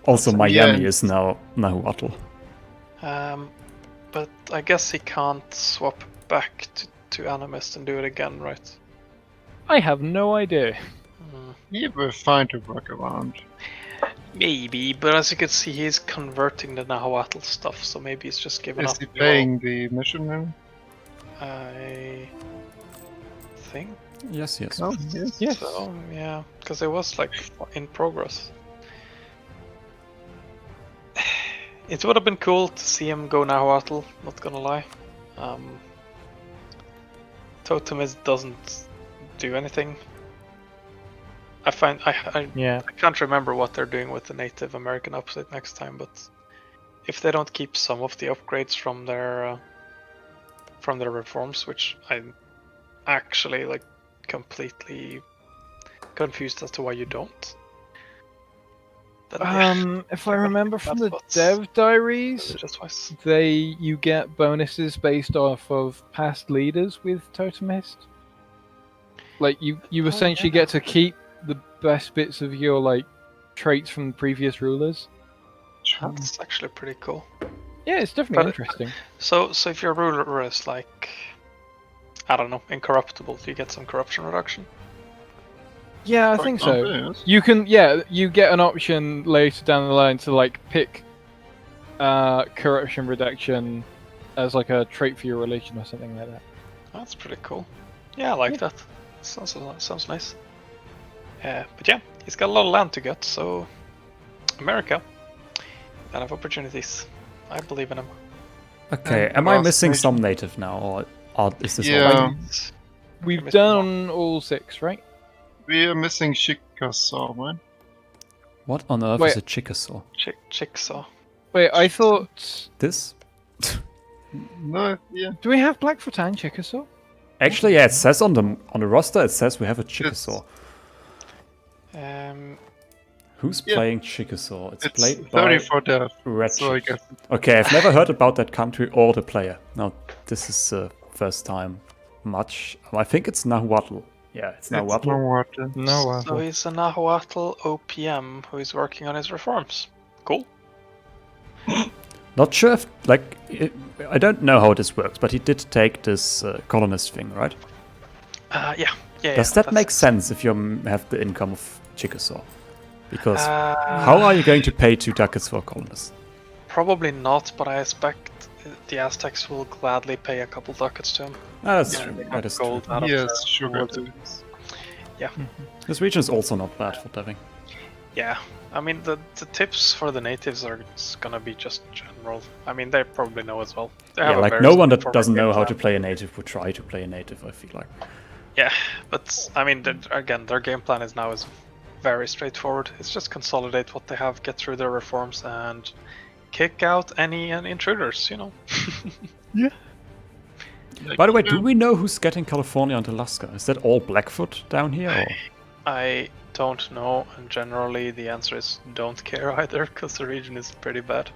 Also, So, Miami yeah. is now Nahuatl. But I guess he can't swap back to Animist and do it again, right? I have no idea. He will find a workaround. Maybe, but as you can see, he's converting the Nahuatl stuff, so maybe he's just giving Is up. he paying the missionary? I think Yes, yes. Oh, yes. Yes. so, yeah, because it was like in progress. It would have been cool to see him go Nahuatl, not gonna lie. Totemist doesn't do anything. I find I Yeah. can't remember what they're doing with the Native American upstate next time, but if they don't keep some of the upgrades from their reforms, which I'm actually like completely confused as to why you don't. Then, yeah, If I remember from the That's what's- dev diaries, just was. you get bonuses based off of past leaders with Totemist. Like you essentially get to keep the best bits of your like traits from the previous rulers. That's actually pretty cool. Yeah, it's definitely But- interesting. So if your ruler is like, I don't know, incorruptible, do you get some corruption reduction? Yeah, I For think so. example, yes. You can, you get an option later down the line to like pick corruption reduction as like a trait for your religion or something like that. That's pretty cool. Yeah, I like that. Sounds nice. But yeah, he's got a lot of land to get, so America, a lot of opportunities. I believe in him. Okay, And am I last missing nation. some native now, or is this Yeah. all? We've missing done all 6, right? We are missing Chickasaw, right? What on earth Wait. is a Chickasaw? Chickasaw. Wait, I thought. This? No, yeah. Do we have Blackfoot and Chickasaw? Actually, yeah, it says on the roster, it says we have a Chickasaw. Who's Yeah. playing Chickasaw? It's It's played by 34 death, Red so I Chief. guess. Okay, I've never heard about that country or the player. No, this is first time much. I think it's Nahuatl. Yeah, it's It's Nahuatl. no water. No, So he's a Nahuatl OPM who is working on his reforms. Cool. Not sure if, like, I don't know how this works, but he did take this colonist thing, right? Yeah. Does that make sense if you have the income of Chickasaw? Because how are you going to pay 2 ducats for a colonist? Probably not, but I expect the Aztecs will gladly pay a couple ducats to him. Ah, that's Yeah, true. they got That is true. gold out of Yes, the sugar water. tubes. This region is also not bad for deving. Yeah, I mean the tips for the natives are gonna be just general. I mean they probably know as well. They Yeah, have a like very no one that straightforward doesn't know game how to plan. play a native would try to play a native, I feel like. Yeah, but I mean again their game plan is now is very straightforward. It's just consolidate what they have, get through their reforms, and kick out any intruders. You know. Like, By the way, do we know who's getting California and Alaska? Is that all Blackfoot down here? Or? I don't know, and generally the answer is don't care either, because the region is pretty bad.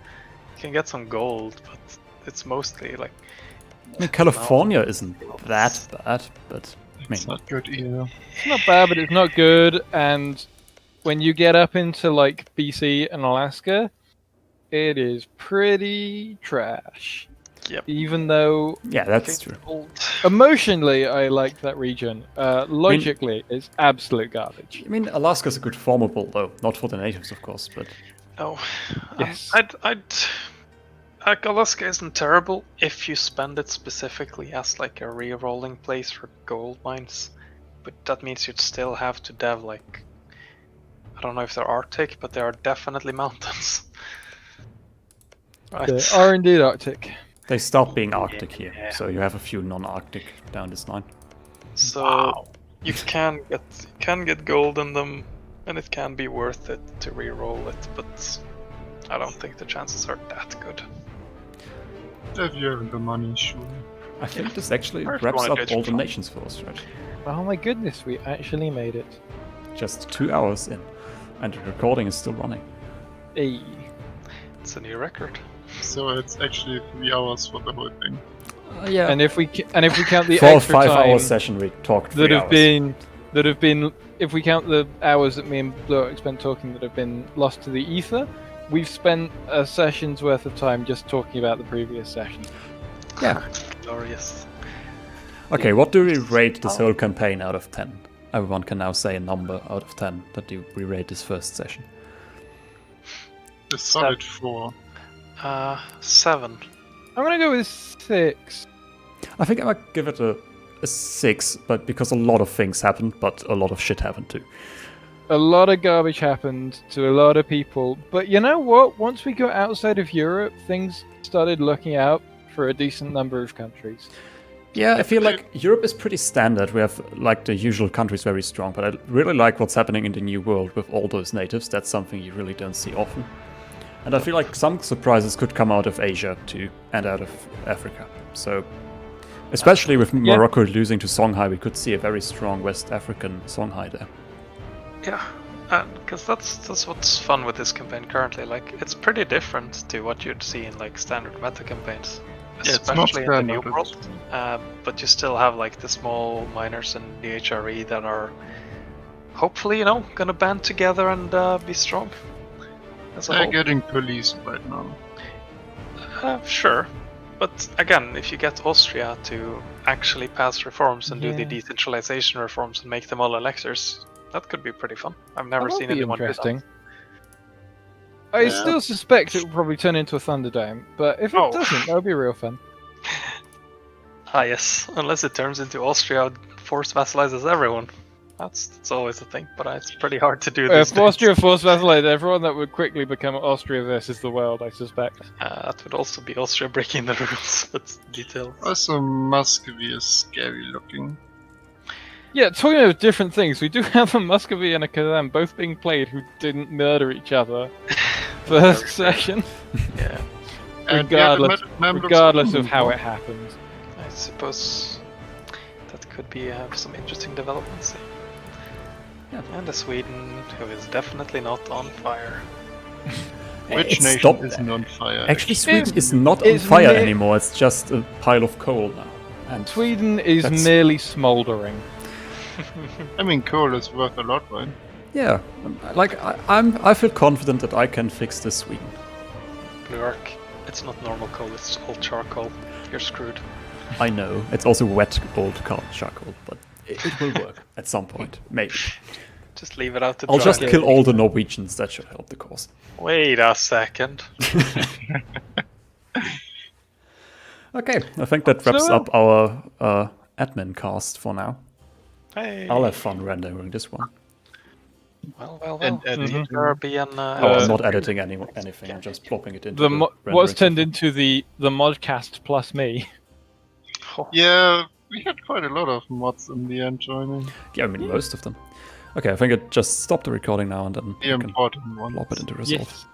You can get some gold, but it's mostly like I mean, California isn't that bad, but I mean, It's not good either. It's not bad, but it's not good. And when you get up into like BC and Alaska, it is pretty trash. Yep. Even though yeah, that's true. gold. emotionally I like that region, logically it's absolute garbage. I mean, Alaska's a good formable, though. Not for the natives, of course, but No, Yes. like Alaska isn't terrible if you spend it specifically as like a re-rolling place for gold mines, but that means you'd still have to dev like, I don't know if they're Arctic, but they are definitely mountains. Right. They are indeed Arctic. they start being Arctic here, Yeah. so you have a few non-Arctic down this line. So you can get gold in them, and it can be worth it to re-roll it, but I don't think the chances are that good. If you have the money, sure. I think this actually Or if you wraps wanna up do it all for the fun. nations for us, right? Oh my goodness, we actually made it. Just 2 hours in, and the recording is still running. Hey. It's a new record. So it's actually 3 hours for the whole thing. Yeah. And if we count the 4 or extra 5 time hour session, we talked 3 that have hours. been if we count the hours that me and Blue spent talking that have been lost to the ether, we've spent a session's worth of time just talking about the previous session. Yeah. Glorious. Okay, what do we rate this whole campaign out of 10? Everyone can now say a number out of 10 that we rate this first session. A solid 4. 7. I'm gonna go with 6. I think I might give it a 6, but because a lot of things happened, but a lot of shit happened too. A lot of garbage happened to a lot of people, but you know what? Once we got outside of Europe, things started looking out for a decent number of countries. Yeah, I feel like Europe is pretty standard. We have like the usual countries very strong, but I really like what's happening in the New World with all those natives. That's something you really don't see often. And I feel like some surprises could come out of Asia too, and out of Africa. So, especially with Morocco losing to Songhai, we could see a very strong West African Songhai there. Yeah, because that's what's fun with this campaign currently. Like, it's pretty different to what you'd see in like standard meta campaigns. especially in the New standard, World. But you still have like the small miners and the HRE that are hopefully, gonna band together and be strong. As a They're whole. getting policed right now. Sure, but again, if you get Austria to actually pass reforms and do the decentralization reforms and make them all electors, that could be pretty fun. I've never That'll seen be anyone do that. interesting. I still suspect it will probably turn into a Thunderdome, but if it doesn't, that'll be real fun. Yes, unless it turns into Austria force vassalizes everyone. That's always a thing, but it's pretty hard to do this. If Austria force vassalized everyone, that would quickly become Austria versus the world, I suspect. That would also be Austria breaking the rules. That's details. Also, Muscovy is scary looking. Yeah, talking of different things, we do have a Muscovy and a Kazan both being played who didn't murder each other first session. Yeah. regardless of how it happened. I suppose that could be some interesting developments. Yeah. And a Sweden who is definitely not on fire. Which nation isn't on fire? Actually, Sweden is not on fire anymore. It's just a pile of coal now. And Sweden is merely smouldering. I mean, coal is worth a lot, right? Yeah, like I feel confident that I can fix this Sweden. Blue Arc, it's not normal coal, it's all charcoal. You're screwed. I know, it's also wet old charcoal, but it will work at some point, maybe. Just leave it out to I'll dry. just kill all the Norwegians, that should help the cause. Wait a second. Okay, I think that wraps up our admin cast for now. Hey. I'll have fun rendering this one. Well. And There be an, I'm not editing anything, I'm just plopping it into the what's turned into the modcast plus me. Yeah, we had quite a lot of mods in the end joining. Yeah, I mean, most of them. Okay, I think I just stop the recording now and then The important ones. plop it into results. Yes.